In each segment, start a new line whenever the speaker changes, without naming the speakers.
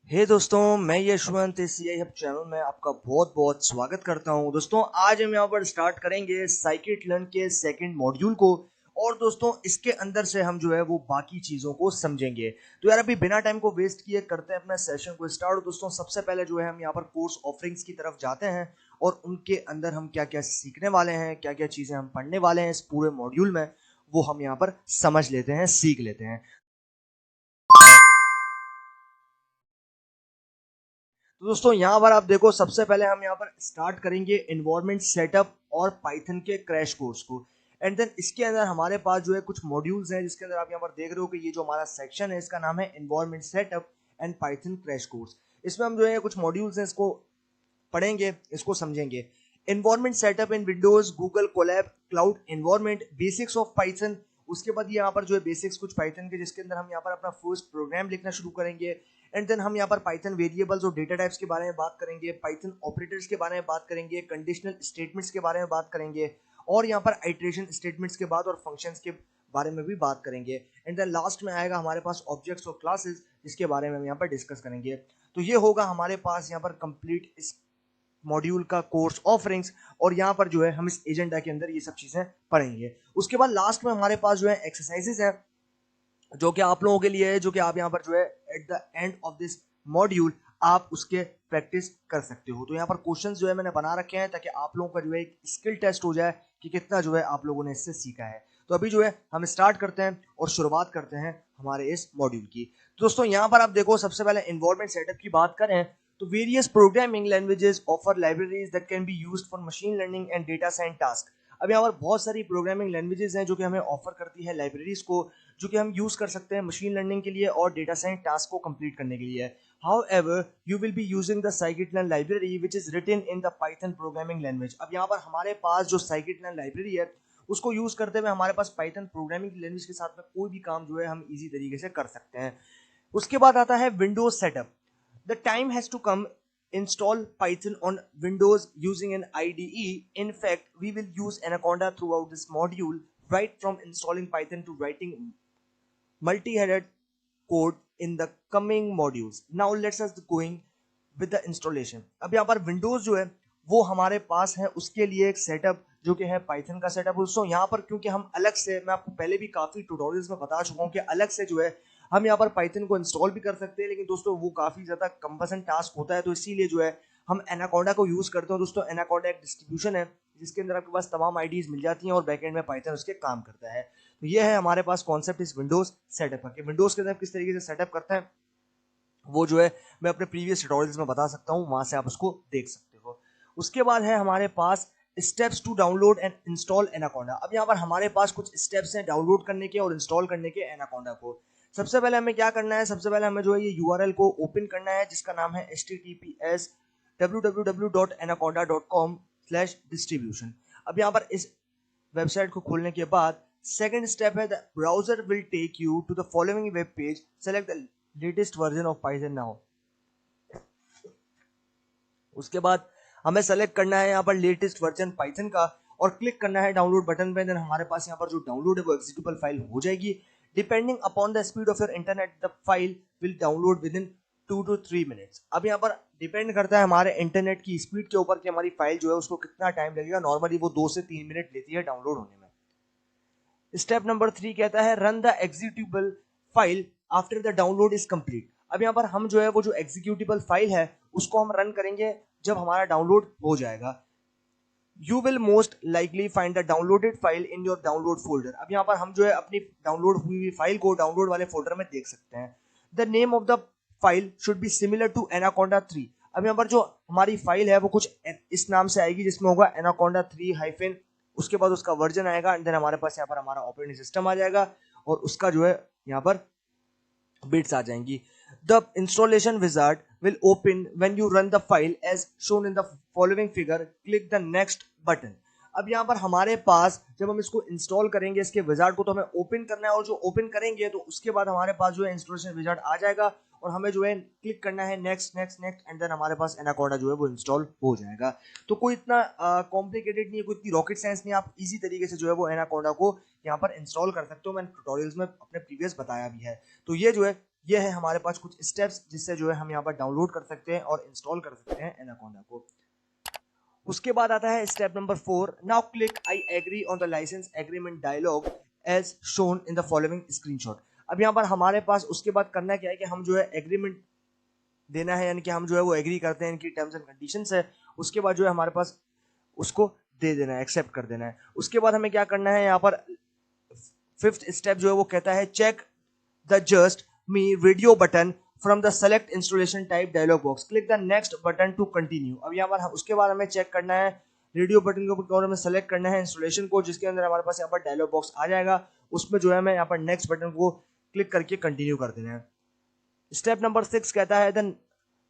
हे दोस्तों, मैं यशवंत इस सीआई हब चैनल में आपका बहुत बहुत स्वागत करता हूं। दोस्तों, आज हम यहाँ पर स्टार्ट करेंगे साइकिट लर्न के सेकंड मॉड्यूल को। और दोस्तों, इसके अंदर से हम जो है वो बाकी चीज़ों को समझेंगे। तो यार, अभी बिना टाइम को वेस्ट किए करते हैं अपना सेशन को स्टार्ट। दोस्तों, सबसे पहले जो है हम यहाँ पर कोर्स ऑफरिंग्स की तरफ जाते हैं और उनके अंदर हम क्या क्या सीखने वाले हैं, क्या क्या चीज़ें हम पढ़ने वाले हैं इस पूरे मॉड्यूल में, वो हम यहाँ पर समझ लेते हैं, सीख लेते हैं। तो दोस्तों, यहाँ पर आप देखो, सबसे पहले हम यहाँ पर स्टार्ट करेंगे एनवायरनमेंट सेटअप और पाइथन के क्रैश कोर्स को। एंड देन इसके अंदर हमारे पास जो है कुछ मॉड्यूल्स हैं, जिसके अंदर आप यहाँ पर देख रहे हो कि ये जो हमारा सेक्शन है इसका नाम है environment setup and Python crash course. इसमें हम जो है कुछ मॉड्यूल्स हैं, इसको पढ़ेंगे, इसको समझेंगे। Environment setup in Windows, Google Colab, cloud environment, basics of Python. उसके बाद यहाँ पर जो है बेसिक्स कुछ पाइथन के, जिसके अंदर हम यहाँ पर अपना फर्स्ट प्रोग्राम लिखना शुरू करेंगे। एंड देन हम यहाँ पर पाइथन वेरिएबल्स और डेटा टाइप्स के बारे में बात करेंगे, पाइथन ऑपरेटर्स के बारे में बात करेंगे, कंडीशनल स्टेटमेंट्स के बारे में बात करेंगे, और यहाँ पर आइटरेशन स्टेटमेंट्स के बाद और फंक्शंस के बारे में भी बात करेंगे। एंड देन लास्ट में आएगा हमारे पास ऑब्जेक्ट्स और क्लासेस, जिसके बारे में हम यहाँ पर डिस्कस करेंगे। तो ये होगा हमारे पास यहाँ पर कंप्लीट इस मॉड्यूल का कोर्स ऑफरिंग्स। और यहाँ पर जो है हम इस एजेंडा के अंदर ये सब चीजें पढ़ेंगे। उसके बाद लास्ट में हमारे पास जो है एक्सरसाइजेस है, जो कि आप लोगों के लिए है, जो कि आप यहाँ पर जो है at the end of this module आप उसके प्रैक्टिस कर सकते हो। तो यहाँ पर क्वेश्चंस जो है मैंने बना रखे हैं, ताकि आप लोगों का जो है एक स्किल टेस्ट हो जाए कि कितना जो है आप लोगों ने इससे सीखा है। तो अभी जो है हम स्टार्ट करते हैं और शुरुआत करते हैं हमारे इस मॉड्यूल की। तो दोस्तों, यहाँ पर आप देखो, सबसे पहले एनवायरनमेंट सेटअप की बात करें तो various programming languages offer libraries that can be used for machine learning and data science task. अब यहाँ पर बहुत सारी प्रोग्रामिंग लैंग्वेजेस हैं जो कि हमें ऑफर करती है लाइब्रेरीज को, जो कि हम यूज कर सकते हैं मशीन लर्निंग के लिए और डेटा साइंस टास्क को कंप्लीट करने के लिए। However, you will be using the scikit-learn library which is written in the Python programming language। अब यहाँ पर हमारे पास जो scikit-learn library है, उसको यूज करते हुए हमारे पास पाइथन प्रोग्रामिंग लैंग्वेज के साथ में कोई भी काम जो है हम इजी तरीके से कर सकते हैं। उसके बाद आता है Windows setup. The time has to come install Python on Windows using an IDE. In fact, we will use Anaconda throughout this module, right from installing Python to writing multi-headed code in the coming modules. Now let's us going with the installation। अब यहाँ पर Windows जो है वो हमारे पास है, उसके लिए एक सेटअप जो कि है पाइथन का सेटअप। दोस्तों, यहाँ पर क्योंकि हम अलग से, मैं आपको पहले भी काफी ट्यूटोरियल्स में बता चुका हूँ कि अलग से जो है हम यहाँ पर पाइथन को इंस्टॉल भी कर सकते हैं, लेकिन दोस्तों वो काफी ज्यादा कम्बसन टास्क होता है। तो इसीलिए जो है हम एनाकोंडा को यूज करते हैं। दोस्तों, एनाकोंडा एक डिस्ट्रीब्यूशन है जिसके अंदर आपके पास तमाम आईडीज मिल जाती हैं और बैकएंड में पाइथन उसके काम करता है। तो ये है हमारे पास कॉन्सेप्ट इस विंडोज सेटअप का, कि विंडोज के अंदर किस तरीके से सेटअप करते हैं, वो जो है मैं अपने प्रीवियस ट्यूटोरियल्स में बता सकता हूँ, वहां से आप उसको देख सकते हो। उसके बाद है हमारे पास steps to download and install Anaconda. अब यहाँ पर हमारे पास कुछ स्टेप्स हैं डाउनलोड करने के और इंस्टॉल करने के एनाकोंडा को। सबसे पहले हमें क्या करना है, सबसे पहले हमें जो है ये यूआरएल को ओपन करना है, जिसका नाम है https www.anaconda.com/distribution। अब यहाँ पर इस वेबसाइट को खोलने के बाद सेकंड स्टेप है, the browser will take you to the following web page, select the latest version of Python now. उसके बाद हमें सेलेक्ट करना है यहाँ पर लेटेस्ट वर्जन पाइथन का और क्लिक करना है डाउनलोड बटन पे। देन हमारे पास यहाँ पर जो डाउनलोड है वो एग्जीक्यूटेबल फाइल हो जाएगी। Depending upon the speed of your internet, the file will download with in 2 to 3 minutes. अब यहाँ पर डिपेंड करता है हमारे इंटरनेट की स्पीड के ऊपर कि हमारी फाइल जो है उसको कितना टाइम लगेगा। नॉर्मली वो 2 से 3 मिनट लेती है डाउनलोड होने में। स्टेप नंबर 3 कहता है run the executable file after the download is complete. अब यहाँ पर हम जो है वो जो एग्जीक्यूटेबल फाइल है उसको हम रन करेंगे जब हमारा डाउनलोड हो जाएगा। You will most likely find the downloaded file in your download folder. अब यहाँ पर हम जो है अपनी डाउनलोड हुई हुई फाइल को डाउनलोड वाले फोल्डर में देख सकते हैं। The name of the file should be similar to Anaconda 3। अब यहाँ पर जो हमारी फाइल है वो कुछ इस नाम से आएगी, जिसमें होगा एनाकोंडा 3 हाइफन, उसके बाद उसका वर्जन आएगा एंड देन हमारे पास यहाँ पर हमारा ऑपरेटिंग सिस्टम आ जाएगा और उसका जो है यहाँ पर बिट्स आ जाएंगी। The installation wizard will open when you run the file as shown in the following figure. Click the next button। अब यहाँ पर हमारे पास जब हम इसको इंस्टॉल करेंगे इसके विजार्ड को, तो हमें ओपन करना है, और जो ओपन करेंगे तो उसके बाद हमारे पास जो है इंस्टॉलेशन विजार्ड आ जाएगा, और हमें जो है क्लिक करना है next next next, and then हमारे पास एनाकोंडा जो है वो इंस्टॉल हो जाएगा। तो कोई इतना कॉम्प्लिकेटेड नहीं है, कोई इतनी रॉकेट साइंस नहीं है, आप इजी तरीके से जो है वो एनाकोंडा को यहाँ पर इंस्टॉल कर सकते हो। मैंने ट्यूटोरियल्स में अपने प्रीवियस बताया भी है। तो ये है हमारे पास कुछ स्टेप्स जिससे जो है हम यहाँ पर डाउनलोड कर सकते हैं और इंस्टॉल कर सकते हैं एनाकोंडा को। उसके बाद आता है step number 4। Now click I agree on the licence agreement dialog as shown in the following screenshot. अब यहाँ पर हमारे पास उसके बाद करना क्या है कि हम जो है एग्रीमेंट देना है, यानी कि हम जो है वो एग्री करते हैं, इनकी टर्म्स एंड कंडीशंस है। उसके बाद जो है हमारे पास उसको दे देना है, एक्सेप्ट कर देना है। उसके बाद हमें क्या करना है, यहाँ पर 5th स्टेप जो है वो कहता है check the just me video button from the select installation type dialog box, click the next button to continue. अब यहाँ पर उसके बाद हमें चेक करना है रेडियो बटन के ऊपर, हमें सेलेक्ट करना है इंस्टॉलेशन को, जिसके अंदर हमारे पास यहाँ पर डायलॉग बॉक्स आ जाएगा। उसमें जो है हमें यहाँ पर नेक्स्ट बटन को क्लिक करके कंटिन्यू कर देना है। स्टेप नंबर 6 कहता है then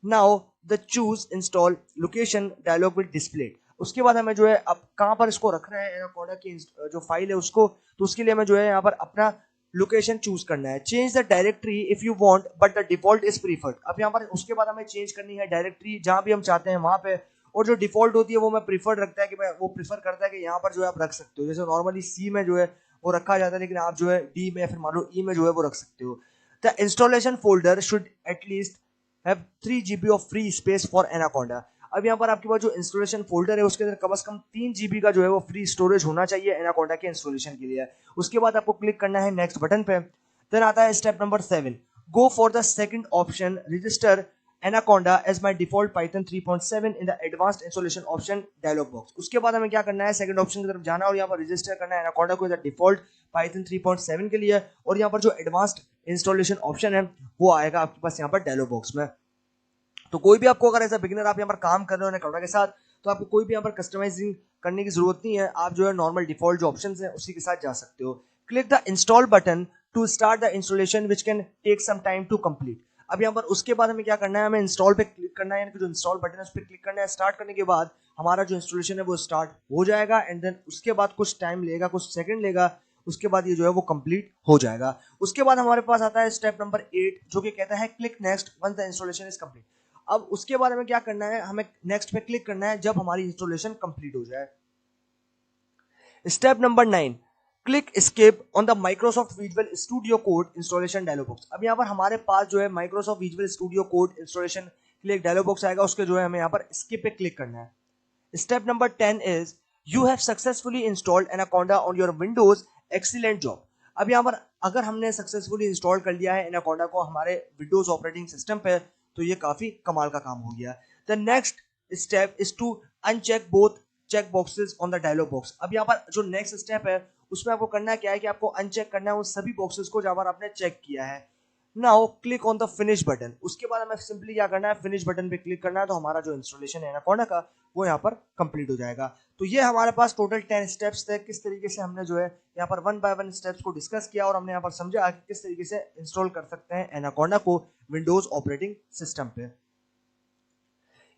now the choose install location dialog will display. उसके बाद हमें जो है अब कहाँ पर इसको रखना है एनाकोंडा की जो फाइल है उसको, तो उसके लिए हमें जो है यहाँ पर अपना लोकेशन चूज करना है। Change the directory if you want but the default is preferred. अब यहाँ पर उसके बाद हमें चेंज करनी है डायरेक्टरी जहां भी हम चाहते हैं वहां पे, और जो डिफॉल्ट होती है वो मैं प्रीफर्ड रखता है कि मैं वो प्रीफर करता है कि यहाँ पर जो है आप रख सकते हो। जैसे नॉर्मली सी में जो है वो रखा जाता है, लेकिन आप जो है डी में फिर मान लो ई में जो है वो रख सकते हो। The installation folder should at least have 3 GB of free space for anaconda. अब यहाँ पर आपके पास जो इंस्टॉलेशन फोल्डर है उसके अंदर कम से कम 3 GB का जो है वो फ्री स्टोरेज होना चाहिए एनाकोंडा के इंस्टॉलेशन के लिए। उसके बाद आपको क्लिक करना है नेक्स्ट बटन पे। देन आता है step number 7, go for the second option register Anaconda as my default Python 3.7 in the advanced installation option dialog box. उसके बाद हमें क्या करना है, सेकंड ऑप्शन की तरफ जाना और यहाँ पर रजिस्टर करना है एनाकोंडा को एज डिफॉल्ट पाइथन 3.7 के लिए, और यहाँ पर जो एडवांस्ड इंस्टॉलेशन ऑप्शन है वो आएगा आपके पास यहाँ पर डायलॉग बॉक्स में। तो कोई भी आपको अगर ऐसा बिगिनर आप यहाँ पर काम कर रहे हो एनाकोंडा के साथ, तो आपको कोई भी यहाँ पर कस्टमाइजिंग करने की जरूरत नहीं है। आप जो है नॉर्मल डिफॉल्ट जो ऑप्शंस हैं उसी के साथ जा सकते हो। Click the install button to start the installation which can take some time to complete. अब यहाँ पर उसके बाद हमें क्या करना है, हमें इंस्टॉल पे क्लिक करना है, यानी कि जो इंस्टॉल बटन है उस पर क्लिक करना है। स्टार्ट करने के बाद हमारा जो इंस्टॉलेशन है वो स्टार्ट हो जाएगा, एंड देन उसके बाद कुछ टाइम लेगा, कुछ सेकंड लेगा, उसके बाद ये जो है वो कंप्लीट हो जाएगा। उसके बाद हमारे पास आता है स्टेप नंबर 8 जो कि कहता है click next once the installation is complete. अब उसके बाद हमें क्या करना है, हमें नेक्स्ट पे क्लिक करना है जब हमारी इंस्टॉलेशन कंप्लीट हो जाए। Step number 9, click escape on the Microsoft Visual Studio Code installation dialog box. अब यहाँ पर हमारे पास जो है Microsoft Visual Studio Code installation के लिए एक डायलॉग बॉक्स आएगा, उसके जो है हमें यहाँ पर स्किप पे क्लिक करना है। Step number 10 is you have successfully installed anaconda on your Windows, excellent job. अब यहाँ पर अगर हमने सक्सेसफुली इंस्टॉल कर लिया है एनाकोंडा को हमारे विंडोज ऑपरेटिंग सिस्टम पे, तो ये काफी कमाल का काम हो गया। The next step is to uncheck both check boxes on the dialog box. अब यहाँ पर जो नेक्स्ट स्टेप है उसमें आपको करना क्या है कि आपको अनचेक करना है उन सभी बॉक्सेस को जहां पर आपने चेक किया है। Now click on the finish button. उसके बाद हमें सिंपली क्या करना है, फिनिश बटन पे क्लिक करना है, तो हमारा जो इंस्टॉलेशन है एनाकोंडा का वो यहाँ पर कंप्लीट हो जाएगा। तो ये हमारे पास टोटल 10 स्टेप्स थे, किस तरीके से हमने जो है यहाँ पर 1 बाय 1 स्टेप्स को डिस्कस किया, और हमने यहाँ पर समझा कि किस तरीके से इंस्टॉल कर सकते हैं एनाकोंडा को विंडोज ऑपरेटिंग सिस्टम पे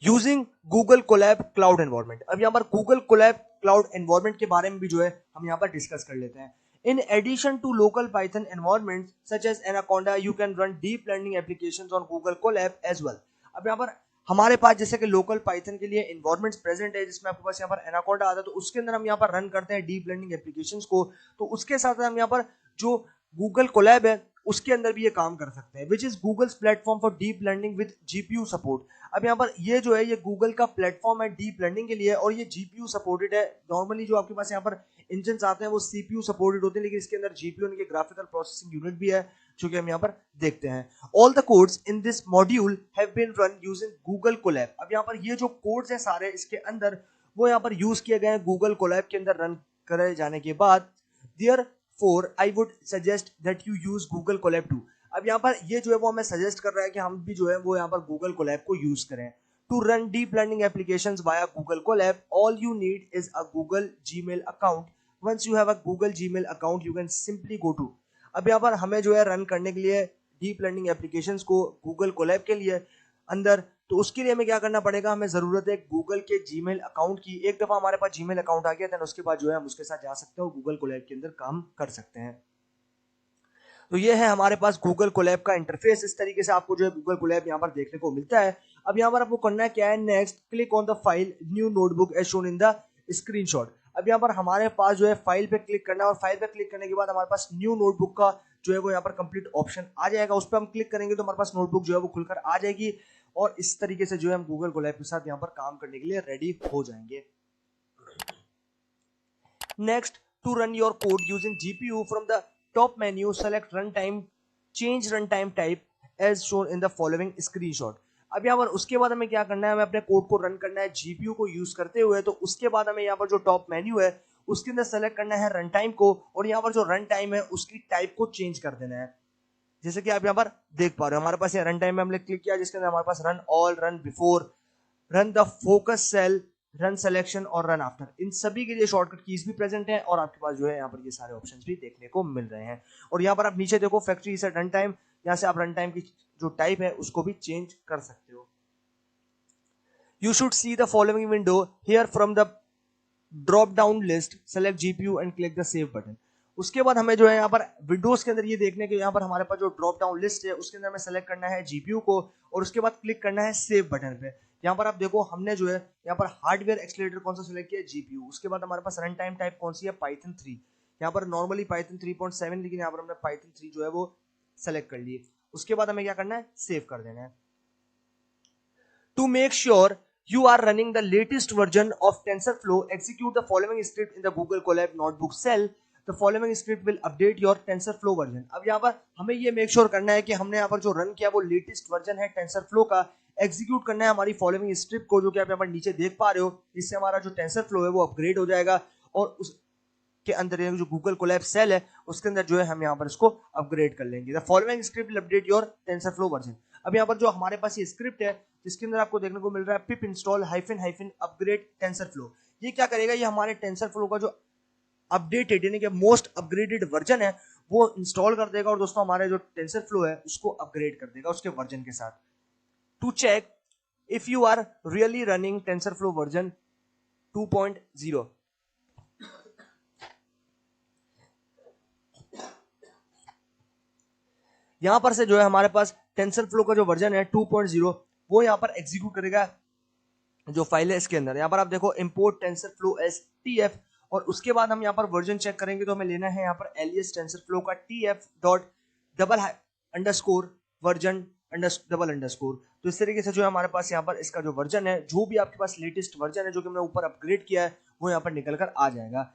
using Google collab cloud environment. अब यहाँ पर गूगल कोलैब क्लाउड एनवायरनमेंट के बारे में भी जो है हम यहाँ पर डिस्कस कर लेते हैं। In addition to local Python environments such as Anaconda, you can run deep learning applications on Google Colab as well. अब यहाँ पर हमारे पास जैसे कि लोकल पाइथन के लिए इन्वायरमेंट्स प्रेजेंट है, जिसमें आपके पास यहाँ पर एनाकोंडा आता है, तो उसके अंदर हम यहाँ पर रन करते हैं डीप लर्निंग एप्लीकेशंस को। तो उसके साथ हम यहाँ पर जो गूगल कोलैब है उसके अंदर भी ये काम कर सकते हैं, which is Google's platform for deep learning with GPU support. अब यहाँ पर ये जो है ये गूगल का प्लेटफॉर्म है डीप लर्निंग के लिए, और ये जीपीयू सपोर्टेड है। नॉर्मली जो आपके पास यहाँ पर इंजन आते हैं वो सीपीयू सपोर्टेड होते हैं, लेकिन इसके अंदर जीपीयू यानी कि ग्राफिकल प्रोसेसिंग यूनिट भी है, जो कि हम यहाँ पर देखते हैं। All the codes in this module have been run using Google Colab. अब यहाँ पर ये जो कोड्स हैं सारे इसके अंदर वो यहाँ पर यूज किए गए हैं गूगल कोलैब के अंदर रन करे जाने के बाद। Therefore, I would suggest that you use Google Colab too. अब यहाँ पर ये जो है वो हमें सजेस्ट कर रहा है कि हम भी जो है वो यहाँ पर Google Colab को यूज करें। To run deep learning applications via Google Colab, all you need is a Google Gmail account. Once you have a Google Gmail account, you can simply go to. अब यहाँ पर हमें जो है run करने के लिए डीप लर्निंग एप्लीकेशंस को Google Colab के लिए अंदर तो उसके लिए हमें क्या करना पड़ेगा, हमें जरूरत है गूगल के जीमेल अकाउंट की। एक दफा हमारे पास जीमेल अकाउंट आ गया, देन उसके बाद जो है हम उसके साथ जा सकते हैं और गूगल कोलैब के अंदर काम कर सकते हैं। तो ये है हमारे पास गूगल कोलैब का इंटरफेस। इस तरीके से आपको जो है गूगल कोलैब यहाँ पर देखने को मिलता है। अब यहाँ पर आपको करना है क्या है, next click on the file new notebook as shown in the screenshot. अब यहाँ पर हमारे पास जो है फाइल पे क्लिक करना है और फाइल पे क्लिक करने के बाद हमारे पास न्यू नोटबुक का जो है वो यहाँ पर कंप्लीट ऑप्शन आ जाएगा। उस पर हम क्लिक करेंगे तो हमारे पास नोटबुक जो है वो खुलकर आ जाएगी और इस तरीके से जो है हम गूगल कोलैब के साथ यहाँ पर काम करने के लिए रेडी हो जाएंगे। Next, to run your code using GPU from the top menu select runtime, change runtime type as shown in the following screenshot. अब यहाँ पर उसके बाद हमें क्या करना है, हमें अपने कोड को रन करना है GPU को यूज करते हुए। तो उसके बाद हमें यहाँ पर जो टॉप मेन्यू है उसके अंदर सेलेक्ट करना है रन टाइम को और यहाँ पर जो रन टाइम है उसकी टाइप को चेंज कर देना है। जैसे कि आप यहाँ पर देख पा रहे हो हमारे पास ये रन टाइम में हमने क्लिक किया जिसके अंदर हमारे पास run all, run before, run the focus cell, run selection और रन आफ्टर, इन सभी के लिए शॉर्टकट कीज भी प्रेजेंट है और आपके पास जो है यहाँ पर ये सारे ऑप्शंस भी देखने को मिल रहे हैं। और यहाँ पर आप नीचे देखो फैक्ट्री सेट रन टाइम, यहाँ से आप रन टाइम की जो टाइप है उसको भी चेंज कर सकते हो। You should see the following window here from the drop down list, select GPU and click the save button। उसके बाद हमें जो है यहाँ पर विंडोज के अंदर ये देखने के यहाँ पर हमारे पास जो ड्रॉप डाउन लिस्ट है उसके अंदर हमें सेलेक्ट करना है GPU को और उसके बाद क्लिक करना है सेव बटन पे। यहाँ पर आप देखो हमने जो है यहाँ पर हार्डवेयर एक्सीलरेटर कौन सा सिलेक्ट किया है, GPU। उसके बाद हमारे पास रन टाइम टाइप कौन सी है, Python 3। यहाँ पर नॉर्मली Python 3.7 लेकिन यहाँ पर हमने Python 3 जो है वो सेलेक्ट कर लिए। उसके बाद हमें क्या करना है, सेव कर देना है। To make sure you are running the latest version of TensorFlow, execute the following script in the Google Colab notebook cell। The following script will update your TensorFlow version। अब यहाँ पर हमें ये मेक श्योर करना है कि हमने यहाँ पर जो रन किया वो लेटेस्ट वर्जन है TensorFlow का। एग्जीक्यूट करना है हमारी फॉलोइंग स्क्रिप्ट को जो कि आप यहाँ पर नीचे देख पा रहे हो। इससे हमारा जो TensorFlow है वो अपग्रेड हो जाएगा और उसके अंदर जो गूगल कोलैब सेल है उसके अंदर जो है हम यहाँ पर इसको अपग्रेड कर लेंगे। The following script will update your TensorFlow version. अब यहाँ पर जो हमारे पास ये स्क्रिप्ट है जिसके अंदर आपको देखने को मिल रहा है पिप install hyphen hyphen upgrade TensorFlow। ये क्या करेगा, ये हमारे TensorFlow का जो अपडेटेड यानी कि मोस्ट अपग्रेडेड वर्जन है वो इंस्टॉल कर देगा और दोस्तों हमारे जो TensorFlow है उसको अपग्रेड कर देगा उसके वर्जन के साथ। To check if you are really running TensorFlow version 2.0। यहां पर से जो है हमारे पास TensorFlow का जो वर्जन है 2.0 वो यहाँ पर एग्जीक्यूट करेगा जो फाइल है इसके अंदर। यहाँ पर आप देखो import TensorFlow as TF और उसके बाद हम यहाँ पर वर्जन चेक करेंगे तो हमें लेना है यहाँ पर alias TensorFlow का TF dot double underscore version double underscore. तो इस तरीके से जो है हमारे पास यहाँ पर इसका जो वर्जन है जो भी आपके पास लेटेस्ट वर्जन है जो कि हमने ऊपर अपग्रेड किया है वो यहाँ पर निकल कर आ जाएगा।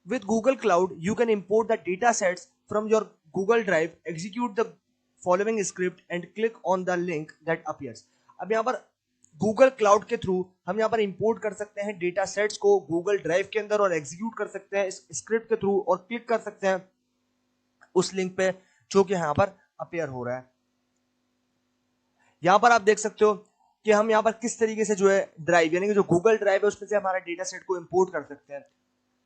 With Google Cloud, you can import the data sets from your Google Drive, execute the following script and click on the link that appears। अब यहाँ पर Google Cloud के थ्रू हम यहाँ पर इंपोर्ट कर सकते हैं डेटा सेट्स को Google Drive के अंदर और एग्जीक्यूट कर सकते हैं इस स्क्रिप्ट के थ्रू और क्लिक कर सकते हैं उस लिंक पे जो कि यहाँ पर अपेयर हो रहा है। यहाँ पर आप देख सकते हो कि हम यहाँ पर किस तरीके से जो है ड्राइव यानी कि जो Google Drive है उसमें से हमारा डेटा सेट को इंपोर्ट कर सकते हैं।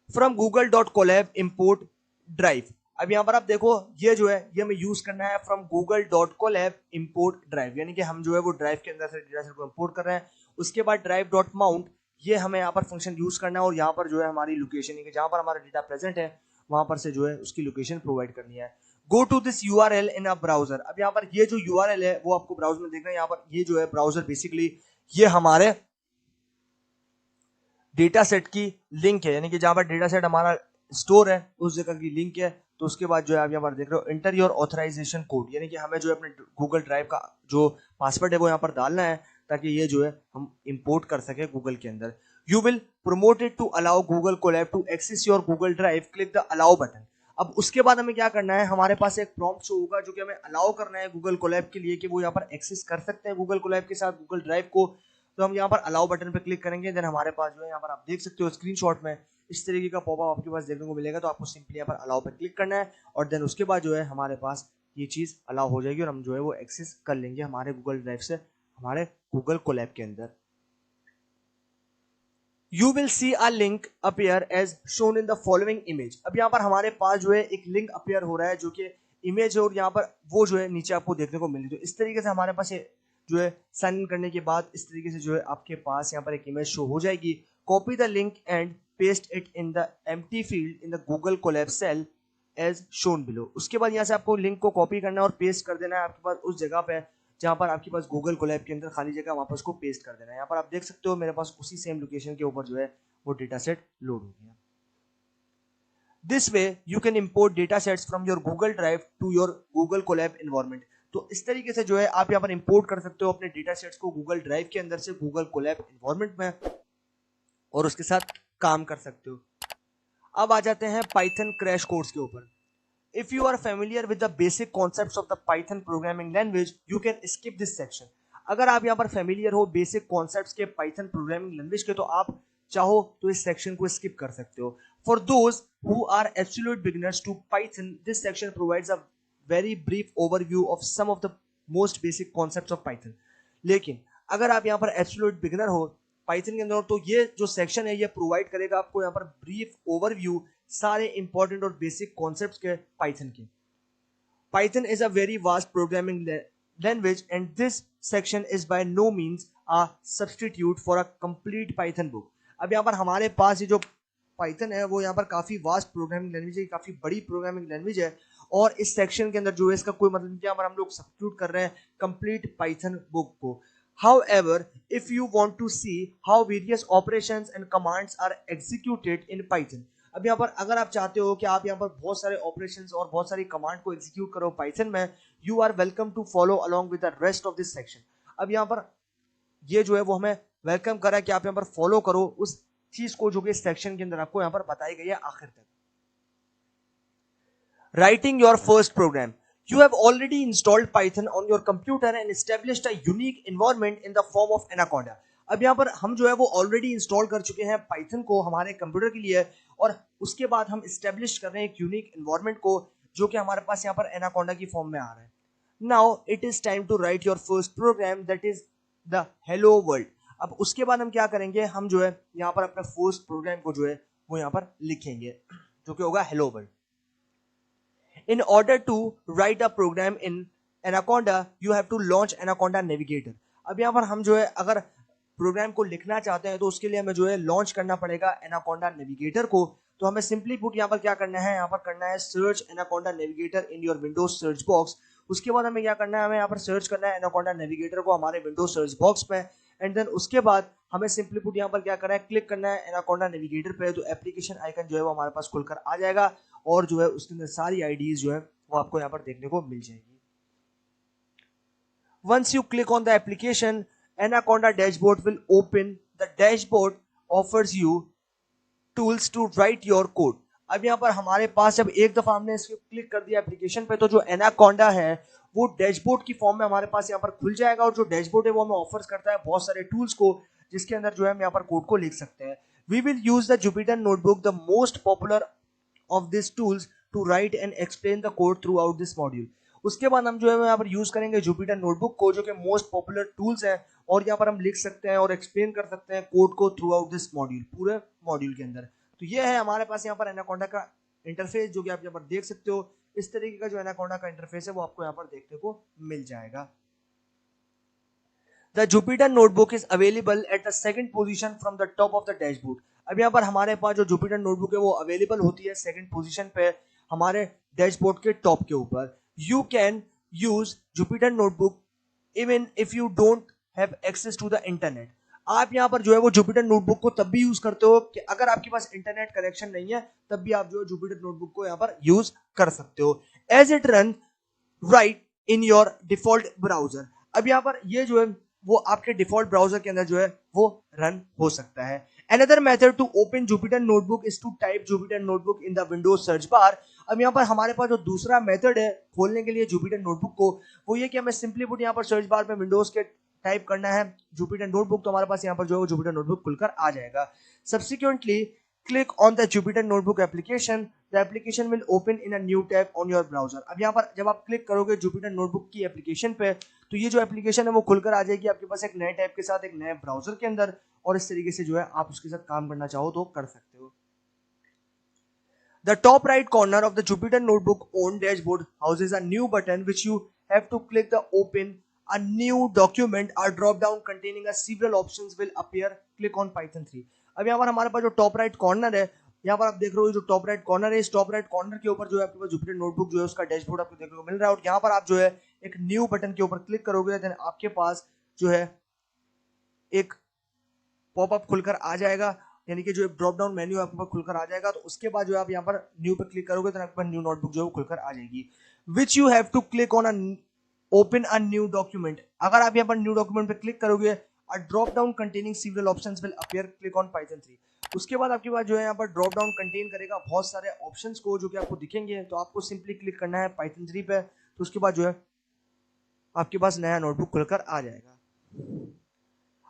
From google.colab import drive। अब यहाँ पर आप देखो ये जो है ये हमें यूज करना है फ्रॉम google.colab import drive यानी कि हम जो है वो ड्राइव के अंदर से डेटा सेट को इंपोर्ट कर रहे हैं। उसके बाद drive.mount ये हमें यहाँ पर फंक्शन यूज करना है और यहाँ पर जो है हमारी लोकेशन यानी कि जहाँ पर हमारा डेटा प्रेजेंट है वहां पर से जो है उसकी लोकेशन प्रोवाइड करनी है। Go to this URL in a browser. अब यहाँ पर ये जो URL है वो आपको ब्राउजर में देखना है। यहाँ पर ये जो है ब्राउजर बेसिकली ये हमारे डेटा सेट की लिंक है यानी कि जहां पर डेटा सेट हमारा स्टोर है उस जगह की लिंक है। तो उसके बाद जो है आप यहाँ पर देख रहे हो इंटर योर ऑथराइजेशन कोड यानी कि हमें जो है अपने गूगल ड्राइव का जो पासवर्ड है वो यहाँ पर डालना है ताकि ये जो है हम इंपोर्ट कर सके गूगल के अंदर। You will prompt it to allow Google Colab to access your Google Drive, click the allow button. अब उसके बाद हमें क्या करना है, हमारे पास एक प्रॉम्प्ट शो होगा जो कि हमें अलाउ करना है गूगल कोलैब के लिए कि वो यहाँ पर एक्सेस कर सकते हैं गूगल कोलैब के साथ गूगल ड्राइव को। तो हम यहाँ पर अलाउ बटन पे क्लिक करेंगे देन हमारे पास जो है यहाँ पर आप देख सकते हो स्क्रीनशॉट में इस तरीके का पॉपअप आपके पास देखने को मिलेगा। तो आपको सिंपली यहाँ पर अलाउ पे क्लिक करना है और देन उसके बाद जो है हमारे पास ये चीज अलाउ हो जाएगी और हम जो है वो एक्सेस कर लेंगे हमारे गूगल ड्राइव से हमारे गूगल कोलैब के अंदर। You will see a link appear as shown in the following image. अब यहाँ पर हमारे पास जो है एक लिंक अपेयर हो रहा है जो कि इमेज है और यहाँ पर वो जो है नीचे आपको देखने को मिली। तो इस तरीके से हमारे पास ये जो है साइन इन करने के बाद इस तरीके से जो है आपके पास यहाँ पर एक इमेज शो हो जाएगी। Copy the link and paste it in the empty field in the Google Colab cell as shown below. उसके बाद यहाँ से आपको लिंक को कॉपी करना है और पेस्ट कर देना है आपके पास उस जगह पे जहाँ पर आपके पास गूगल कोलैब के अंदर खाली जगह, वहाँ पर उसको पेस्ट कर देना है। यहाँ पर आप देख सकते हो मेरे पास उसी सेम लोकेशन के ऊपर जो है वो डेटा सेट लोड हो गया। This way you can import data sets from your Google Drive to your Google Colab environment। तो इस तरीके से जो है आप यहाँ पर इंपोर्ट कर सकते हो अपने डेटा सेट्स को गूगल ड्राइव के अंदर से गूगल कोलैब एनवायरनमेंट में और उसके साथ काम कर सकते हो। अब आ जाते हैं पाइथन क्रैश कोर्स के ऊपर। If you are familiar with the basic concepts of the Python programming language you can skip this section. अगर आप यहाँ पर फेमिलियर हो बेसिक कॉन्सेप्ट्स के पाइथन प्रोग्रामिंग लैंग्वेज के तो आप चाहो तो इस सेक्शन को स्किप कर सकते हो। For those who are absolute beginners to Python, this section provides a very brief overview of some of the most basic concepts of Python। लेकिन अगर आप यहाँ पर absolute beginner हो Python के अंदर तो ये जो सेक्शन है ये प्रोवाइड करेगा आपको यहाँ पर ब्रीफ ओवरव्यू सारे इंपॉर्टेंट और बेसिक कॉन्सेप्ट्स के Python के। Python is a very vast programming language and this section is by no means a substitute for a complete Python book। अब यहाँ पर हमारे पास ये जो पाइथन है वो यहाँ पर काफी वास्ट प्रोग्रामिंग लैंग्वेज है, काफी बड़ी प्रोग्रामिंग लैंग्वेज है और इस सेक्शन के अंदर जो है इसका कोई मतलब नहीं है हम लोग सब्स्टिट्यूट कर रहे हैं कंप्लीट पाइथन बुक को। However, if you want to see how various operations and commands are executed in Python, अब यहाँ पर अगर आप चाहते हो कि आप यहाँ पर बहुत सारे ऑपरेशंस और बहुत सारी कमांड को एग्जीक्यूट करो पाइथन में, you are welcome to follow along with the rest of this section. अब यहाँ पर ये जो है वो हमें वेलकम करा कि आप यहाँ पर फॉलो करो उस चीज को जो कि इस सेक्शन के अंदर आपको यहाँ पर बताई गई है आखिर तक। Writing your first program. You have already installed Python on your computer and established a unique environment in the form of Anaconda। अब यहाँ पर हम जो है वो ऑलरेडी इंस्टॉल कर चुके हैं पाइथन को हमारे कंप्यूटर के लिए और उसके बाद हम एस्टेब्लिश कर रहे हैं एक यूनिक एनवायरनमेंट को जो कि हमारे पास यहाँ पर एनाकोंडा की फॉर्म में आ रहा है। Now it is time to write your first program that is the hello world. अब उसके बाद हम क्या करेंगे, हम जो है यहाँ पर अपना फर्स्ट प्रोग्राम को जो है वो यहाँ पर लिखेंगे जो कि होगा hello world. In order to write a program in Anaconda, you have to launch Anaconda Navigator। अब यहाँ पर हम जो है अगर प्रोग्राम को लिखना चाहते हैं तो उसके लिए हमें जो है लॉन्च करना पड़ेगा Anaconda Navigator को। तो हमें सिंपली पुट यहाँ पर क्या करना है, यहाँ पर करना है search Anaconda Navigator in your Windows search box. उसके बाद हमें क्या करना है, हमें यहाँ पर सर्च करना है Anaconda Navigator को हमारे विंडोज सर्च बॉक्स में एंड देन उसके बाद हमें सिंपली पुट यहाँ पर क्या करना है, क्लिक करना है Anaconda Navigator पे। तो एप्लीकेशन आइकन जो है वो हमारे पास खुलकर आ जाएगा और जो है उसके अंदर सारी आईडीज जो है वो आपको यहाँ पर देखने को मिल जाएगी। Once you click on the application, Anaconda dashboard will open। The dashboard offers you tools to write your code। अब यहाँ पर हमारे पास जब एक दफा हमने इसको क्लिक कर दिया एप्लीकेशन पे तो जो एनाकोंडा है वो डैशबोर्ड की फॉर्म में हमारे पास यहाँ पर खुल जाएगा और जो डैशबोर्ड है वो हमें ऑफर्स करता है बहुत सारे टूल्स को जिसके अंदर जो है हम यहाँ पर कोड को लिख सकते हैं। We will use the Jupyter notebook, the most popular of this tools to write and explain the code throughout this module. उसके बाद हम जो है यहाँ पर यूज करेंगे जुपिटर नोटबुक को जो कि मोस्ट पॉपुलर टूल्स है और यहाँ पर हम लिख सकते हैं और एक्सप्लेन कर सकते हैं कोड को थ्रू आउट दिस मॉड्यूल, पूरे मॉड्यूल के अंदर। तो ये है हमारे पास यहाँ पर एनाकोंडा का इंटरफेस जो कि आप यहाँ पर देख सकते हो। इस तरीके का जो एनाकोंडा का इंटरफेस है वो आपको यहाँ पर देखने को मिल जाएगा। The Jupyter Notebook is available at the second position from the top of the dashboard। अब यहाँ पर हमारे पास जो Jupyter Notebook है वो अवेलेबल होती है सेकंड पोजीशन पे हमारे डैशबोर्ड के टॉप के ऊपर। You can use Jupyter Notebook even if you don't have access to the internet। आप यहाँ पर जो है वो जुपिटर नोटबुक को तब भी यूज करते हो कि अगर आपके पास इंटरनेट कनेक्शन नहीं है तब भी आप जो है जुपिटर नोटबुक को यहाँ पर यूज कर सकते हो। As it run right in your default browser. अब यहाँ पर ये जो है वो आपके डिफॉल्ट ब्राउजर के अंदर जो है वो रन हो सकता है। Another method to open Jupyter Notebook is to type Jupyter Notebook in the Windows search bar। अब यहाँ पर हमारे पास जो दूसरा मेथड है खोलने के लिए Jupyter Notebook को वो ये कि हमें सिंपली पुट यहाँ पर सर्च बार में विंडोज के टाइप करना है Jupyter Notebook, तो हमारे पास यहाँ पर जो है Jupyter Notebook खुलकर आ जाएगा। Subsequently click on the Jupyter Notebook application। The application will open in a new tab on your browser। अब यहाँ पर जब आप क्लिक करोगे Jupyter Notebook की एप्लीकेशन पे तो ये जो एप्लीकेशन है वो खुलकर आ जाएगी आपके पास एक नए टैब के साथ एक नए ब्राउजर के अंदर और इस तरीके से जो है आप उसके साथ काम करना चाहो तो कर सकते हो। The top right corner of the Jupyter Notebook on dashboard houses a new button which you have to click the open a new document or drop down containing a several options will appear. Click on Python 3. अब यहाँ पर हमारे पास जो top right corner है, यहाँ पर आप देख रहे हो जो टॉप राइट कॉर्नर है, इस टॉप राइट कॉर्नर के ऊपर जो है आपके पास जुपिटर नोटबुक जो है उसका डैशबोर्ड आपको देखने को मिल रहा है। और यहाँ पर आप जो है एक न्यू बटन के ऊपर क्लिक करोगे, देन आपके पास जो है एक पॉपअप खुलकर आ जाएगा, यानी कि जो ड्रॉप डाउन मेन्यू आपके पास खुलकर आ जाएगा। तो उसके बाद जो आप यहाँ पर न्यू पे क्लिक करोगे तो आपके पास न्यू नोटबुक जो है खुलकर आ जाएगी, which you have to click on open a new document. अगर आप यहाँ पर न्यू डॉक्यूमेंट पे क्लिक करोगे, a drop down containing several options will appear, click on Python 3। उसके बाद आपके पास जो है यहाँ पर ड्रॉप डाउन कंटेन करेगा बहुत सारे ऑप्शंस को जो कि आपको दिखेंगे, तो आपको सिंपली क्लिक करना है पाइथन 3 पे। तो उसके बाद जो है आपके पास नया नोटबुक खुलकर आ जाएगा।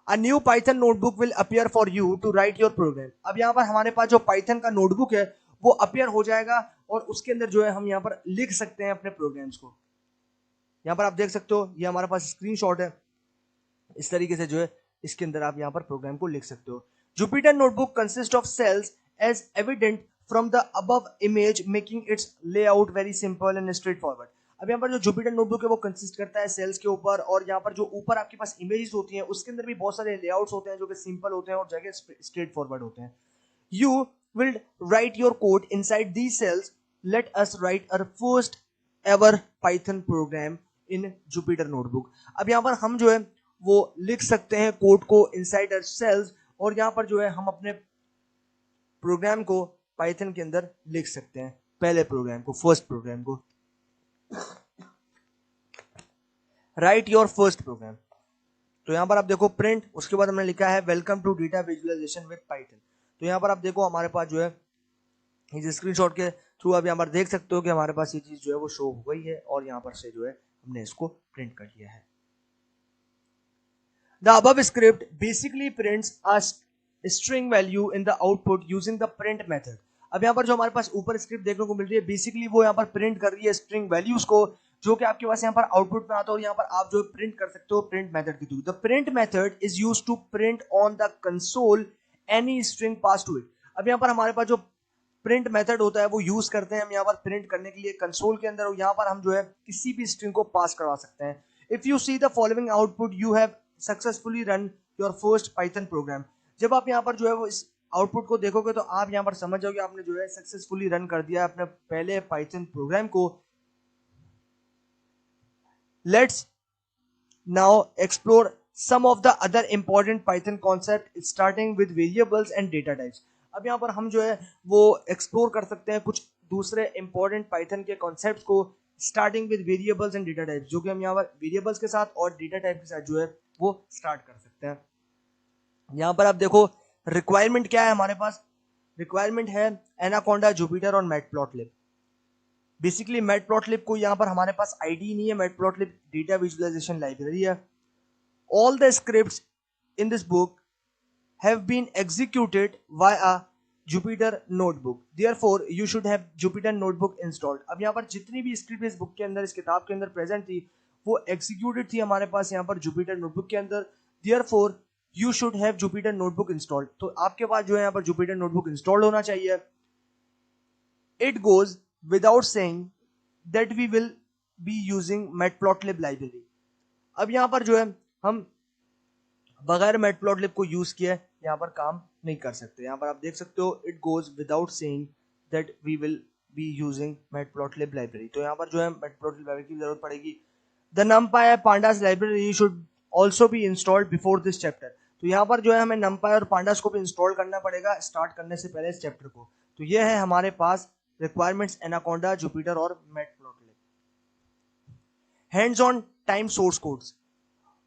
A new Python notebook will appear for you to write your program। अब यहाँ पर हमारे पास जो Python का नोटबुक है वो अपीयर हो जाएगा और उसके अंदर जो है हम यहाँ पर लिख सकते हैं अपने प्रोग्राम्स को। यहाँ पर आप देख सकते हो ये हमारे पास स्क्रीनशॉट है, इस तरीके से जो है इसके अंदर आप यहाँ पर प्रोग्राम को लिख सकते हो। Jupyter notebook consists of cells as evident from the above image, making its layout very simple and straightforward। अब यहाँ पर जो जुपिटर नोटबुक है वो कंसिस्ट करता है सेल्स के ऊपर, और यहाँ पर जो ऊपर आपके पास इमेजेस होती हैं उसके अंदर भी बहुत सारे लेआउट्स होते हैं जो कि सिंपल होते हैं और जगह स्ट्रेट फॉरवर्ड होते हैं। You will write your code inside these cells, let us right our first ever Python programme in Jupyter notebook. अब यहाँ पर हम जो है वो लिख सकते हैं कोड को इनसाइड अवर सेल्स, और यहाँ पर जो है हम अपने प्रोग्राम को पाइथन के अंदर लिख सकते हैं, पहले प्रोग्राम को, फर्स्ट प्रोग्राम को। राइट योर फर्स्ट प्रोग्राम, तो यहाँ पर आप देखो प्रिंट, उसके बाद हमने लिखा है welcome to data visualisation with Python. तो यहाँ पर आप देखो हमारे पास जो है इस स्क्रीनशॉट के थ्रू आप यहाँ पर देख सकते हो कि हमारे पास ये चीज जो है वो शो हो गई है, और यहाँ पर से जो है हमने इसको प्रिंट कर लिया है। The above script basically prints a string value in the output using the print method। अब यहाँ पर जो हमारे पास ऊपर स्क्रिप्ट देखने को मिल रही है, बेसिकली वो यहाँ पर प्रिंट कर रही है स्ट्रिंग वैल्यूज को, जो कि आपके पास यहाँ पर आउटपुट में आता है, और यहाँ पर आप जो प्रिंट कर सकते हो प्रिंट मेथड के through. The print method is used to print on the console any string pass to it. अब यहाँ पर हमारे पास जो प्रिंट मेथड होता है वो यूज करते हैं हम यहाँ पर प्रिंट करने के लिए कंसोल के अंदर, और यहाँ पर हम जो है किसी भी स्ट्रिंग को पास करवा सकते हैं। If you see the following output, you have successfully run your first Python programme. जब आप यहाँ पर जो है वो इस आउटपुट को देखोगे तो आप यहाँ पर समझ जाओगे आपने जो है सक्सेसफुली रन कर दिया अपने पहले पाइथन प्रोग्राम को। Let's now explore some of the other important Python concept starting with variables and data types। अब यहाँ पर हम जो है वो एक्सप्लोर कर सकते हैं कुछ दूसरे इंपॉर्टेंट पाइथन के कॉन्सेप्ट्स को, starting with variables and data types, जो कि हम यहाँ पर वेरिएबल्स के साथ और डेटा टाइप के साथ जो है वो स्टार्ट कर सकते हैं। यहाँ पर आप देखो रिक्वायरमेंट क्या है हमारे पास, रिक्वायरमेंट है एनाकोंडा, जुपिटर और मैटप्लॉटलिब। बेसिकली मैटप्लॉटलिब को यहाँ पर हमारे पास आईडी नहीं है, मैटप्लॉटलिब डेटा विजुअलाइजेशन लाइब्रेरी है। All the scripts in this book have been executed via Jupyter Notebook. Therefore, you should have Jupyter Notebook installed। अब यहाँ पर जितनी भी स्क्रिप्ट इस बुक के अंदर, इस किताब के अंदर प्रेजेंट थी, वो एग्जीक्यूटेड थी हमारे पास यहाँ पर Jupyter Notebook के अंदर। Therefore, you should have Jupyter Notebook installed। तो आपके पास जो है यहाँ पर Jupyter Notebook installed होना चाहिए। It goes without saying that we will be using Matplotlib library। अब यहाँ पर जो है हम बगैर मैटप्लॉटलिब को यूज किए यहाँ पर काम नहीं कर सकते। यहाँ पर आप देख सकते हो it goes without saying that we will be using matplotlib library. तो यहाँ पर जो है मैटप्लॉटलिब लाइब्रेरी की जरूरत पड़ेगी। The numpy pandas library should also be installed before this chapter. तो यहाँ पर जो है हमें numpy और pandas को भी इंस्टॉल करना पड़ेगा स्टार्ट करने से पहले इस चैप्टर को। तो ये है हमारे पास रिक्वायरमेंट्स एनाकोंडा, जुपिटर और matplotlib. Hands on time source codes.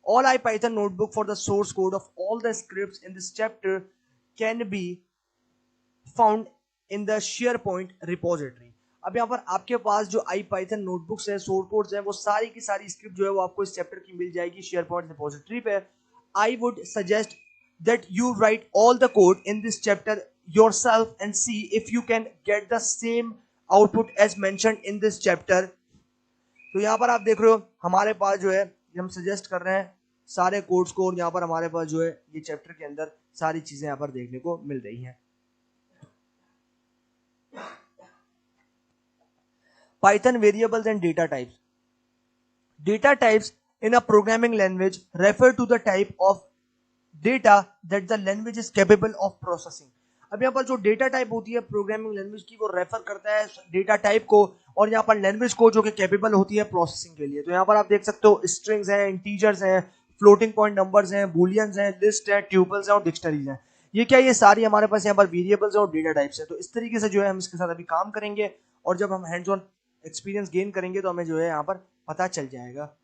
All IPython notebook for the source code of all the scripts in this chapter can be found in the SharePoint repository। अब यहाँ पर आपके पास जो IPython notebooks है, source codes है, वो सारी की सारी स्क्रिप्ट जो है वो आपको इस चैप्टर की मिल जाएगी SharePoint repository पे। I would suggest that you write all the code in this chapter yourself and see if you can get the same output as mentioned in this chapter। तो यहाँ पर आप देख रहे हो हमारे पास जो है हम सजेस्ट कर रहे हैं सारे कोड्स को, और यहाँ पर हमारे पास जो है ये चैप्टर के अंदर सारी चीजें यहाँ पर देखने को मिल रही हैं। Python variables and data types. Data types in a programming language refer to the type of data that the language is capable of processing. अब यहाँ पर जो डेटा टाइप होती है प्रोग्रामिंग लैंग्वेज की, वो रेफर करता है डेटा टाइप को और यहाँ पर लैंग्वेज को जो कि कैपेबल होती है प्रोसेसिंग के लिए। तो यहाँ पर आप देख सकते हो स्ट्रिंग्स हैं, इंटीजर्स हैं, फ्लोटिंग पॉइंट नंबर्स हैं, बूलियंस हैं, लिस्ट है, ट्यूपल्स हैं और डिक्शनरीज हैं। ये क्या, ये सारी हमारे पास यहाँ पर वेरिएबल्स और डेटा टाइप्स है। तो इस तरीके से जो है हम इसके साथ अभी काम करेंगे और जब हम हैंड्स ऑन एक्सपीरियंस गेन करेंगे तो हमें जो है यहाँ पर पता चल जाएगा।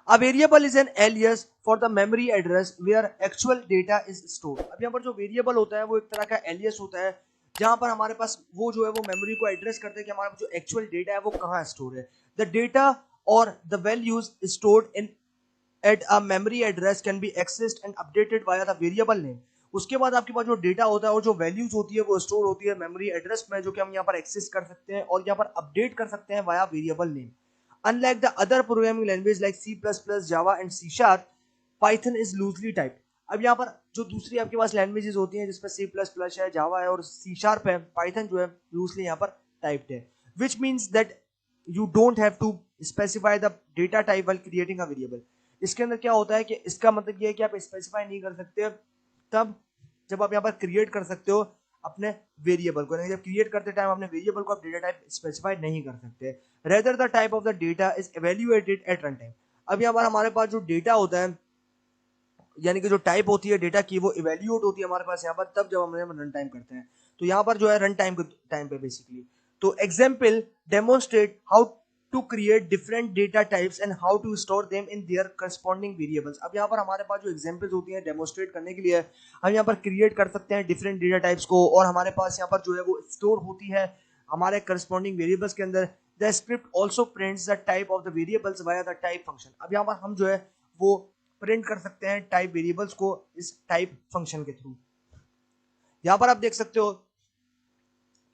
A variable is an alias for the memory address where actual data is stored. अब यहाँ पर जो वेरिएबल होता है वो एक तरह का एलियस होता है जहां पर हमारे पास वो जो है वो मेमोरी को एड्रेस करते हैं कि हमारा जो एक्चुअल डेटा है वो कहाँ स्टोर है। द डेटा और the values stored in at a memory address can be accessed and updated via the variable name. उसके बाद आपके पास जो डेटा होता है और जो वैल्यूज होती है वो स्टोर होती है मेमोरी एड्रेस में, जो कि हम यहाँ पर एक्सेस कर सकते हैं और यहाँ पर अपडेट कर सकते हैं via variable name. Unlike the other programming language like C++, Java and C#, Python is loosely typed. अब यहाँ पर जो दूसरी आपके पास लैंग्वेजेस होती हैं जिसमें C++ है, Java है और C# है, Python जो है loosely यहाँ पर typed है, which means that you don't have to specify the data type while creating a variable. इसके अंदर क्या होता है कि इसका मतलब ये है कि आप स्पेसिफाई नहीं कर सकते तब जब आप यहाँ पर क्रिएट कर सकते हो अपने वेरिएबल को, जब क्रिएट करते टाइम अपने वेरिएबल को आप डेटा टाइप स्पेसिफाई नहीं कर सकते। Rather the type of the data is evaluated at runtime. अब यहाँ पर हमारे पास जो डेटा होता है यानी कि जो टाइप होती है डेटा की वो इवैल्यूएट होती है हमारे पास यहाँ पर तब जब हम रन टाइम करते हैं। तो यहाँ पर जो है रन टाइम के टाइम पे बेसिकली। तो example demonstrate how to create different data types and how to store them in their corresponding variables. अब यहाँ पर हमारे पास जो एग्जांपल्स होती हैं डेमोन्स्ट्रेट करने के लिए हम यहाँ पर क्रिएट कर सकते हैं डिफरेंट डेटा टाइप्स को और हमारे पास यहाँ पर जो है वो स्टोर होती है हमारे करस्पॉन्डिंग वेरिएबल्स के अंदर। The script also prints the type of the variables via the type function. अब यहाँ पर हम जो है वो प्रिंट कर सकते हैं टाइप वेरिएबल्स को इस टाइप फंक्शन के थ्रू। यहाँ पर आप देख सकते हो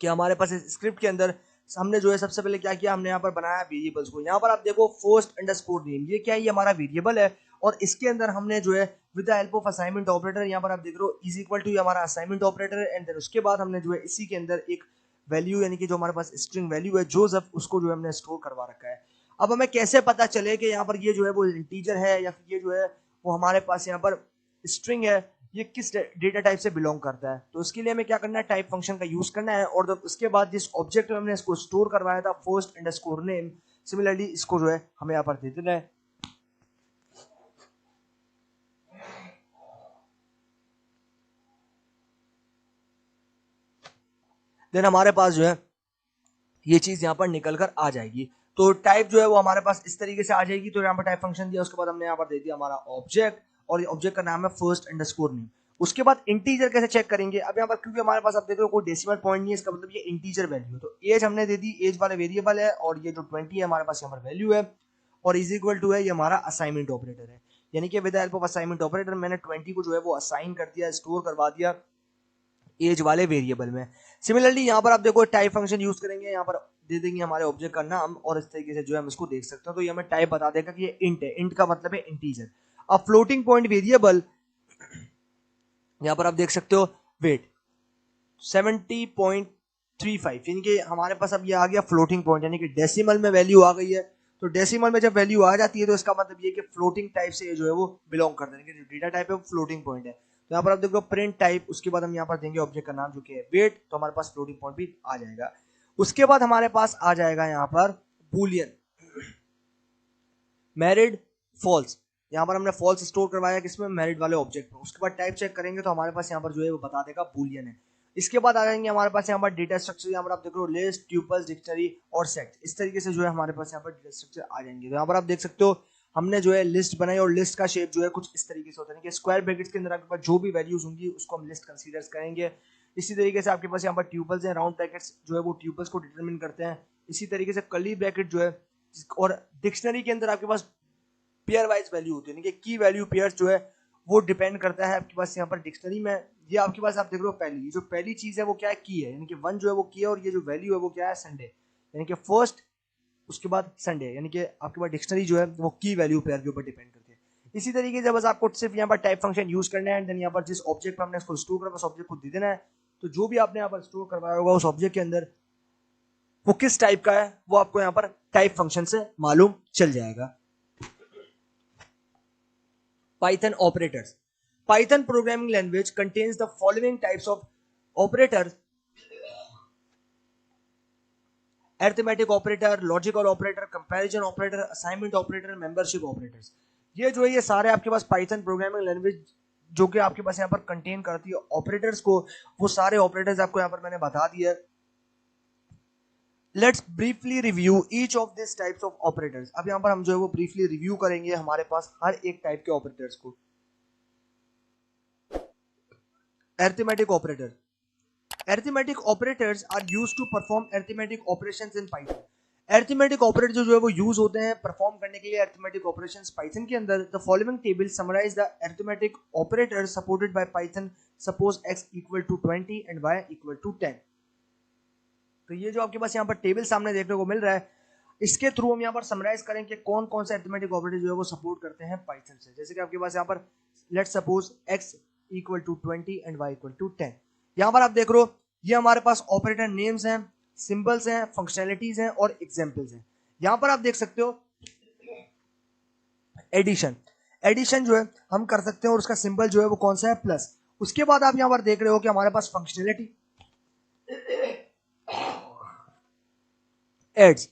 कि हमारे पास इस स्क्रिप्ट के अंदर हमने जो है सबसे पहले क्या किया, हमने यहाँ पर बनाया वेरिएबल्स को। यहाँ पर आप देखो फर्स्ट अंडरस्कोर नेम, ये क्या है, ये हमारा वेरिएबल है और इसके अंदर हमने जो है with the help of assignment operator, यहाँ पर आप देख रहे हो इज इक्वल टू हमारा असाइनमेंट ऑपरेटर है एंड देन उसके बाद हमने जो है इसी के अंदर एक वैल्यू यानी कि जो हमारे पास स्ट्रिंग वैल्यू है जोसेफ, उसको जो है हमने स्टोर करवा रखा है। अब हमें कैसे पता चले कि यहाँ पर ये जो है वो इंटीजर है या फिर ये जो है वो हमारे पास यहाँ पर स्ट्रिंग है, ये किस डेटा टाइप से बिलोंग करता है। तो इसके लिए हमें क्या करना है, टाइप फंक्शन का यूज करना है और उसके बाद जिस ऑब्जेक्ट में हमने इसको स्टोर करवाया था फर्स्ट अंडरस्कोर नेम, सिमिलरली इसको जो है हमें यहाँ पर दे देना है। देन हमारे पास जो है ये चीज यहाँ पर निकल कर आ जाएगी। तो टाइप जो है वो हमारे पास इस तरीके से आ जाएगी। तो यहाँ पर टाइप फंक्शन दिया, उसके बाद हमने यहाँ पर दे दिया हमारा ऑब्जेक्ट और ये ऑब्जेक्ट का नाम है फर्स्ट अंडरस्कोर नेम। उसके बाद इंटीजर कैसे चेक करेंगे, अब यहाँ पर क्योंकि हमारे पास आप देख रहे हो कोई डेसिमल पॉइंट नहीं है, इसका मतलब ये इंटीजर वैल्यू है। तो एज हमने दे दी, एज वाले वेरिएबल है और ये जो 20 है हमारे पास यहाँ पर वैल्यू है और इज इक्वल टू है ये हमारा असाइनमेंट ऑपरेटर है, यानी कि with the help of assignment operator मैंने 20 को जो है वो असाइन कर दिया, स्टोर करवा दिया एज वाले वेरिएबल में। सिमिलरली यहाँ पर आप देखो टाइप फंक्शन यूज करेंगे, यहाँ पर दे देंगे हमारे ऑब्जेक्ट का नाम और इस तरीके से जो है हम इसको देख सकते हैं। तो ये हमें टाइप बता देगा कि ये इंट है, इंट का मतलब है इंटीजर। अब फ्लोटिंग पॉइंट वेरिएबल यहाँ पर आप देख सकते हो वेट 70.35, यानी कि हमारे पास अब ये आ गया फ्लोटिंग पॉइंट, यानी कि डेसिमल में वैल्यू आ गई है। तो डेसिमल में जब वैल्यू आ जाती है तो इसका मतलब ये कि फ्लोटिंग टाइप से जो है वो बिलोंग करते हैं, जो डेटा टाइप है वो फ्लोटिंग पॉइंट है। तो यहाँ पर आप देखो प्रिंट टाइप, उसके बाद हम यहाँ पर देंगे ऑब्जेक्ट का नाम जो कि है वेट, तो हमारे पास फ्लोटिंग पॉइंट भी आ जाएगा। उसके बाद हमारे पास आ जाएगा यहाँ पर बूलियन मैरिड फॉल्स, यहाँ पर हमने फॉल्स स्टोर करवाया किसमें, मैरिड वाले ऑब्जेक्ट में। उसके बाद टाइप चेक करेंगे तो हमारे पास यहाँ पर जो है वो बता देगा बूलियन है। इसके बाद आ जाएंगे हमारे पास यहाँ पर डेटा स्ट्रक्चर, यहाँ पर आप देख रहे हो लिस्ट, ट्यूपल्स, डिक्शनरी और सेट, इस तरीके से जो है हमारे पास यहाँ पर डेटा स्ट्रक्चर आ जाएंगे। तो यहाँ पर आप देख सकते हो हमने जो है लिस्ट बनाई और लिस्ट का शेप जो है कुछ इस तरीके से होता है कि स्क्वायर ब्रैकेट्स के अंदर आपके पास जो भी वैल्यूज होंगी उसको हम लिस्ट कंसीडर करेंगे। इसी तरीके से आपके पास यहाँ पर ट्यूपल्स हैं, राउंड ब्रैकेट्स जो है वो ट्यूपल्स को डिटरमिन करते हैं। इसी तरीके से कर्ली ब्रैकेट जो है, और डिक्शनरी के अंदर आपके पास पेयर वाइज वैल्यू होती है, यानी कि की वैल्यू पेयर जो है वो डिपेंड करता है आपके पास यहाँ पर डिक्शनरी में। ये आपके पास आप देख रहे हो पहली, जो पहली चीज है वो क्या है, की है, यानी कि 1 जो है वो की है और ये जो वैल्यू है वो क्या है, संडे, यानी कि फर्स्ट उसके बाद संडे, यानी कि आपके पास डिक्शनरी जो है वो की वैल्यू पेयर के ऊपर डिपेंड करती है। इसी तरीके से बस आपको सिर्फ यहाँ पर टाइप फंक्शन यूज करना है एंड देन यहाँ पर जिस ऑब्जेक्ट पर हमने इसको स्टोर करा उस ऑब्जेक्ट को दे देना है। तो जो भी आपने यहाँ पर स्टोर करवाया होगा उस ऑब्जेक्ट के अंदर वो किस टाइप का है वो आपको यहाँ पर टाइप फंक्शन से मालूम चल जाएगा। Python operators. Python programming language contains the following types of operators: arithmetic operator, logical operator, comparison operator, assignment operator, membership operators. ये जो है ये सारे आपके पास Python programming language जो कि आपके पास यहाँ पर कंटेन करती है ऑपरेटर्स को, वो सारे ऑपरेटर्स आपको यहाँ पर मैंने बता दिया है. Let's briefly review each of this types of operators. अब यहाँ पर हम जो है वो ब्रीफली रिव्यू करेंगे हमारे पास हर एक टाइप के ऑपरेटर्स को. arithmetic operator. Arithmetic operators are used to perform arithmetic operations in Python. Arithmetic operator जो है वो यूज होते हैं परफॉर्म करने के लिए arithmetic operations Python के अंदर. The following table summarize the arithmetic operators supported by Python. Suppose x equal to 20 and y equal to 10. तो ये जो आपके पास यहाँ पर टेबल सामने देखने को मिल रहा है, इसके थ्रू हम यहाँ पर समराइज करें कि कौन कौन से arithmetic operator जो है वो सपोर्ट करते हैं Python से. जैसे कि आपके पास यहाँ पर let's suppose x equal to 20 and y equal to 10. यहाँ पर आप देख रहे हो ये हमारे पास ऑपरेटर नेम्स हैं, सिंबल्स हैं, फंक्शनैलिटीज हैं और एग्जांपल्स हैं. यहाँ पर आप देख सकते हो एडिशन. एडिशन जो है हम कर सकते हैं और उसका सिंबल जो है वो कौन सा है, प्लस. उसके बाद आप यहाँ पर देख रहे हो कि हमारे पास functionality adds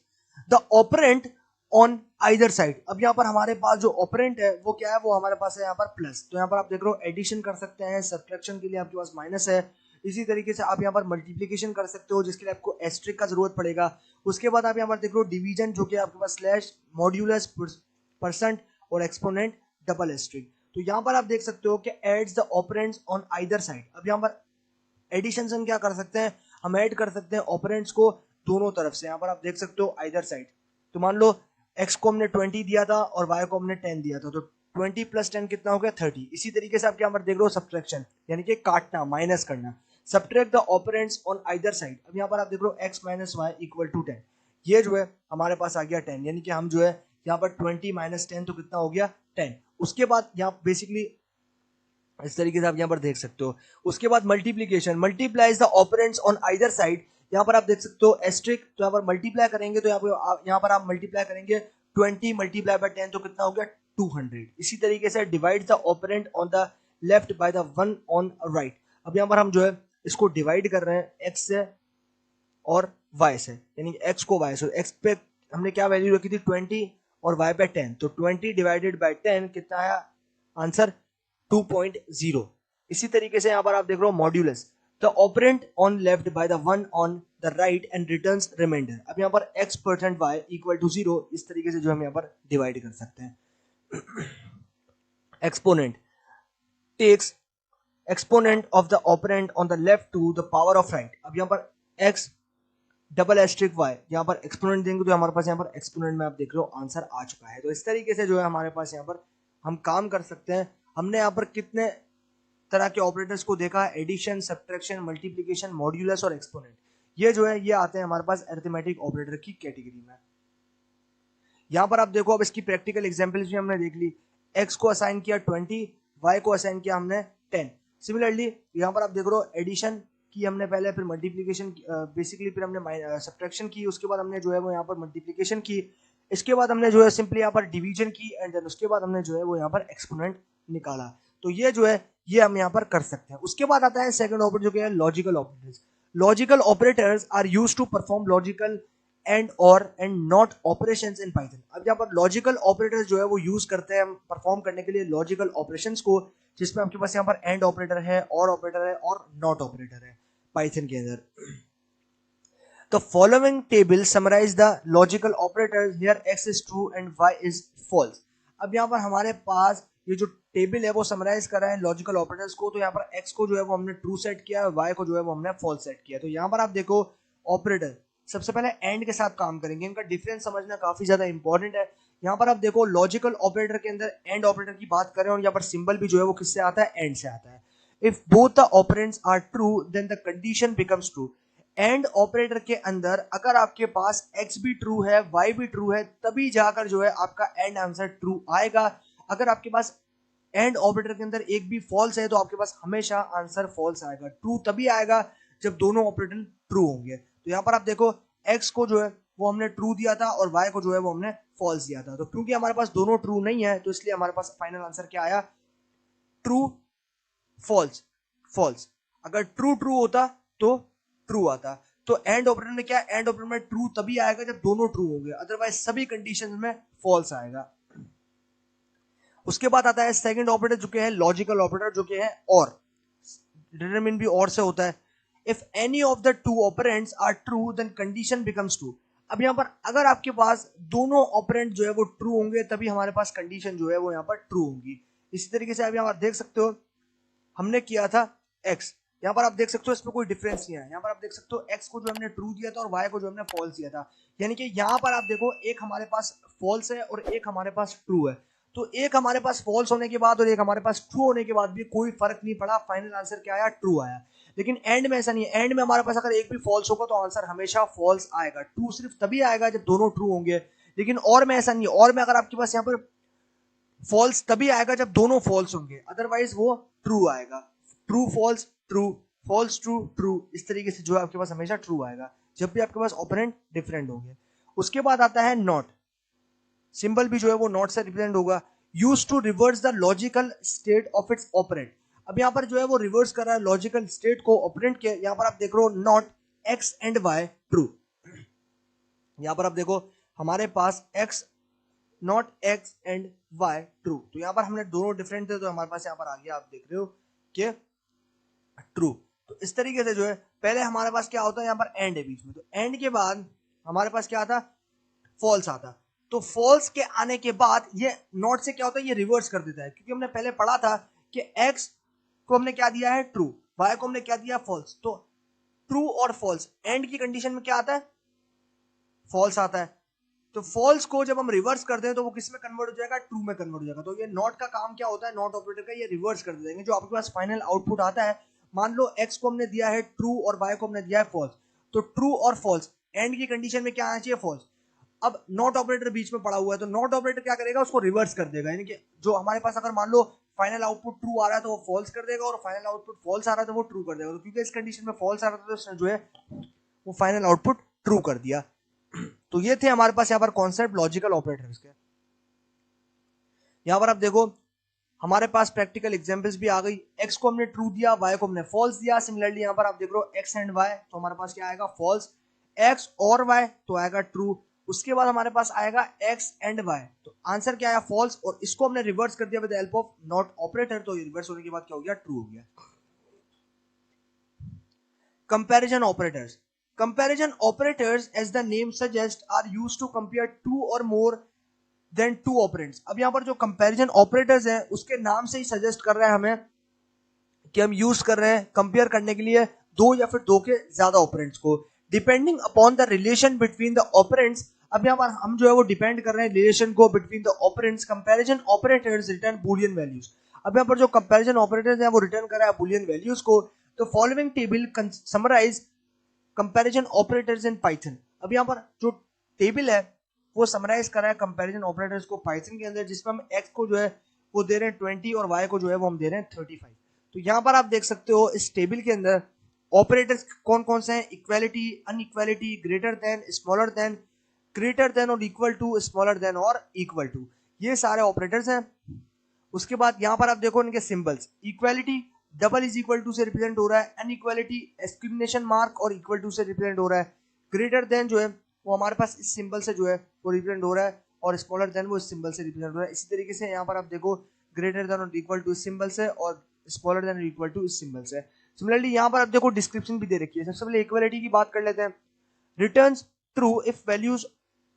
the operand on either side. अब यहाँ पर हमारे पास जो ऑपरेंट है वो क्या है, वो हमारे पास है यहाँ पर प्लस. तो यहाँ पर आप देख रहे हो एडिशन कर सकते हैं, सब्ट्रैक्शन के लिए आपके पास माइनस है. इसी तरीके से आप यहाँ पर मल्टीप्लिकेशन कर सकते हो जिसके लिए आपको एस्ट्रिक का जरूरत पड़ेगा. उसके बाद आप यहाँ पर देख रहे हो डिवीजन जो कि आपके पास स्लैश, मॉड्यूलस, परसेंट और एक्सपोनेंट डबल एस्ट्रिक. तो यहाँ पर आप देख सकते हो कि adds the operands on either side. अब यहाँ पर एडिशन से हम क्या कर सकते हैं, हम ऐड कर सकते हैं ऑपरेंट्स को दोनों तरफ से. यहाँ पर आप देख सकते हो आइदर साइड. तो मान लो x को हमने 20 दिया था और y को हमने 10 दिया था, तो 20 प्लस 10 कितना हो गया, 30. इसी तरीके से आप यहाँ पर देख रहे हो सब्ट्रैक्शन यानी कि काटना, माइनस करना. Subtract the operands on either side. अब यहाँ पर आप देख रहे हो x minus y equal to 10. ये जो है हमारे पास आ गया 10, यानी कि हम जो है यहाँ पर 20 माइनस 10 तो कितना हो गया 10. उसके बाद यहाँ बेसिकली इस तरीके से आप यहाँ पर देख सकते हो. उसके बाद multiplication, multiplies the operands on either side. यहाँ पर आप देख सकते हो एस्ट्रिक, तो यहाँ पर मल्टीप्लाई करेंगे तो यहाँ पर आप मल्टीप्लाई करेंगे 20 मल्टीप्लाई बाय 10 तो कितना हो गया 200. इसी तरीके से divide the operand on the left by the one on right. अब यहाँ पर हम जो है इसको डिवाइड कर रहे हैं x से और y से, यानी x को y से. x पे हमने क्या वैल्यू रखी थी 20 और y पे 10, तो 20 डिवाइडेड बाय 10 कितना आया आंसर 2.0. इसी तरीके से यहाँ पर आप देख रहे हो modulus, the operand on left by the one on the right and returns remainder. अब यहाँ पर x% y इक्वल टू 0. इस तरीके से जो हम यहाँ पर डिवाइड कर सकते हैं. Exponent takes exponent of the operand on the left to the power of right. अब यहाँ पर x डबल एस्ट्रिक y, यहाँ पर एक्सपोनेंट देंगे तो हमारे पास यहाँ पर एक्सपोनेंट में आप देख रहे हो आंसर आ चुका है. तो इस तरीके से जो है हमारे पास यहाँ पर हम काम कर सकते हैं. हमने यहाँ पर कितने तरह के ऑपरेटर्स को देखा, एडिशन, सब्ट्रैक्शन, मल्टीप्लिकेशन, मॉड्यूलस और एक्सपोनेंट. ये जो है ये आते हैं हमारे पास अरिथमेटिक ऑपरेटर की कैटेगरी में. यहाँ पर आप देखो अब इसकी प्रैक्टिकल एग्जांपल्स भी हमने देख ली. x को असाइन किया 20, y को असाइन किया हमने 10. सिमिलरली यहाँ पर आप देख रहे हो एडिशन की हमने पहले, फिर मल्टीप्लिकेशन बेसिकली, फिर हमने सब्ट्रैक्शन की, उसके बाद हमने जो है वो यहाँ पर मल्टीप्लिकेशन की, इसके बाद हमने जो है सिंपली यहाँ पर डिवीजन की, एंड देन उसके बाद हमने जो है वो यहाँ पर एक्सपोनेंट निकाला. तो ये जो है ये हम यहाँ पर कर सकते हैं. उसके बाद आता है सेकंड ऑपरेटर जो कि है logical operators. Logical operators are used to perform logical and और and not operations in Python. अब यहाँ पर लॉजिकल ऑपरेटर्स जो है वो यूज करते हैं परफॉर्म करने के लिए लॉजिकल ऑपरेशंस को, जिसमें आपके पास यहाँ पर एंड ऑपरेटर है, और ऑपरेटर है और नॉट ऑपरेटर है पाइथन के अंदर. The following table summarize the logical operators here x is true and y is false. अब यहाँ पर हमारे पास ये जो टेबल है वो समराइज कर रहा है लॉजिकल ऑपरेटर्स को. तो यहाँ पर x को जो है वो हमने ट्रू सेट किया और y को जो है वो हमने फॉल्स सेट किया. तो यहाँ पर आप देखो ऑपरेटर सबसे पहले एंड के साथ काम करेंगे. इनका डिफरेंस समझना काफी ज्यादा इंपॉर्टेंट है. यहाँ पर आप देखो लॉजिकल ऑपरेटर के अंदर एंड ऑपरेटर की बात करें और यहाँ पर सिंबल भी जो है वो किससे आता है, एंड से आता है. If both the operands are true then the condition becomes true. And operator के अंदर अगर आपके पास x भी ट्रू है, y भी ट्रू है, तभी जाकर जो है आपका एंड आंसर ट्रू आएगा. अगर आपके पास एंड ऑपरेटर के अंदर एक भी फॉल्स है तो आपके पास हमेशा आंसर फॉल्स आएगा. ट्रू तभी आएगा जब दोनों ऑपरेटर ट्रू होंगे. तो यहाँ पर आप देखो x को जो है वो हमने ट्रू दिया था और y को जो है वो हमने फॉल्स दिया था. तो क्योंकि हमारे पास दोनों ट्रू नहीं है तो इसलिए हमारे पास फाइनल आंसर क्या आया, ट्रू फॉल्स फॉल्स, अगर ट्रू ट्रू होता तो ट्रू आता। तो एंड ऑपरेटर में क्या है, एंड ऑपरेटर में ट्रू तभी आएगा जब दोनों ट्रू होंगे, अदरवाइज सभी कंडीशन में फॉल्स आएगा। उसके बाद आता है सेकंड ऑपरेटर जो कि है लॉजिकल ऑपरेटर, जो कि है और, डिटरमिन भी और से होता है। If any of the two operands are true then condition becomes true. अब यहाँ पर अगर आपके पास दोनों ऑपरेंड जो है वो ट्रू होंगे तभी हमारे पास कंडीशन जो है वो यहाँ पर ट्रू होगी। इसी तरीके से आप यहाँ पर देख सकते हो, हमने किया था x, यहाँ पर आप देख सकते हो इसमें कोई डिफरेंस नहीं है। यहाँ पर आप देख सकते हो x को जो हमने ट्रू दिया था और y को जो हमने फॉल्स दिया था, यानी कि यहाँ पर आप देखो एक हमारे पास फॉल्स है और एक हमारे पास ट्रू है। तो एक हमारे पास फॉल्स होने के बाद और एक हमारे पास ट्रू होने के बाद भी कोई फर्क नहीं पड़ा, फाइनल आंसर क्या आया, ट्रू आया। लेकिन एंड में ऐसा नहीं है, एंड में हमारे पास अगर एक भी फॉल्स होगा तो आंसर हमेशा फॉल्स आएगा। ट्रू सिर्फ तभी आएगा जब दोनों ट्रू होंगे, लेकिन और में ऐसा नहीं है। और में अगर आपके पास यहाँ पर फॉल्स तभी आएगा जब दोनों फॉल्स होंगे, अदरवाइज वो ट्रू आएगा। True false true, false true true, इस तरीके से जो है आपके पास हमेशा ट्रू आएगा जब भी आपके पास ऑपरेंड डिफरेंट होंगे। उसके बाद आता है नॉट, सिंबल भी जो है वो नॉट से रिप्रेजेंट होगा। Use to reverse the logical state of its operand. अब यहाँ पर जो है वो रिवर्स कर रहा है लॉजिकल स्टेट को ऑपरेंड के। यहाँ पर आप देख रहे हो not x and y true, यहाँ पर आप देखो हमारे पास x not x and y true, तो यहाँ पर हमने दोनों डिफरेंट थे तो हमारे पास यहाँ पर आ गया, आप देख रहे हो कि ट्रू। तो इस तरीके से जो है पहले हमारे पास क्या होता है, यहाँ पर एंड है बीच में, तो एंड के बाद हमारे पास क्या आता, फॉल्स आता। तो फॉल्स के आने के बाद ये नॉट से क्या होता है, ये रिवर्स कर देता है, क्योंकि हमने पहले पढ़ा था कि x को हमने क्या दिया है ट्रू, y को हमने क्या दिया फॉल्स। तो ट्रू और फॉल्स एंड की कंडीशन में क्या आता है, फॉल्स आता है। तो फॉल्स को जब हम रिवर्स करते हैं तो वो किस में कन्वर्ट हो जाएगा, ट्रू में कन्वर्ट हो जाएगा। तो ये नॉट का काम क्या होता है, नॉट ऑपरेटर का, ये रिवर्स कर देंगे। जो आपके पास फाइनल आउटपुट आता है, मान लो x को हमने दिया है ट्रू और y को हमने दिया है फॉल्स, तो ट्रू और फॉल्स एंड की कंडीशन में क्या आना चाहिए, फॉल्स। अब नॉट ऑपरेटर बीच में पड़ा हुआ है तो नॉट ऑपरेटर क्या करेगा, उसको रिवर्स कर देगा। यानी कि जो हमारे पास अगर मान लो फाइनल आउटपुट ट्रू आ रहा है तो वो फॉल्स कर देगा, और फाइनल आउटपुट फॉल्स आ रहा है तो वो ट्रू कर देगा। तो क्योंकि इस कंडीशन में फॉल्स आ रहा था तो उसने जो है वो फाइनल आउटपुट ट्रू कर दिया। तो ये थे हमारे पास यहाँ पर कॉन्सेप्ट लॉजिकल ऑपरेटर्स के। यहाँ पर आप देखो हमारे पास प्रैक्टिकल एग्जांपल्स भी आ गई। x को हमने ट्रू दिया, y को हमने फॉल्स दिया। सिमिलरली यहाँ पर आप देख रहे हो x एंड y, तो हमारे पास क्या आएगा, फॉल्स। x और y तो आएगा ट्रू। उसके बाद हमारे पास आएगा x एंड y, तो आंसर क्या आया, फॉल्स। और इसको हमने रिवर्स कर दिया with help of not operator, तो रिवर्स होने के बाद क्या हो गया, ट्रू हो गया। Comparison operators, comparison operators as the name suggests are used to compare two or more than two operands। अब यहाँ पर जो कंपैरिजन ऑपरेटर्स हैं उसके नाम से ही सजेस्ट कर रहा है हमें कि हम यूज कर रहे हैं कंपेयर करने के लिए दो या फिर दो के ज्यादा ऑपरेंड्स को, depending upon the relation between the operands. अब यहाँ पर हम जो है वो डिपेंड कर रहे हैं रिलेशन को between the operands. Comparison operators return Boolean values. अब यहाँ पर जो कंपैरिजन ऑपरेटर्स हैं वो रिटर्न कर रहा है बूलियन वैल्यूज को। तो following table summarise comparison operators in Python. अब यहाँ पर जो टेबल है वो समराइज कर रहा है कंपैरिजन ऑपरेटर्स को पाइथन के अंदर, जिसमें हम x को जो है वो दे रहे हैं 20 और y को जो है वो हम दे रहे हैं 35। तो यहाँ पर आप देख सकते हो इस टेबल के अंदर ऑपरेटर्स कौन कौन से हैं, equality, inequality, greater than, smaller than, greater than और इक्वल टू, स्मॉलर देन और इक्वल टू, ये सारे ऑपरेटर्स हैं। उसके बाद यहाँ पर आप देखो इनके symbols, equality double is equal to से रिप्रेजेंट हो रहा है, अनइक्वालिटी एक्सक्लेमेशन मार्क और इक्वल टू से रिप्रेजेंट हो रहा है, ग्रेटर देन जो है वो हमारे पास इस सिंबल से जो है वो रिप्रेजेंट हो रहा है, और स्मॉलर देन वो इस सिंबल से रिप्रेजेंट हो रहा है। इसी तरीके से यहाँ पर आप देखो ग्रेटर देन और इक्वल टू इस सिंबल से, और स्मॉलर देन और इक्वल टू इस सिंबल से। सिमिलरली यहाँ पर आप देखो डिस्क्रिप्शन भी दे रखी है। सबसे पहले इक्वालिटी की बात कर लेते हैं। Returns true if values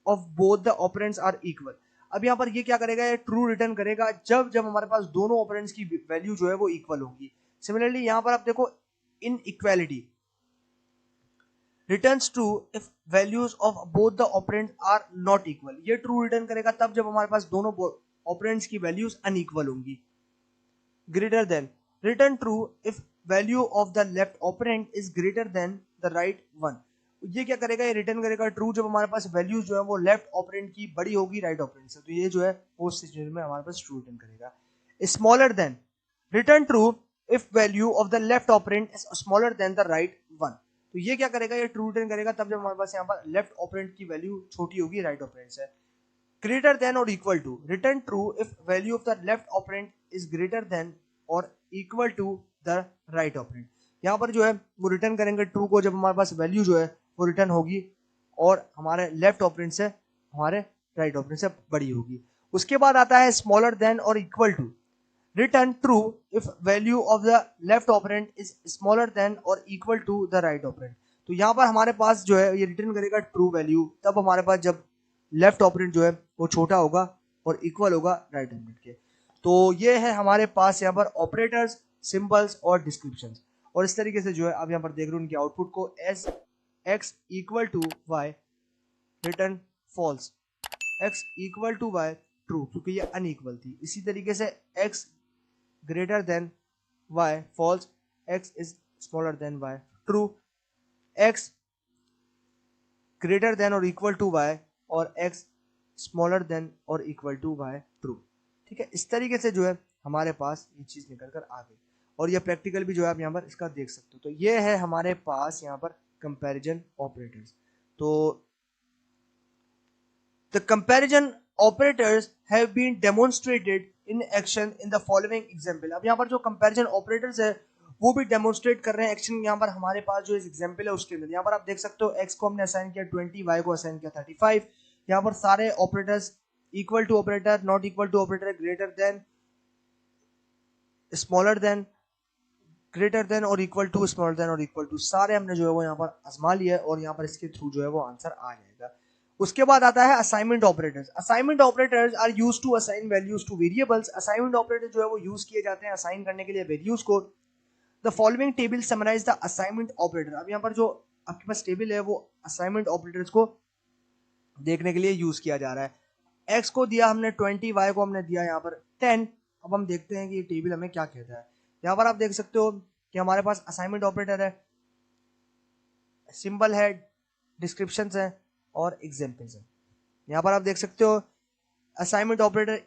of both the operands are equal. अब यहाँ पर ये क्या करेगा, ये ट्रू रिटर्न करेगा जब जब हमारे पास दोनों ऑपरेंड्स की वैल्यू जो है वो इक्वल होगी। सिमिलरली यहाँ पर आप देखो inequality returns true if values of both the operands are not equal. ये ट्रू रिटर्न करेगा तब जब हमारे पास दोनों ऑपरेंड्स की वैल्यूज अनइक्वल होंगी। Greater than return true if value of the left operand is greater than the right one. ये क्या करेगा, ये रिटर्न करेगा ट्रू जब हमारे पास वैल्यू जो है वो लेफ्ट ऑपरेंड की बड़ी होगी राइट ऑपरेंड से। तो ये जो है उस सिचुएशन में हमारे पास ट्रू रिटर्न करेगा। Smaller than return true if value of the left operand is smaller then the right one. तो ये क्या करेगा, ये ट्रू रिटर्न करेगा तब जब हमारे पास यहाँ पर लेफ्ट ऑपरेंड की वैल्यू छोटी होगी राइट ऑपरेंड से। ग्रेटर देन और equal to return true if value of the left operand is greater than और equal to the right operand. यहाँ पर जो है वो रिटर्न करेंगे ट्रू को जब हमारे पास वैल्यू जो है वो रिटर्न होगी और हमारे लेफ्ट ऑपरेंड से हमारे राइट ऑपरेंड से बड़ी होगी। उसके बाद आता है स्मॉलर देन और equal to. Return true if value of the left operand is smaller than और equal to the right operand. तो यहाँ पर हमारे पास जो है ये रिटर्न करेगा ट्रू वैल्यू तब हमारे पास जब लेफ्ट ऑपरेंड जो है वो छोटा होगा और इक्वल होगा राइट ऑपरेंड के। तो ये है हमारे पास यहाँ पर ऑपरेटर्स, सिंबल्स और डिस्क्रिप्शंस। और इस तरीके से जो है आप यहाँ पर देख रहे हो उनके आउटपुट को as x equal to y return false, x equal to y true क्योंकि ये अनइक्वल थी। इसी तरीके से x greater than y false, x is smaller than y true, x greater than और इक्वल टू y और x smaller than और equal to y true. ठीक है, इस तरीके से जो है हमारे पास ये चीज निकल कर आ गई और ये प्रैक्टिकल भी जो है आप यहाँ पर इसका देख सकते हो। तो ये है हमारे पास यहाँ पर कंपैरिजन ऑपरेटर्स। तो the comparison operators have been demonstrated in action in the following example. अब यहाँ पर जो कंपैरिजन ऑपरेटर्स है वो भी डेमोन्स्ट्रेट कर रहे हैं एक्शन। यहाँ पर हमारे पास जो एग्जांपल है उसके अंदर यहाँ पर आप देख सकते हो x को हमने असाइन किया 20, y को असाइन किया 35। यहाँ पर सारे operators equal to operator, not equal to operator, greater than, smaller than, greater than और इक्वल टू, स्मॉलर देन और इक्वल टू, सारे हमने जो है वो यहाँ पर आजमा लिया और यहाँ पर इसके थ्रू जो है वो आंसर आ जाएगा। उसके बाद आता है assignment operators. Assignment operators are used to assign values to variables. Assignment operator जो है वो यूज किए जाते हैं असाइन करने के लिए वैल्यूज को। The following table summarise the assignment operator. अब यहाँ पर जो आपके पास टेबल है वो असाइनमेंट ऑपरेटर्स को देखने के लिए यूज किया जा रहा है। x को दिया हमने 20, y को हमने दिया यहाँ पर 10। अब हम देखते हैं कि ये टेबल हमें क्या कहता है। यहाँ पर आप देख सकते हो कि हमारे पास असाइनमेंट ऑपरेटर है, सिंबल है, डिस्क्रिप्शंस है और एग्जांपल्स है। यहाँ पर आप देख सकते हो असाइनमेंट ऑपरेटर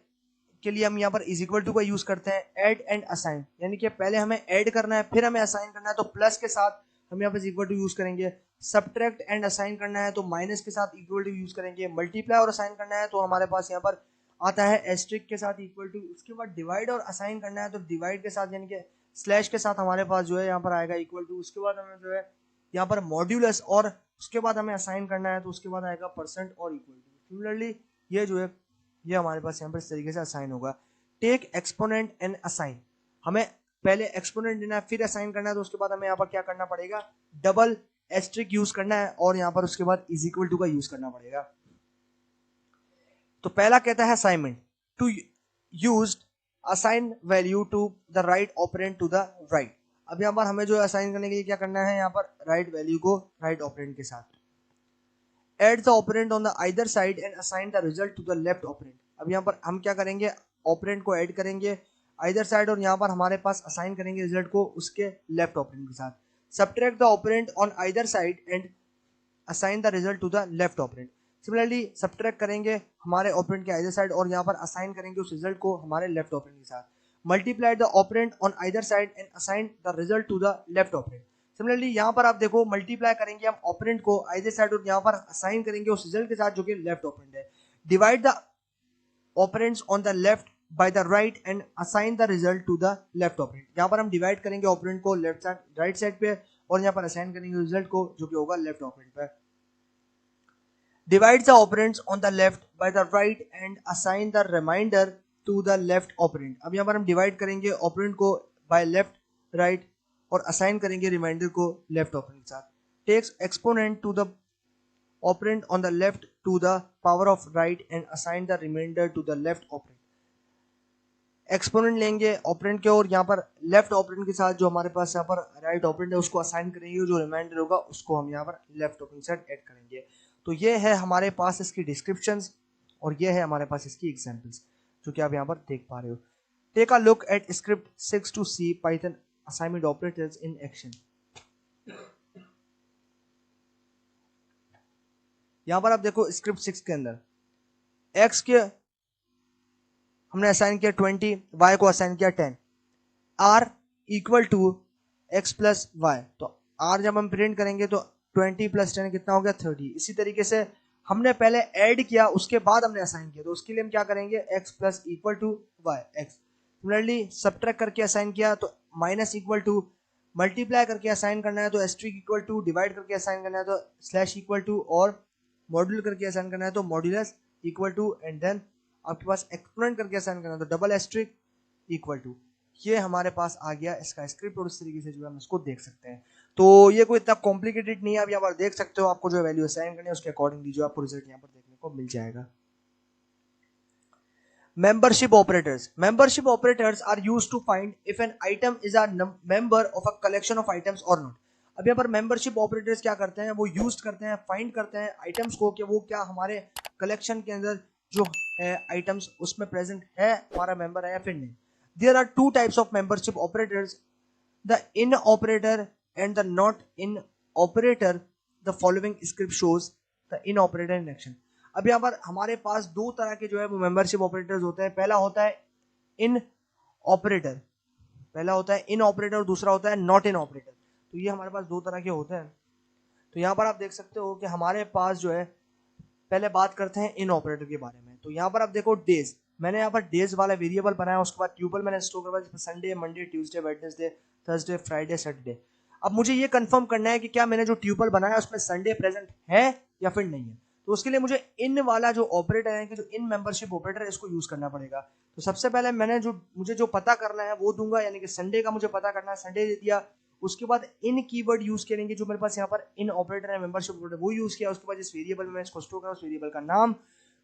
के लिए हम यहाँ पर इज इक्वल टू का यूज करते हैं, ऐड एंड असाइन, यानी कि पहले हमें ऐड करना है फिर हमें असाइन करना है तो प्लस के साथ हम यहाँ पर इक्वल टू यूज करेंगे। सब्ट्रैक्ट एंड असाइन करना है तो माइनस के साथ इक्वल टू यूज करेंगे। मल्टीप्लाई और असाइन करना है तो हमारे पास यहाँ पर आता है एस्ट्रिक के साथ इक्वल टू। उसके बाद डिवाइड और असाइन करना है तो डिवाइड के साथ यानी कि स्लैश के साथ हमारे पास जो है यहाँ पर आएगा इक्वल टू। उसके बाद हमें जो है यहाँ पर मॉड्यूलस और उसके बाद हमें असाइन करना है तो उसके बाद आएगा परसेंट और इक्वल टू। सिमिलरली ये जो है ये हमारे पास यहाँ पर इस तरीके से असाइन होगा। टेक एक्सपोनेंट एंड असाइन, हमें पहले एक्सपोनेंट लेना है फिर असाइन करना है तो उसके बाद हमें यहाँ पर क्या करना पड़ेगा, डबल एस्ट्रिक यूज करना है और यहाँ पर उसके बाद इज इक्वल टू का यूज करना पड़ेगा। तो पहला कहता है assignment to use assign value to the right operand to the right. अब यहाँ पर हमें जो असाइन करने के लिए क्या करना है, यहाँ पर राइट वैल्यू को राइट ऑपरेंड के साथ add the operand on the either side and assign the result to the left operand. अब यहाँ पर हम क्या करेंगे, ऑपरेंड को ऐड करेंगे आइदर साइड और यहाँ पर हमारे पास असाइन करेंगे रिजल्ट को उसके लेफ्ट ऑपरेंड के साथ। Subtract the operand on either side and assign the result to the left operand. Similarly subtract करेंगे हमारे ऑपरेंड के आइदर साइड और यहाँ पर असाइन करेंगे उस रिजल्ट को हमारे लेफ्ट ऑपरेंड के साथ। Multiply the operand on either side and assign the result to the left operand. Similarly यहाँ पर आप देखो मल्टीप्लाई करेंगे हम ऑपरेंड को आइदर साइड और यहाँ पर असाइन करेंगे उस रिजल्ट के साथ जो कि लेफ्ट ऑपरेंड है। Divide the operands on the left by the right and assign the result to the left operand. यहाँ पर हम डिवाइड करेंगे ऑपरेंड को लेफ्ट साइड राइट साइड पे और यहाँ पर असाइन करेंगे रिजल्ट को जो कि होगा लेफ्ट ऑपरेंड पे। Divide the operands on the left by the right and assign the remainder to the left operand। अब यहाँ पर हम डिवाइड करेंगे ऑपरेंड को by left, right और असाइन करेंगे रिमाइंडर को लेफ्ट ऑपरेंड के साथ। Takes exponent to the operand on the left to the power of right and assign the remainder to the left operand। Exponent लेंगे operand के और यहाँ पर लेफ्ट ऑपरेंड के साथ जो हमारे पास यहाँ पर राइट ऑपरेंड है उसको असाइन करेंगे, जो रिमाइंडर होगा उसको हम यहाँ पर लेफ्ट ऑपरेंड के साथ ऐड करेंगे। तो ये है हमारे पास इसकी डिस्क्रिप्शंस और ये है हमारे पास इसकी एग्जांपल्स जो कि आप यहाँ पर देख पा रहे हो। Take a look at script 6 to C Python assignment operators in action. यहाँ पर आप देखो स्क्रिप्ट 6 के अंदर x के हमने असाइन किया 20, y को असाइन किया 10, r equal to x plus y. तो r जब हम प्रिंट करेंगे तो 20 प्लस 10 कितना हो गया 30। इसी तरीके से हमने पहले ऐड किया उसके बाद हमने असाइन किया तो उसके लिए हम क्या करेंगे x plus equal to y, x similarly subtract करके असाइन किया तो माइनस इक्वल टू, मल्टीप्लाई करके असाइन करना है तो एस्ट्रिक इक्वल टू, डिवाइड करके असाइन करना है तो स्लैश इक्वल टू, और मॉड्यूल करके असाइन करना है तो modulus equal to, and then आपके पास एक्सपोनेंट करके असाइन करना है तो डबल एस्ट्रिक इक्वल टू। ये हमारे पास आ गया इसका स्क्रिप्ट, और इस तरीके से जो है हम इसको देख सकते हैं। तो ये कोई इतना कॉम्प्लिकेटेड नहीं है, आप यहाँ पर देख सकते हो, आपको जो वैल्यू असाइन करनी है उसके अकॉर्डिंगली जो आपको रिजल्ट यहाँ पर देखने को मिल जाएगा। Membership operators. Membership operators are used to find if an item is a member of a collection of items or not. अब यहाँ पर membership operators क्या करते हैं, वो यूज करते हैं, फाइंड करते हैं आइटम्स को कि वो क्या हमारे कलेक्शन के अंदर जो आइटम्स उसमें प्रेजेंट है, हमारा मेंबर है या फिर नहीं। There are two types of membership operators, the in operator and the not in operator. The following script shows the in operator in action. अब यहाँ पर हमारे पास दो तरह के जो है वो मेंबरशिप ऑपरेटर्स होते हैं। पहला होता है इन ऑपरेटर, पहला होता है इन ऑपरेटर और दूसरा होता है नॉट इन ऑपरेटर। तो ये हमारे पास दो तरह के होते हैं। तो यहाँ पर आप देख सकते हो कि हमारे पास जो है, पहले बात करते हैं इन ऑपरेटर के बारे में। तो यहाँ पर आप देखो डेज, मैंने यहाँ पर डेज वाला वेरिएबल बनाया, उसके बाद ट्यूपल मैंने स्टोर करवाया Sunday, Monday, Tuesday, Wednesday, Thursday, Friday, Saturday. अब मुझे ये कंफर्म करना है कि क्या मैंने जो ट्यूपल बनाया उसमें संडे प्रेजेंट है या फिर नहीं है। तो उसके लिए मुझे इन वाला जो ऑपरेटर है कि जो इन मेंबरशिप ऑपरेटर है इसको यूज करना पड़ेगा। तो सबसे पहले मैंने मुझे जो पता करना है वो दूंगा, यानी कि संडे का मुझे पता करना है, संडे दे दिया। उसके बाद इन कीवर्ड यूज करेंगे, जो मेरे पास यहाँ पर इन ऑपरेटर है मेंबरशिप ऑपरेटर वो यूज किया। उसके बाद इस वेरिएबल में इसको स्टोर करा, उस वेरिएबल का नाम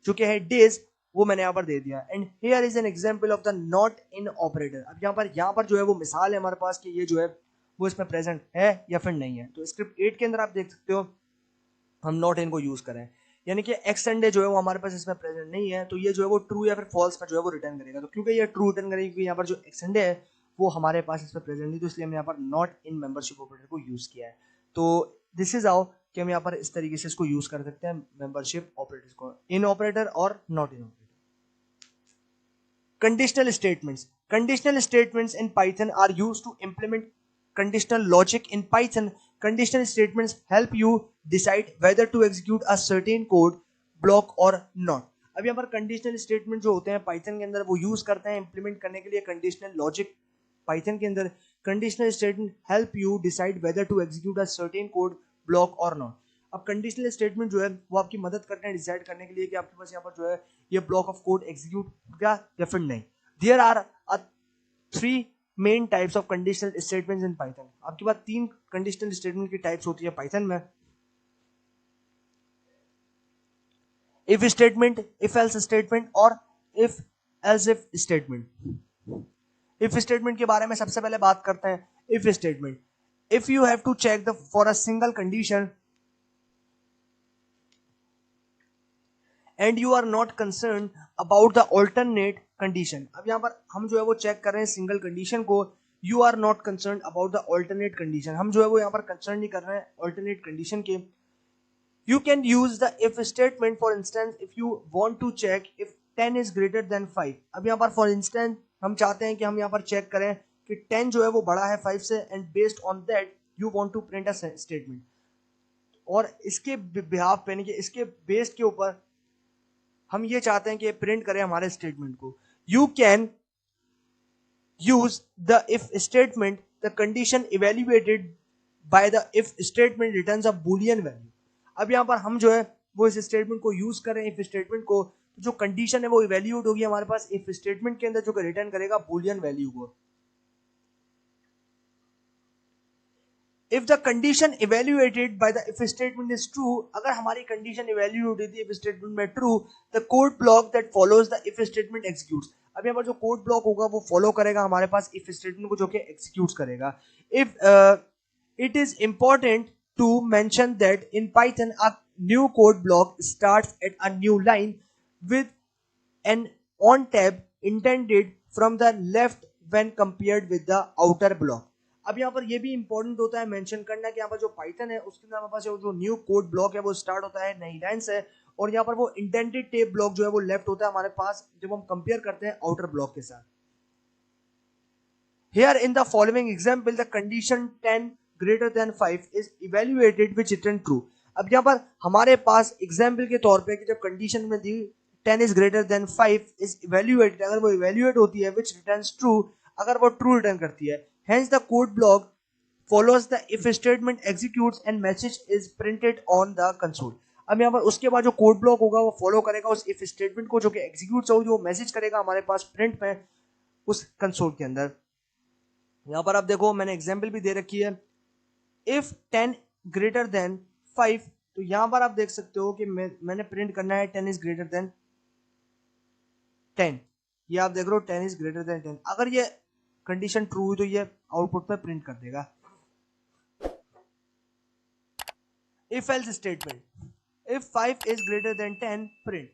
जो कि है डेज वो मैंने यहाँ पर दे दिया। And here is an example of the not in operator. अब यहाँ पर जो है वो मिसाल है हमारे पास कि ये जो है वो इसमें प्रेजेंट है या फिर नहीं है। तो स्क्रिप्ट 8 के अंदर आप देख सकते हो हम नॉट इन को यूज करें, यानी कि एक्स संडे जो है वो हमारे पास इसमें प्रेजेंट नहीं है, तो ये जो है वो ट्रू या फिर फॉल्स में जो है वो रिटर्न करेगा। तो क्योंकि ये ट्रू रिटर्न करेगी क्योंकि यहाँ पर जो एक्स संडे है वो हमारे पास इसमें प्रेजेंट नहीं, तो इसलिए हमने यहाँ पर नॉट इन मेंबरशिप ऑपरेटर को यूज किया है। तो दिस इज हाउ कि हम यहाँ पर इस तरीके से इसको यूज कर सकते हैं मेंबरशिप ऑपरेटर्स को, इन ऑपरेटर और not in operator. Conditional statements. Conditional statements in Python are used to implement conditional logic in Python. Conditional statements help you decide whether to execute a certain code block or not. अब यहाँ पर conditional statement जो होते हैं Python के अंदर वो use करते हैं implement करने के लिए conditional logic Python के अंदर। Conditional statement help you decide whether to execute a certain code block or not. अब कंडीशनल स्टेटमेंट जो है वो आपकी मदद करते हैं डिसाइड करने के लिए कि आपके पास यहाँ पर जो है ये ब्लॉक ऑफ कोड एग्जीक्यूट क्या या फिर नहीं। There are 3 main types of conditional statements in Python. आपके पास 3 कंडीशनल स्टेटमेंट की टाइप्स होती है पाइथन में। If statement, if else statement और if else if statement. If statement के बारे में सबसे पहले बात करते हैं। If statement, if you have to check the for a single condition and you are not concerned about the alternate condition। अब यहाँ पर हम जो है वो चेक कर रहे हैं सिंगल कंडीशन को, you are not concerned about the alternate condition। हम जो है वो यहाँ पर कंसर्न नहीं कर रहे हैं alternate condition के। You can use the if statement for instance if you want to check if 10 is greater than 5। अब यहाँ पर for instance हम चाहते हैं कि हम यहाँ पर चेक करें कि 10 जो है वो बड़ा है 5 से, and based on that you want to print a statement। और इसके बिहाफ पे, यानी कि इसके बेस के ऊपर हम ये चाहते हैं कि प्रिंट करें हमारे स्टेटमेंट को। You can use the if statement, the condition evaluated by the if statement returns a Boolean value. अब यहाँ पर हम जो है वो इस स्टेटमेंट को यूज करें इफ स्टेटमेंट को, तो जो कंडीशन है वो इवेल्युएट होगी हमारे पास इफ स्टेटमेंट के अंदर जो रिटर्न करेगा बूलियन वैल्यू को। If the condition evaluated by the if statement is true, अगर हमारी कंडीशन इवेल्यूएट होती थी if statement में true, the code block that follows the if statement executes। अब यहाँ पर जो कोड ब्लॉक होगा वो फॉलो करेगा हमारे पास if statement को, जो कि executes करेगा। If it is important to mention that in Python a new code block starts at a new line with an on tab intended from the left when compared with the outer block। अब यहाँ पर ये भी important होता है mention करना कि यहाँ पर जो पाइथन है उसके अंदर हमारे पास जो न्यू कोड ब्लॉक है वो स्टार्ट होता है नई लाइन से, और यहाँ पर वो इंटेंडेड टेप ब्लॉक जो है वो लेफ्ट होता है हमारे पास जब हम कंपेयर करते हैं आउटर ब्लॉक के साथ। Here in the following example the condition 10 greater than 5 is evaluated which return true। अब यहाँ पर हमारे पास एग्जाम्पल के तौर पे कि जब कंडीशन में दी 10 is greater then 5 is evaluated, अगर वो इवेल्युएट होती है विच रिटर्न्स ट्रू, अगर वो ट्रू रिटर्न करती है, hence the code block follows the if statement executes and message is printed on the console। अब यहाँ पर उसके बाद जो कोड ब्लॉक होगा वो फॉलो करेगा उस if स्टेटमेंट को जो कि एग्जीक्यूट हो, जो मैसेज करेगा हमारे पास प्रिंट में उस कंसोल के अंदर। यहाँ पर आप देखो मैंने एग्जांपल भी दे रखी है, if 10 ग्रेटर देन 5, तो यहाँ पर आप देख सकते हो कि मैंने प्रिंट करना है 10 इज ग्रेटर देन 10, ये आप देख रहे हो 10 इज ग्रेटर देन 10, अगर ये कंडीशन ट्रू हुई तो ये आउटपुट पे प्रिंट कर देगा। if else statement, if 5 is greater than 10 print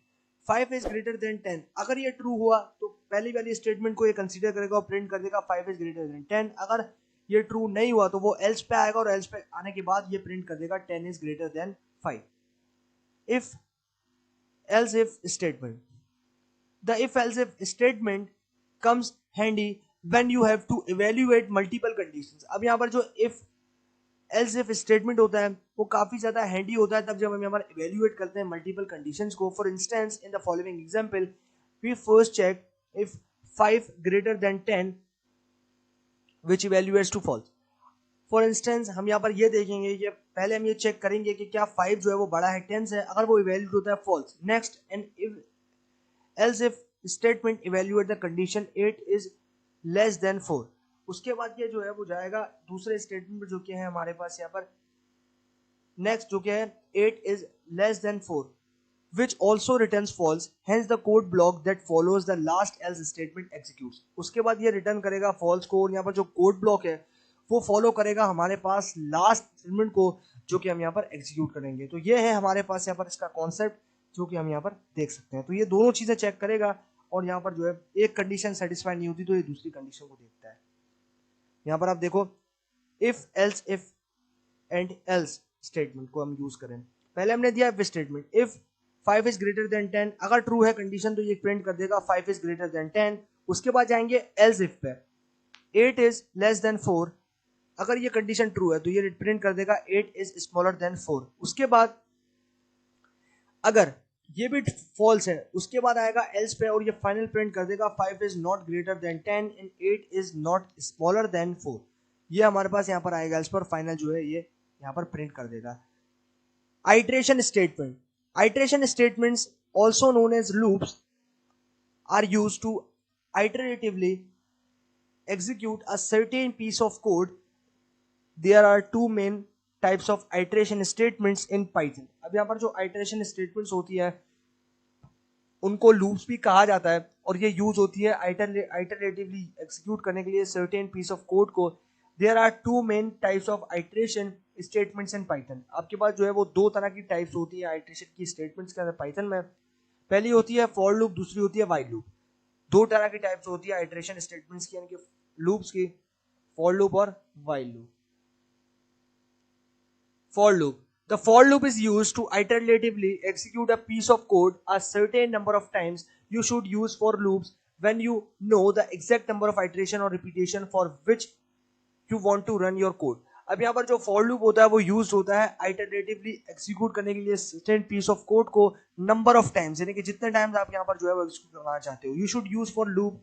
5 is greater than 10, अगर ये ट्रू हुआ तो पहली वाली स्टेटमेंट को ये कंसीडर करेगा और प्रिंट कर देगा 5 is greater than 10, अगर ये ट्रू नहीं हुआ तो वो एल्स पे आएगा और एल्स पे आने के बाद ये प्रिंट कर देगा 10 is greater than 5। if else if statement, the if else if statement comes handy when you have to evaluate multiple conditions। अब यहाँ पर जो if else if स्टेटमेंट होता है वो काफी ज्यादा हैंडी होता है तब जब हम यहाँ पर इवेल्युएट करते हैं मल्टीपल कंडीशंस को। For instance in the following example we first check if 5 greater than 10 which evaluates to false. For instance हम यहाँ पर ये देखेंगे कि पहले हम ये चेक करेंगे कि क्या 5 जो है वो बड़ा है 10 से, अगर वो इवेल्युएट होता है false. Next and if else if statement evaluate the condition 8 is less than 4, उसके बाद ये जो है वो जाएगा दूसरे स्टेटमेंट जो कि है हमारे पास यहाँ पर नेक्स्ट जो कि है 8 is less than 4 which also returns false, hence the code block that follows the last else statement executes। उसके बाद ये रिटर्न करेगा false को और यहाँ पर जो कोड ब्लॉक है वो फॉलो करेगा हमारे पास लास्ट स्टेटमेंट को जो कि हम यहाँ पर एग्जीक्यूट करेंगे। तो ये है हमारे पास यहाँ पर इसका कॉन्सेप्ट जो कि हम यहाँ पर देख सकते हैं। तो ये दोनों चीजें चेक करेगा और यहाँ पर जो है एक कंडीशन सेटिस्फाई नहीं होती तो ये दूसरी कंडीशन को देखता है। यहाँ पर आप देखो if else if and else statement को हम यूज करें, पहले हमने दिया if statement, if 5 is greater than 10, अगर ट्रू है कंडीशन तो ये प्रिंट कर देगा 5 इज ग्रेटर देन 10। उसके बाद जाएंगे एल्स इफ पे, 8 इज लेस देन 4, अगर ये कंडीशन ट्रू है तो ये प्रिंट कर देगा 8 इज स्मॉलर देन 4। उसके बाद अगर ये भी फॉल्स है उसके बाद आएगा एल्स पे और ये फाइनल प्रिंट कर देगा 5 is not greater than 10 and 8 is not smaller than 4। ये हमारे पास यहाँ पर आएगा एल्स पर, फाइनल जो है ये यहाँ पर प्रिंट कर देगा। Iteration statement, iteration statements also known as loops are used to iteratively execute a certain piece of code। There are two main types of iteration statements in Python। अब यहाँ पर जो iteration statements होती है उनको loops भी कहा जाता है और ये यूज होती है iteratively execute करने के लिए certain piece of code को। There are two main types of iteration statements in Python। आपके पास जो है वो दो तरह की टाइप्स होती है iteration की statements के अंदर Python में। पहली होती है for loop, दूसरी होती है while loop। दो तरह की टाइप्स होती है iteration statements की, यानी कि loops की, for loop और while loop। For loop, the for loop is used to iteratively execute a piece of code a certain number of times। You should use for loops when you know the exact number of iteration or repetition for which you want to run your code। अब यहाँ पर जो for loop होता है वो use होता है iteratively execute करने के लिए certain piece of code को number of times, यानी कि जितने टाइम्स आप यहाँ पर जो है वो execute करना चाहते हो। You should use for loop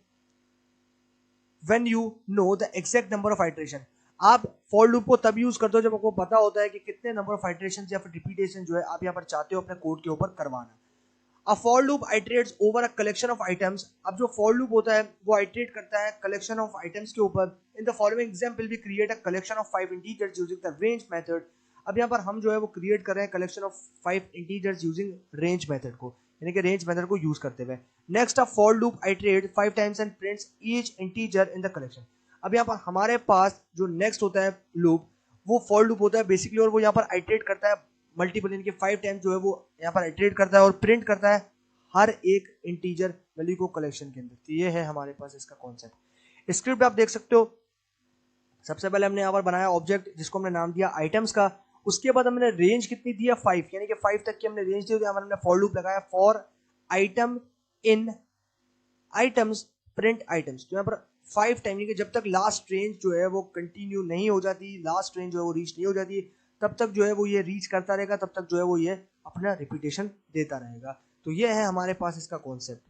when you know the exact number of iteration। आप फॉर लूप को तब यूज करते हो जब आपको पता होता है कि कितने नंबर ऑफ आइटरेशन या फिर रिपीटेशन जो है आप यहाँ पर चाहते हो अपने कोड के ऊपर करवाना। A for loop iterates over a collection of items. अब जो फॉर लूप होता है वो आइटरेट करता है कलेक्शन ऑफ आइटम्स के ऊपर। In the following example we create a collection of 5 integers using the range method. अब यहाँ पर हम जो है वो क्रिएट कर रहे हैं collection of 5 integers using range method को, यानी कि रेंज मेथड को यूज करते हुए। Next a for loop iterate 5 times and prints each integer in the collection. अब यहाँ पर हमारे पास जो नेक्स्ट होता है लूप वो फॉर लूप होता है बेसिकली, और वो यहाँ पर आइटरेट करता है मल्टीपल, यानी कि 5 टाइम्स जो है वो यहाँ पर आइटरेट करता है और प्रिंट करता है हर एक इंटीजर वैल्यू को कलेक्शन के अंदर। तो ये है हमारे पास इसका कॉन्सेप्ट। स्क्रिप्ट आप देख सकते हो, सबसे पहले हमने यहाँ पर बनाया ऑब्जेक्ट जिसको हमने नाम दिया आइटम्स का। उसके बाद हमने रेंज कितनी दिया 5, यानी कि 5 तक की हमने रेंज दी। यहाँ पर हमने फॉर लूप लगाया for item in items print items. तो यहाँ पर 5 टाइम, यानी कि जब तक लास्ट रेंज जो है वो कंटिन्यू नहीं हो जाती, लास्ट रेंज जो है वो रीच नहीं हो जाती, तब तक जो है वो ये रीच करता रहेगा, तब तक जो है वो ये अपना रिपीटेशन देता रहेगा। तो ये है हमारे पास इसका कॉन्सेप्ट।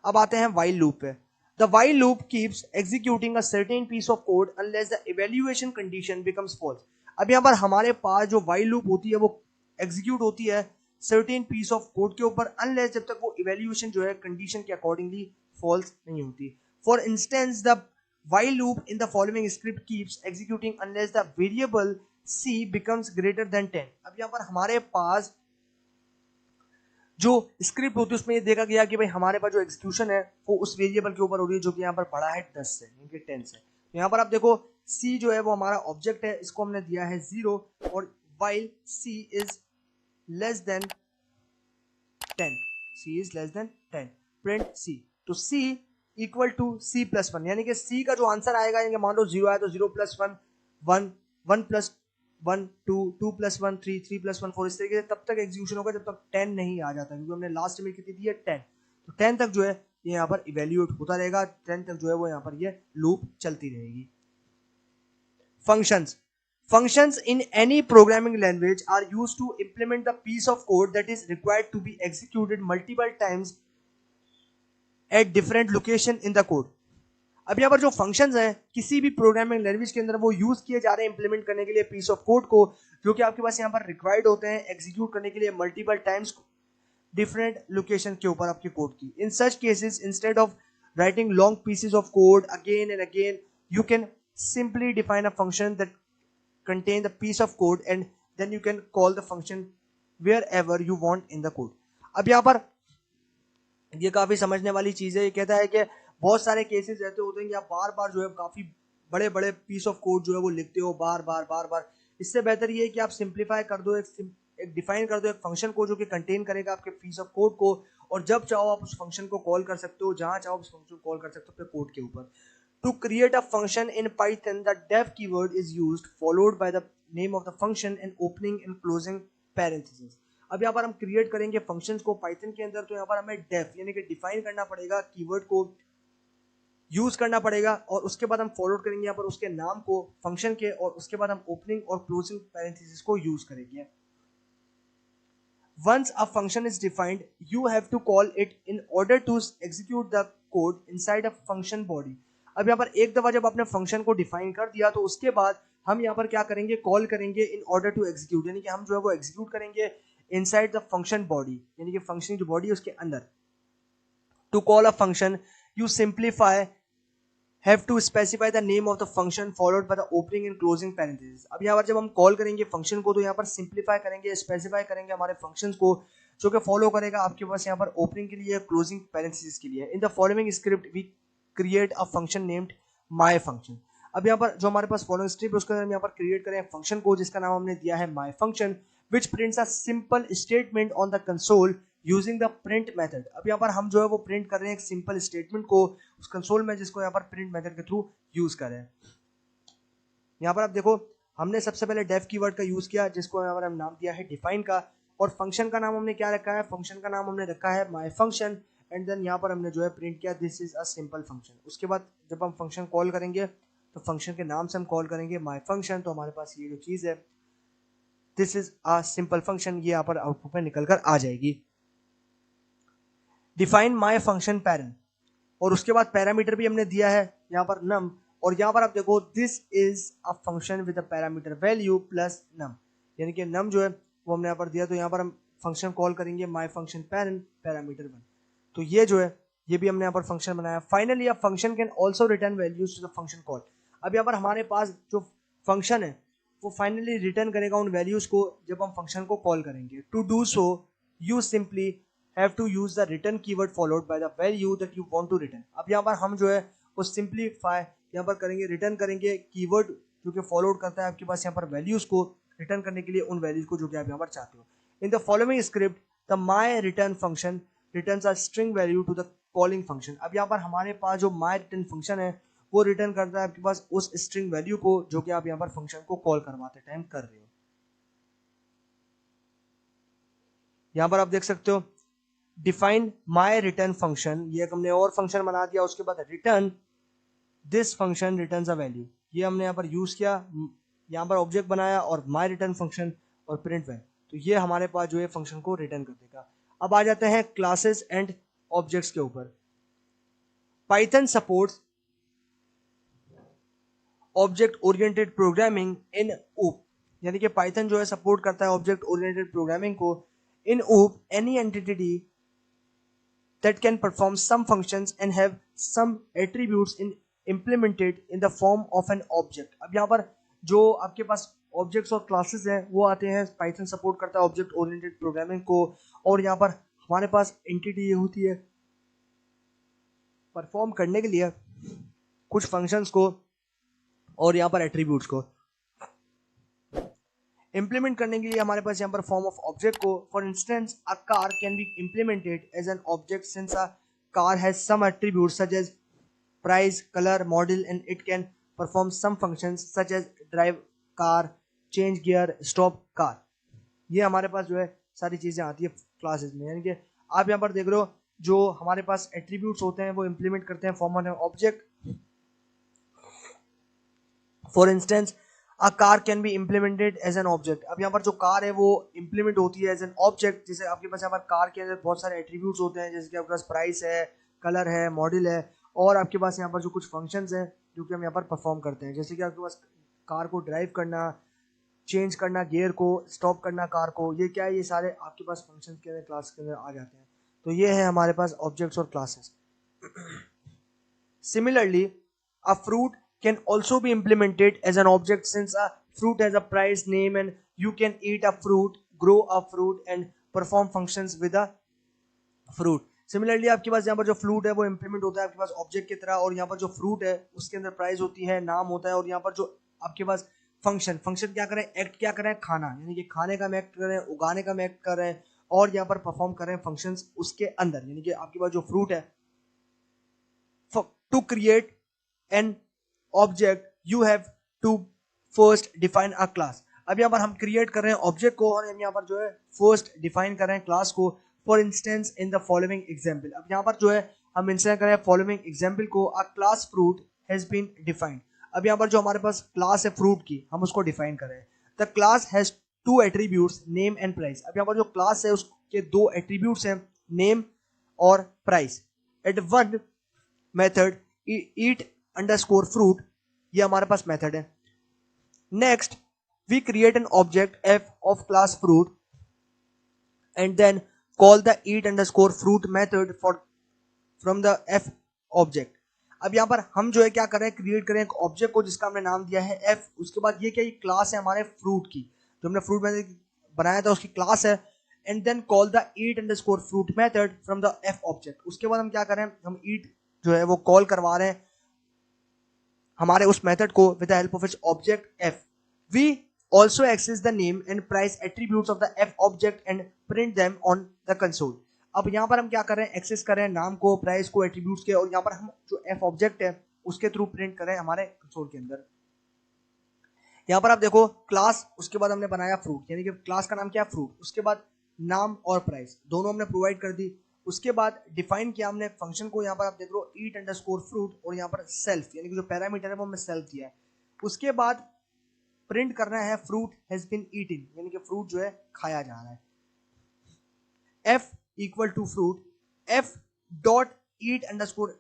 अब आते हैं वाइल लूप पे। The while loop keeps executing a certain piece of code unless the evaluation condition becomes false. अब यहाँ पर हमारे पास जो वाइल लूप होती है वो एग्जीक्यूट होती है सर्टेन पीस ऑफ कोड के ऊपर, अनलेस जब तक वो इवैल्यूएशन जो है कंडीशन के अकॉर्डिंगली फॉल्स नहीं होती। For instance the while loop in the following script keeps executing unless the variable c becomes greater than 10। अब यहाँ पर हमारे पास जो स्क्रिप्ट होती है उसमें ये देखा गया कि भाई हमारे पास जो एग्जीक्यूशन है वो उस वेरिएबल के ऊपर हो रही है जो कि यहाँ पर बड़ा है 10 से, यानी कि 10 से। तो यहाँ पर आप देखो c जो है वो हमारा ऑब्जेक्ट है, इसको हमने दिया है 0 और while c is less than 10, c is less than 10 print c। तो c equal to c plus 1, यानी कि c का जो आंसर आएगा, यानी कि मान लो 0 आया तो 0 प्लस 1 1, 1 प्लस 1 2, 2 प्लस 1 3, 3 प्लस 1 4, इस तरीके से तब तक एग्जीक्यूशन होगा जब तक 10 नहीं आ जाता, क्योंकि हमने लास्ट में कितनी दी है 10। तो 10 तक जो है ये यहाँ पर इवेल्यूएट होता रहेगा, 10 तक जो है वो यहाँ पर ये लूप चलती रहेगी। Functions Functions in any programming language are used to implement the piece of code that is required to be executed multiple times at different location in the code। अब यहाँ पर जो फंक्शंस हैं किसी भी प्रोग्रामिंग लैंग्वेज के अंदर वो यूज किए जा रहे हैं इंप्लीमेंट करने के लिए पीस ऑफ कोड को, जो कि आपके पास यहाँ पर रिक्वायर्ड होते हैं एग्जीक्यूट करने के लिए मल्टीपल टाइम्स डिफरेंट लोकेशन के ऊपर आपके कोड की। In such cases instead of writing long pieces of code again and again you can simply define a function that contain the piece of code and then you can call the function wherever you want in the code। अब यहाँ पर ये काफी समझने वाली चीज है। ये कहता है कि बहुत सारे केसेस ऐसे होते हैं कि आप बार बार जो है काफी बड़े बड़े पीस ऑफ कोड जो है वो लिखते हो बार बार बार बार। इससे बेहतर ये है कि आप सिंप्लीफाई कर दो, एक डिफाइन कर दो एक फंक्शन को जो कि कंटेन करेगा आपके पीस ऑफ कोड को, और जब चाहो आप उस फंक्शन को कॉल कर सकते हो, जहां चाहो उस फंक्शन को कॉल कर सकते हो अपने कोड के ऊपर। To create a function in Python, the def keyword is used, followed by the name of the function and opening and closing parentheses। अब यहाँ पर हम क्रिएट करेंगे फंक्शंस को पाइथन के अंदर, तो यहाँ पर हमें डेफ यानी कि डिफाइन करना पड़ेगा, कीवर्ड को यूज करना पड़ेगा, और उसके बाद हम फॉलोड करेंगे यहाँ पर उसके नाम को फंक्शन के, और उसके बाद हम ओपनिंग और क्लोजिंग पैरेंथेसिस को यूज करेंगे। Once a function is defined, you have to call it in order to execute the code inside a function body। अब यहाँ पर एक दफा जब आपने फंक्शन को डिफाइन कर दिया तो उसके बाद हम यहाँ पर क्या करेंगे, कॉल करेंगे इन ऑर्डर टू एग्जीक्यूट, यानी कि हम जो है वो एग्जीक्यूट करेंगे इनसाइड द फंक्शन बॉडी, यानी कि फंक्शन की बॉडी उसके अंदर। To call a function you simplify have to specify the name of the function followed by the opening and closing parentheses। अब यहाँ पर जब हम कॉल करेंगे फंक्शन को तो यहाँ पर सिंप्लीफाई करेंगे, स्पेसिफाई करेंगे हमारे फंक्शंस को, जो कि फॉलो करेगा आपके पास यहाँ पर ओपनिंग के लिए, क्लोजिंग पैरेंथेसिस के लिए। In the following script we create a function named my function. अब यहाँ पर जो हमारे पास फॉलोइंग स्क्रिप्ट उसके अंदर हम यहाँ पर क्रिएट करें फंक्शन को जिसका नाम हमने दिया है my function, which prints a simple statement on the console using the print method. अब यहाँ पर हम जो है वो प्रिंट कर रहे हैं एक सिंपल स्टेटमेंट को उस कंसोल में, जिसको यहाँ पर प्रिंट मेथड के थ्रू यूज कर रहे हैं। यहाँ पर आप देखो हमने सबसे पहले डेफ कीवर्ड का यूज किया, जिसको यहाँ पर हम नाम दिया है डिफाइन का, और फंक्शन का नाम हमने क्या रखा है, फंक्शन का नाम हमने रखा है माय फंक्शन, एंड देन यहाँ पर हमने जो है प्रिंट किया this is a simple function. उसके बाद जब हम फंक्शन कॉल करेंगे तो फंक्शन के नाम से हम कॉल करेंगे माय फंक्शन, तो हमारे पास ये जो चीज है this is a simple function, ये यहाँ पर आउटपुट में निकल कर आ जाएगी। डिफाइन माय फंक्शन पैरन, और उसके बाद पैरामीटर भी हमने दिया है यहाँ पर नम, और यहाँ पर आप देखो this is a function with a parameter value plus num, यानी कि नम जो है वो हमने यहाँ पर दिया, तो यहाँ पर हम फंक्शन कॉल करेंगे माय फंक्शन पैरन पैरामीटर 1। तो ये जो है ये भी हमने यहाँ पर फंक्शन बनाया। Finally a function can also return values to the function call. अब यहाँ पर हमारे पास जो फंक्शन है वो फाइनली रिटर्न करेगा उन वैल्यूज को जब हम फंक्शन को कॉल करेंगे। To do so you simply have to use the return keyword followed by the value that you want to return। अब यहाँ पर हम जो है वो सिंप्लीफाई यहाँ पर करेंगे, रिटर्न करेंगे कीवर्ड जो कि फॉलोड करता है आपके पास यहाँ पर वैल्यूज को, रिटर्न करने के लिए उन वैल्यूज को जो कि आप यहाँ पर चाहते हो। In the following script the my return function returns a string value to the calling function. अब यहाँ पर हमारे पास जो माय रिटर्न फंक्शन है वो रिटर्न करता है आपके पास उस स्ट्रिंग वैल्यू को जो कि आप यहाँ पर फंक्शन को कॉल करवाते टाइम कर रहे हो। यहाँ पर आप देख सकते हो डिफाइन माय रिटर्न फंक्शन, ये हमने और फंक्शन बना दिया, उसके बाद return this function returns a value, ये हमने यहाँ पर यूज किया, यहाँ पर ऑब्जेक्ट बनाया और माय रिटर्न फंक्शन और प्रिंट वैल्यू, तो ये हमारे पास जो है फंक्शन को रिटर्न कर देगा। अब आ जाते हैं क्लासेस एंड ऑब्जेक्ट्स के ऊपर। Python supports object oriented programming in ऊप, यानी कि पाइथन जो है सपोर्ट करता है ऑब्जेक्ट ओरिएंटेड प्रोग्रामिंग को। इन ऊप any entity that can perform some functions and have some attributes in implemented in the form of an object। अब यहाँ पर जो आपके पास ऑब्जेक्ट्स और क्लासेस हैं वो आते हैं, पाइथन सपोर्ट करता है ऑब्जेक्ट ओरिएंटेड प्रोग्रामिंग को, और यहाँ पर हमारे पास एंटिटी ये होती है परफॉर्म करने के लिए कुछ फंक्शंस को और यहाँ पर एट्रीब्यूट्स को इंप्लीमेंट करने के लिए हमारे पास यहाँ पर फॉर्म ऑफ ऑब्जेक्ट को। For instance a car can be implemented as an object since a car has some attributes such as price, colour, model, and it can perform some functions such as drive car, change gear, stop car. ये हमारे पास जो है सारी चीजें आती है classes में, यानी कि आप यहाँ पर देख रहे हो जो हमारे पास एट्रीब्यूट्स होते हैं वो इंप्लीमेंट करते हैं form of object. For instance a car can be implemented as an object. अब यहाँ पर जो कार है वो इम्प्लीमेंट होती है एज एन ऑब्जेक्ट, जैसे आपके पास यहाँ पर कार के अंदर बहुत सारे एट्रीब्यूट्स होते हैं, जैसे कि आपके पास प्राइस है, कलर है, मॉडल है, और आपके पास यहाँ पर जो कुछ फंक्शंस हैं जो कि हम यहाँ पर परफॉर्म करते हैं, जैसे कि आपके पास कार को ड्राइव करना, चेंज करना गियर को, स्टॉप करना कार को, ये क्या है, ये सारे आपके पास फंक्शंस के अंदर क्लास के अंदर आ जाते हैं। तो ये है हमारे पास ऑब्जेक्ट्स और classes. Similarly, a fruit can also be implemented as an object since a fruit has a price, name, and you can eat a fruit, grow a fruit, and perform functions with a fruit। Similarly आपके पास यहाँ पर जो fruit है वो implement होता है आपके पास object की तरह, और यहाँ पर जो फ्रूट है उसके अंदर प्राइस होती है, नाम होता है, और यहाँ पर जो आपके पास फंक्शन क्या करें, एक्ट क्या करें, खाना, यानी कि खाने का हम एक्ट करें, उगाने का हम एक्ट करें, और यहाँ पर परफॉर्म करें फंक्शंस उसके अंदर, यानी कि आपके पास जो फ्रूट है to create an object you have to first define a class। अब यहाँ पर हम क्रिएट कर रहे हैं ऑब्जेक्ट को और हम यहाँ पर जो है फर्स्ट डिफाइन कर रहे हैं क्लास को। For instance in the following example, अब यहाँ पर जो है हम इंस्टेंस कर रहे हैं फॉलोइंग एग्जांपल को, a class fruit has been defined. अब यहाँ पर जो हमारे पास क्लास है फ्रूट की हम उसको डिफाइन कर रहे हैं। The class has two attributes, name and price. अब यहाँ पर जो क्लास है उसके दो एट्रीब्यूट्स हैं, नेम और price. At one method eat underscore fruit, ये हमारे पास मेथड है। Next we create an object f of class fruit and then call the eat underscore fruit method for from the f object। अब यहाँ पर हम जो है क्या कर रहे हैं, क्रिएट करें एक ऑब्जेक्ट को जिसका हमने नाम दिया है f। उसके बाद ये क्या, ये क्लास है हमारे फ्रूट की, जो हमने फ्रूट मेथड बनाया था उसकी क्लास है। And then call the eat underscore fruit method from the f object। उसके बाद हम क्या कर रहे हैं, हम eat जो है वो कॉल करवा रहे हैं हमारे उस मेथड को with the help of its object f। वी also access the name and price attributes of the f object and print them on the console। अब यहाँ पर हम क्या कर रहे हैं, एक्सेस कर रहे हैं नाम को, प्राइस को, एट्रीब्यूट्स के, और यहाँ पर हम जो f ऑब्जेक्ट है उसके थ्रू प्रिंट कर रहे हैं हमारे कंसोल के अंदर। यहाँ पर आप देखो क्लास, उसके बाद हमने बनाया फ्रूट, यानी कि क्लास का नाम क्या है फ्रूट, उसके बाद नाम और प्राइस दोनों हमने प्रोवाइड कर दी। उसके बाद डिफाइन किया हमने फंक्शन को, यहाँ पर आप देख लो ईट अंडरस्कोर फ्रूट, और यहाँ पर सेल्फ, यानी कि जो पैरामीटर है वो हमने सेल्फ दिया है। उसके बाद प्रिंट करना है फ्रूट हैज बीन ईटन, यानी कि फ्रूट जो है खाया जा रहा है। f equal to fruit, f dot eat underscore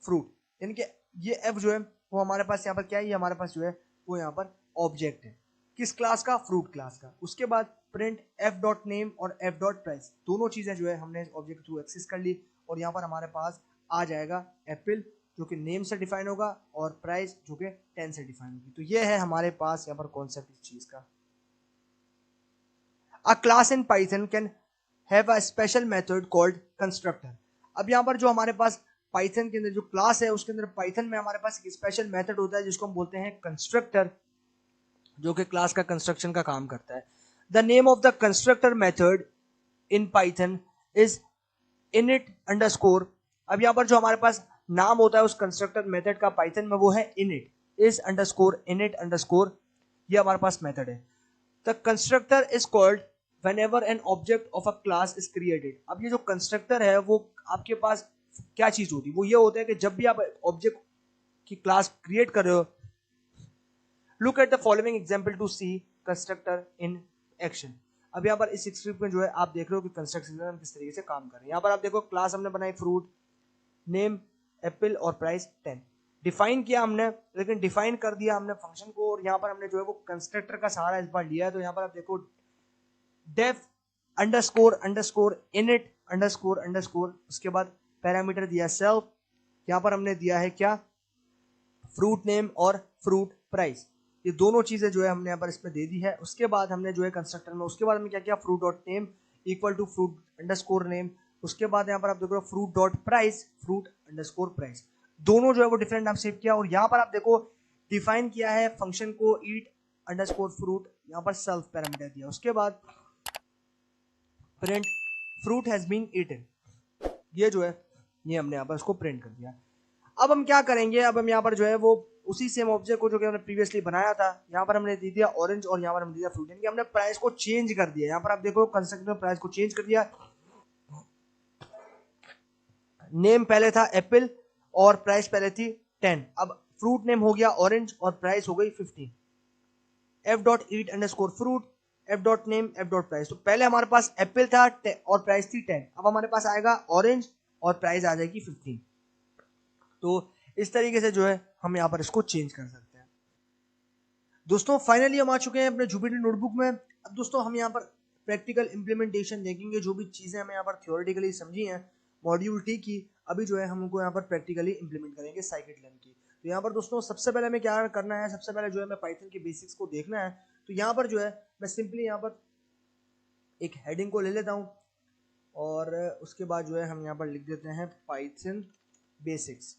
fruit, यानी कि ये f जो है वो हमारे पास यहाँ पर क्या है, ये हमारे पास जो है वो यहाँ पर ऑब्जेक्ट है किस क्लास का, फ्रूट क्लास का। उसके बाद प्रिंट f डॉट नेम और f डॉट प्राइस, दोनों चीजें जो है हमने ऑब्जेक्ट थ्रू एक्सेस कर ली, और यहाँ पर हमारे पास आ जाएगा एप्पल जो कि नेम से डिफाइन होगा और प्राइस जो कि 10 से डिफाइन होगी। तो ये है हमारे पास यहाँ पर कॉन्सेप्ट इस चीज का। अ class in Python can have a special method called constructor. अब यहाँ पर जो हमारे पास पाइथन के अंदर जो क्लास है उसके अंदर पाइथन में हमारे पास एक स्पेशल मेथड होता है जिसको हम बोलते हैं कंस्ट्रक्टर, जो कि क्लास का कंस्ट्रक्शन का काम करता है। The name of the constructor method in Python is init underscore. अब यहाँ पर जो हमारे पास नाम होता है उस कंस्ट्रक्टर मेथड का पाइथन में वो है init is underscore init underscore, ये हमारे पास मेथड है। The constructor is called whenever an object of a class is created। अब ये जो कंस्ट्रक्टर है वो आपके पास क्या चीज होती है, वो ये होता है कि जब भी आप ऑब्जेक्ट की क्लास क्रिएट कर रहे हो, look at the following example to see constructor in action. अब यहाँ पर इस स्क्रिप्ट में जो है आप देख रहे हो कि कंस्ट्रक्शन हम किस तरीके से काम कर रहे हैं। यहाँ पर आप देखो क्लास हमने बनाई फ्रूट, नेम एप्पल और प्राइस 10, डिफाइन किया हमने, लेकिन डिफाइन कर दिया हमने फंक्शन को, और यहाँ पर हमने जो है वो कंस्ट्रक्टर का सहारा इस बार लिया है। तो यहाँ पर आप देखो def underscore underscore init underscore underscore, उसके बाद पैरामीटर दिया सेल्फ, यहाँ पर हमने दिया है क्या, फ्रूट नेम और फ्रूट प्राइस, ये दोनों चीजें जो है हमने यहाँ पर इसमें दे दी है। उसके बाद हमने जो है कंस्ट्रक्टर में उसके बाद हमने क्या किया, fruit dot name equal to fruit underscore name, उसके बाद यहाँ पर आप देखो fruit dot price fruit underscore price, दोनों जो है वो डिफरेंट नाम सेव किया। और यहाँ पर आप देखो डिफाइन किया है फंक्शन को ईट अंडरस्कोर फ्रूट, यहाँ पर सेल्फ पैरामीटर दिया, उसके बाद print fruit has been eaten, ये जो है ये हमने यहाँ पर इसको प्रिंट कर दिया। अब हम क्या करेंगे, अब हम यहाँ पर जो है वो उसी सेम ऑब्जेक्ट को जो कि हमने प्रीवियसली बनाया था, यहाँ पर हमने दे दिया ऑरेंज और यहाँ पर हमने दिया फ्रूट, यानी कि हमने प्राइस को चेंज कर दिया। यहाँ पर आप देखो कंस्ट्रक्टर में प्राइस को चेंज कर दिया, नेम पहले था एप्पल और प्राइस पहले थी 10, अब फ्रूट नेम हो गया ऑरेंज और प्राइस हो गई 15, f dot eat underscore fruit f dot name f dot price. तो पहले हमारे पास एप्पल था और प्राइस थी 10, अब हमारे पास आएगा ऑरेंज और प्राइस आ जाएगी 15। तो इस तरीके से जो है हम यहाँ पर इसको चेंज कर सकते हैं। दोस्तों फाइनली हम आ चुके हैं अपने जुपिटर नोटबुक में। अब दोस्तों हम यहाँ पर प्रैक्टिकल इंप्लीमेंटेशन देखेंगे, जो भी चीजें हमें यहाँ पर थ्योरेटिकली समझी हैं मॉड्यूल टी की, अभी जो है हम उनको यहाँ पर प्रैक्टिकली इंप्लीमेंट करेंगे साइकिट-लेन की। तो यहाँ पर दोस्तों सबसे पहले हमें क्या करना है, सबसे पहले जो है हमें पाइथन के बेसिक्स को देखना है। तो यहाँ पर जो है मैं सिंपली यहाँ पर एक हेडिंग को ले लेता हूँ और उसके बाद जो है हम यहाँ पर लिख देते हैं पाइथन बेसिक्स।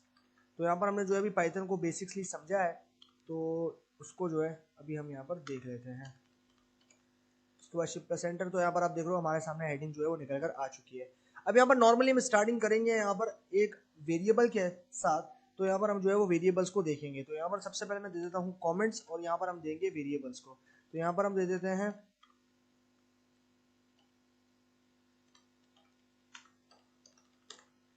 तो यहाँ पर हमने जो है अभी पाइथन को बेसिक्सली समझा है, तो उसको जो है अभी हम यहाँ पर देख लेते हैं। उसके बाद शिफ्ट प्लस एंटर, तो यहाँ पर आप देख रहे हो हमारे सामने हेडिंग जो है वो निकल कर आ चुकी है। अब यहाँ पर नॉर्मली हम स्टार्टिंग करेंगे यहाँ पर एक वेरिएबल के साथ, तो यहाँ पर हम जो है वो वेरिएबल्स को देखेंगे। तो यहाँ पर सबसे पहले मैं दे देता हूँ कमेंट्स और यहाँ पर हम देंगे वेरिएबल्स को। तो यहाँ पर हम दे देते हैं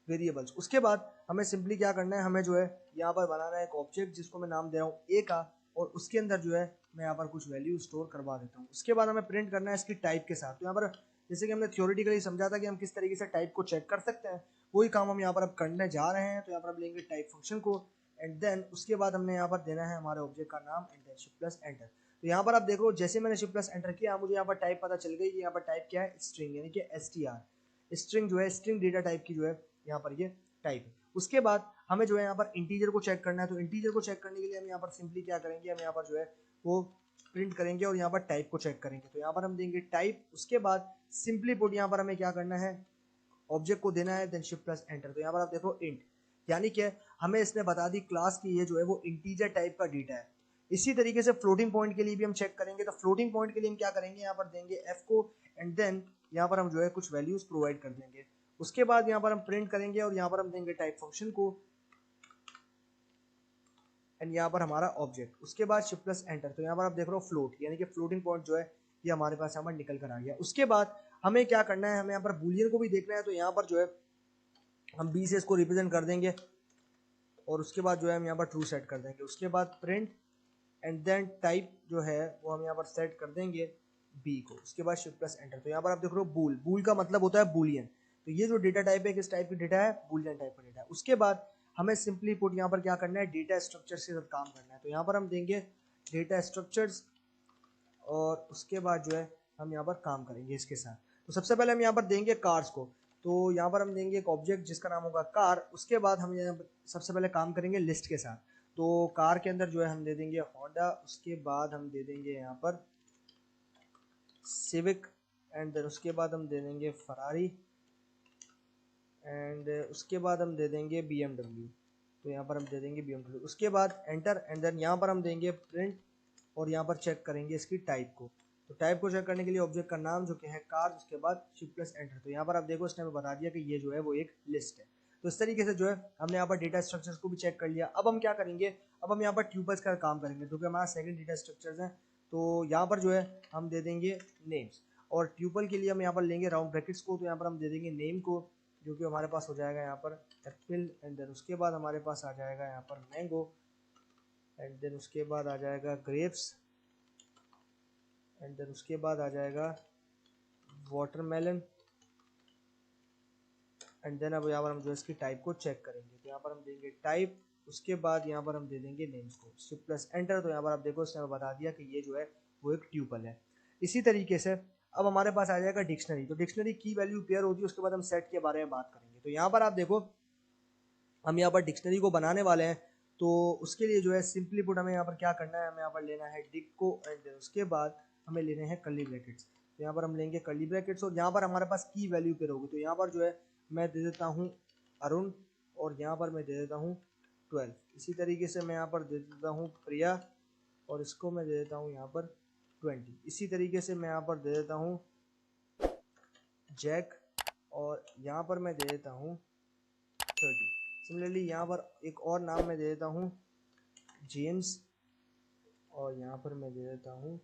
वेरिएबल्स। उसके बाद हमें सिंपली क्या करना है, हमें जो है यहाँ पर बनाना है एक ऑब्जेक्ट जिसको मैं नाम दे रहा हूँ ए का, और उसके अंदर जो है मैं यहाँ पर कुछ वैल्यू स्टोर करवा देता हूँ। उसके बाद हमें प्रिंट करना है इसकी टाइप के साथ। तो यहाँ पर जैसे कि हमने थ्योरेटिकली समझा था कि हम किस तरीके से टाइप को चेक कर सकते हैं, वही काम हम यहाँ पर अब करने जा रहे हैं। तो यहाँ पर हम लेंगे टाइप फंक्शन को एंड देन उसके बाद हमने यहाँ पर देना है हमारे ऑब्जेक्ट का नाम and then shift plus enter. तो यहाँ पर आप देखो जैसे मैंने शिफ्ट प्लस एंटर किया, मुझे यहाँ पर टाइप पता चल गई कि यहाँ पर टाइप क्या है, स्ट्रिंग, यानी कि str, स्ट्रिंग जो है स्ट्रिंग डेटा टाइप की जो है यहाँ पर ये टाइप है। उसके बाद हमें जो है यहाँ पर इंटीजर को चेक करना है। तो इंटीजर को चेक करने के लिए हम यहाँ पर सिंपली क्या करेंगे, हम यहाँ पर जो है वो प्रिंट करेंगे और यहाँ पर टाइप को चेक करेंगे। तो यहाँ पर हम देंगे टाइप, उसके बाद सिंपली पुट यहाँ पर हमें क्या करना है, ऑब्जेक्ट को देना है देन शिफ्ट प्लस एंटर। तो यहाँ पर आप देखो इंट, यानी कि हमें इसने बता दी क्लास की ये जो है वो इंटीजर टाइप का डेटा है। इसी तरीके से फ्लोटिंग पॉइंट के लिए भी हम चेक करेंगे। तो फ्लोटिंग पॉइंट के लिए हम क्या करेंगे, यहाँ पर देंगे एफ को एंड देन यहाँ पर हम जो है कुछ वैल्यूज प्रोवाइड कर देंगे। उसके बाद यहाँ पर हम प्रिंट करेंगे और यहाँ पर हम देंगे टाइप फंक्शन को एंड यहाँ पर हमारा ऑब्जेक्ट, उसके बाद शिफ्ट प्लस एंटर। तो यहाँ पर आप देख रहे हो फ्लोट, यानी कि फ्लोटिंग पॉइंट जो है ये हमारे पास यहाँ पर निकल कर आ गया। उसके बाद हमें क्या करना है, हमें यहाँ पर बूलियन को भी देखना है। तो यहाँ पर जो है हम बी से इसको रिप्रेजेंट कर देंगे और उसके बाद जो है हम यहाँ पर ट्रू सेट कर देंगे। उसके बाद प्रिंट एंड देन टाइप जो है वो हम यहाँ पर सेट कर देंगे बी को। उसके बाद शिफ्ट प्लस एंटर। तो यहाँ पर आप देख रहे हो बूल, बूल का मतलब होता है बूलियन। तो ये जो डेटा टाइप है किस टाइप की डेटा है, बूलियन टाइप का डेटा है। उसके बाद हमें सिंपली पुट यहाँ पर क्या करना है, डेटा स्ट्रक्चर्स के साथ काम करना है। तो यहाँ पर हम देंगे डेटा स्ट्रक्चर्स और उसके बाद जो है हम यहाँ पर काम करेंगे इसके साथ। तो सबसे पहले हम यहाँ पर देंगे कार्स को। तो यहाँ पर हम देंगे एक ऑब्जेक्ट जिसका नाम होगा कार। उसके बाद हम यहाँ पर सबसे पहले काम करेंगे लिस्ट के साथ। तो कार के अंदर जो है हम दे देंगे होंडा, उसके बाद हम दे देंगे यहाँ पर सिविक एंड देन उसके बाद हम दे देंगे फरारी एंड उसके बाद हम दे देंगे BMW। तो यहाँ पर हम दे देंगे BMW। उसके बाद एंटर एंड देन यहाँ पर हम देंगे प्रिंट और यहाँ पर चेक करेंगे इसकी टाइप को। तो टाइप को चेक करने के लिए ऑब्जेक्ट का नाम जो कि है कार, उसके बाद शिफ्ट प्लस एंटर। तो यहाँ पर आप देखो इसने हमें बता दिया कि ये जो है वो एक लिस्ट है। तो इस तरीके से जो है हमने यहाँ पर डेटा स्ट्रक्चर्स को भी चेक कर लिया। अब हम क्या करेंगे, अब हम यहाँ पर ट्यूपल्स का काम करेंगे जो कि हमारा सेकंड डेटा स्ट्रक्चर्स है। तो यहाँ पर जो है हम दे देंगे नेम्स और ट्यूपल के लिए हम यहाँ पर लेंगे राउंड ब्रैकेट्स को। तो यहाँ पर हम दे देंगे नेम को जो कि हमारे पास हो जाएगा यहाँ पर एप्पल एंड देन उसके बाद हमारे पास आ जाएगा यहाँ पर मैंगो एंड देन उसके बाद आ जाएगा ग्रेप्स एंड देन उसके बाद आ जाएगा वाटरमेलन, एंड देन अब यहाँ पर हम जो इसकी टाइप को चेक करेंगे। तो यहाँ पर हम देंगे टाइप, उसके बाद यहाँ पर हम दे देंगे नेम्स को, शिफ्ट प्लस एंटर। तो यहाँ पर आप देखो इसने बता दिया कि ये जो है वो एक ट्यूपल है। इसी तरीके से अब हमारे पास आ जाएगा डिक्शनरी। तो डिक्शनरी की वैल्यू पेयर होती है, उसके बाद हम सेट के बारे में बात करेंगे। तो यहाँ पर आप देखो हम यहाँ पर डिक्शनरी को बनाने वाले हैं। तो उसके लिए जो है सिंपली पुट हमें यहाँ पर क्या करना है, हमें यहाँ पर लेना है डिक को, एंड उसके बाद हमें लेने हैं कर्ली ब्रैकेट्स। तो यहाँ पर हम लेंगे कर्ली ब्रैकेट्स और यहाँ पर हमारे पास की वैल्यू पेयर होगी। तो यहाँ पर जो है मैं दे देता हूँ अरुण, और यहाँ पर मैं दे देता हूँ 12। इसी तरीके से मैं यहाँ पर दे देता हूँ प्रिया, और इसको मैं दे देता हूँ यहाँ पर 20। इसी तरीके से मैं यहाँ पर दे देता हूँ जैक, और यहाँ पर मैं दे देता हूँ 30। सिमिलरली यहाँ पर एक और नाम मैं दे देता हूँ जेम्स, और यहाँ पर मैं दे देता हूँ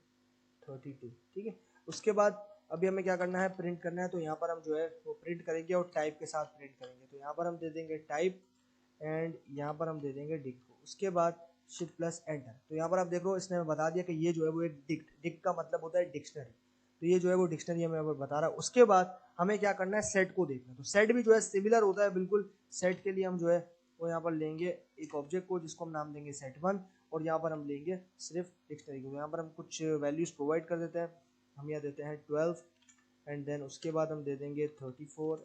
32। ठीक है, उसके बाद अभी हमें क्या करना है, प्रिंट करना है। तो यहाँ पर हम जो है वो प्रिंट करेंगे और टाइप के साथ प्रिंट करेंगे। तो यहाँ पर हम दे देंगे टाइप, एंड यहाँ पर हम दे देंगे डिक को, उसके बाद शिफ्ट प्लस एंटर। तो यहाँ पर आप देख रहे हो इसने बता दिया कि ये जो है वो एक डिक का मतलब होता है डिक्शनरी। तो ये जो है वो डिक्शनरी हमें बता रहा है। उसके बाद हमें क्या करना है, सेट को देखना। तो सेट भी जो है सिमिलर होता है बिल्कुल। सेट के लिए हम जो है वो यहाँ पर लेंगे एक ऑब्जेक्ट को जिसको हम नाम देंगे set1, और यहाँ पर हम लेंगे सिर्फ डिक्शनरी को। यहाँ पर हम कुछ वैल्यूज प्रोवाइड कर देते हैं। हम यहाँ देते हैं 12, एंड देन उसके बाद हम दे देंगे 34,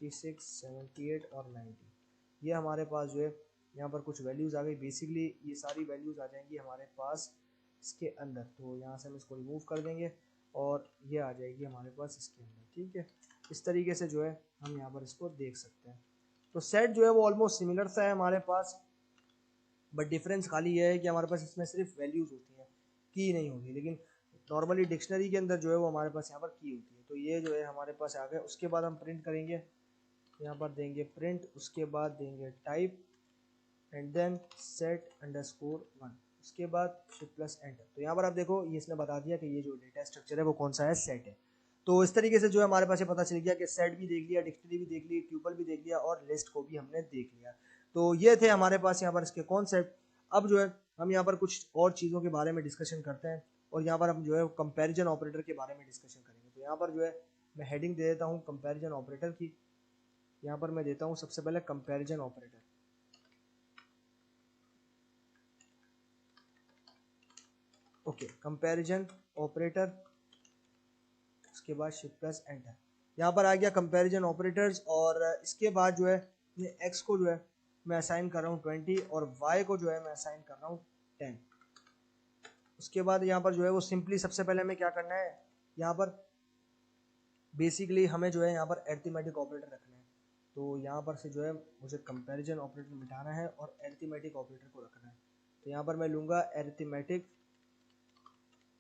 56, 78 और 90। ये हमारे पास जो है यहाँ पर कुछ वैल्यूज़ आ गई। बेसिकली ये सारी वैल्यूज़ आ जाएंगी हमारे पास इसके अंदर। तो यहाँ से हम इसको रिमूव कर देंगे और ये आ जाएगी हमारे पास इसके अंदर। ठीक है, इस तरीके से जो है हम यहाँ पर इसको देख सकते हैं। तो सेट जो है वो ऑलमोस्ट सिमिलर सा है हमारे पास, बट डिफरेंस खाली ये है कि हमारे पास इसमें सिर्फ वैल्यूज़ होती हैं, की नहीं होगी। लेकिन नॉर्मली डिक्शनरी के अंदर जो है वो हमारे पास यहाँ पर की होती है। तो ये जो है हमारे पास आ गया। उसके बाद हम प्रिंट करेंगे, यहाँ पर देंगे प्रिंट, उसके बाद देंगे type, and then set underscore 1, उसके बाद शिफ्ट प्लस एंटर। तो यहाँ पर आप देखो ये इसने बता दिया कि ये जो डेटा स्ट्रक्चर है वो कौन सा है, सेट है। तो इस तरीके से जो है हमारे पास ये पता चल गया कि सेट भी देख लिया, डिक्शनरी भी देख ली, ट्यूपल भी देख लिया, और लिस्ट को भी हमने देख लिया। तो ये थे हमारे पास यहाँ पर इसके कॉन्सेप्ट। अब जो है हम यहाँ पर कुछ और चीज़ों के बारे में डिस्कशन करते हैं, और यहाँ पर हम जो है कंपैरिजन ऑपरेटर के बारे में डिस्कशन करेंगे। तो यहाँ पर जो है मैं हेडिंग दे देता हूँ कंपैरिजन ऑपरेटर की। यहाँ पर मैं देता हूँ सबसे पहले comparison operator. Okay, comparison operator, उसके बाद शिफ्ट प्लस एंटर। यहाँ पर आ गया कंपैरिजन ऑपरेटर्स, और इसके बाद जो है मैं एक्स को जो है मैं असाइन कर रहा हूँ 20, और वाई को जो है मैं असाइन कर रहा हूँ 10। उसके बाद यहाँ पर जो है वो सिंपली सबसे पहले हमें क्या करना है, यहाँ पर बेसिकली हमें जो है यहाँ पर एरिथमेटिक ऑपरेटर रखना है। तो यहाँ पर से जो है मुझे कंपैरिजन ऑपरेटर मिटाना है और एरिथमेटिक ऑपरेटर को रखना है। तो यहाँ पर मैं लूँगा एरिथमेटिक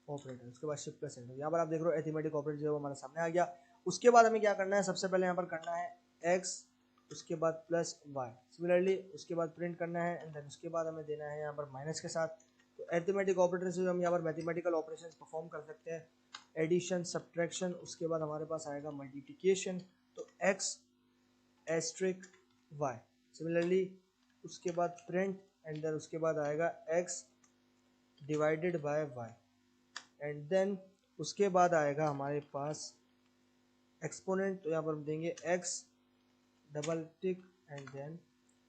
ऑपरेटर, उसके बाद शिफ्ट प्लस एंटर। यहाँ पर आप देख रहे हो एरिथमेटिक ऑपरेटर जो है वो हमारे सामने आ गया। उसके बाद हमें क्या करना है, सबसे पहले यहाँ पर करना है एक्स, उसके बाद प्लस वाई, सिमिलरली उसके बाद प्रिंट करना है, एंड देन उसके बाद हमें देना है यहाँ पर माइनस के साथ। तो एरिथमेटिक ऑपरेटर से हम यहाँ पर मैथमेटिकल ऑपरेशंस परफॉर्म कर सकते हैं, एडिशन, सब्ट्रैक्शन, उसके बाद हमारे पास आएगा मल्टीप्लिकेशन। तो एक्स एस्ट्रिक वाई, सिमिलरली उसके बाद प्रिंट, एंड देन उसके बाद आएगा x divided by y, and then उसके बाद आएगा हमारे पास एक्सपोनेंट। तो यहाँ पर हम देंगे x double tick and then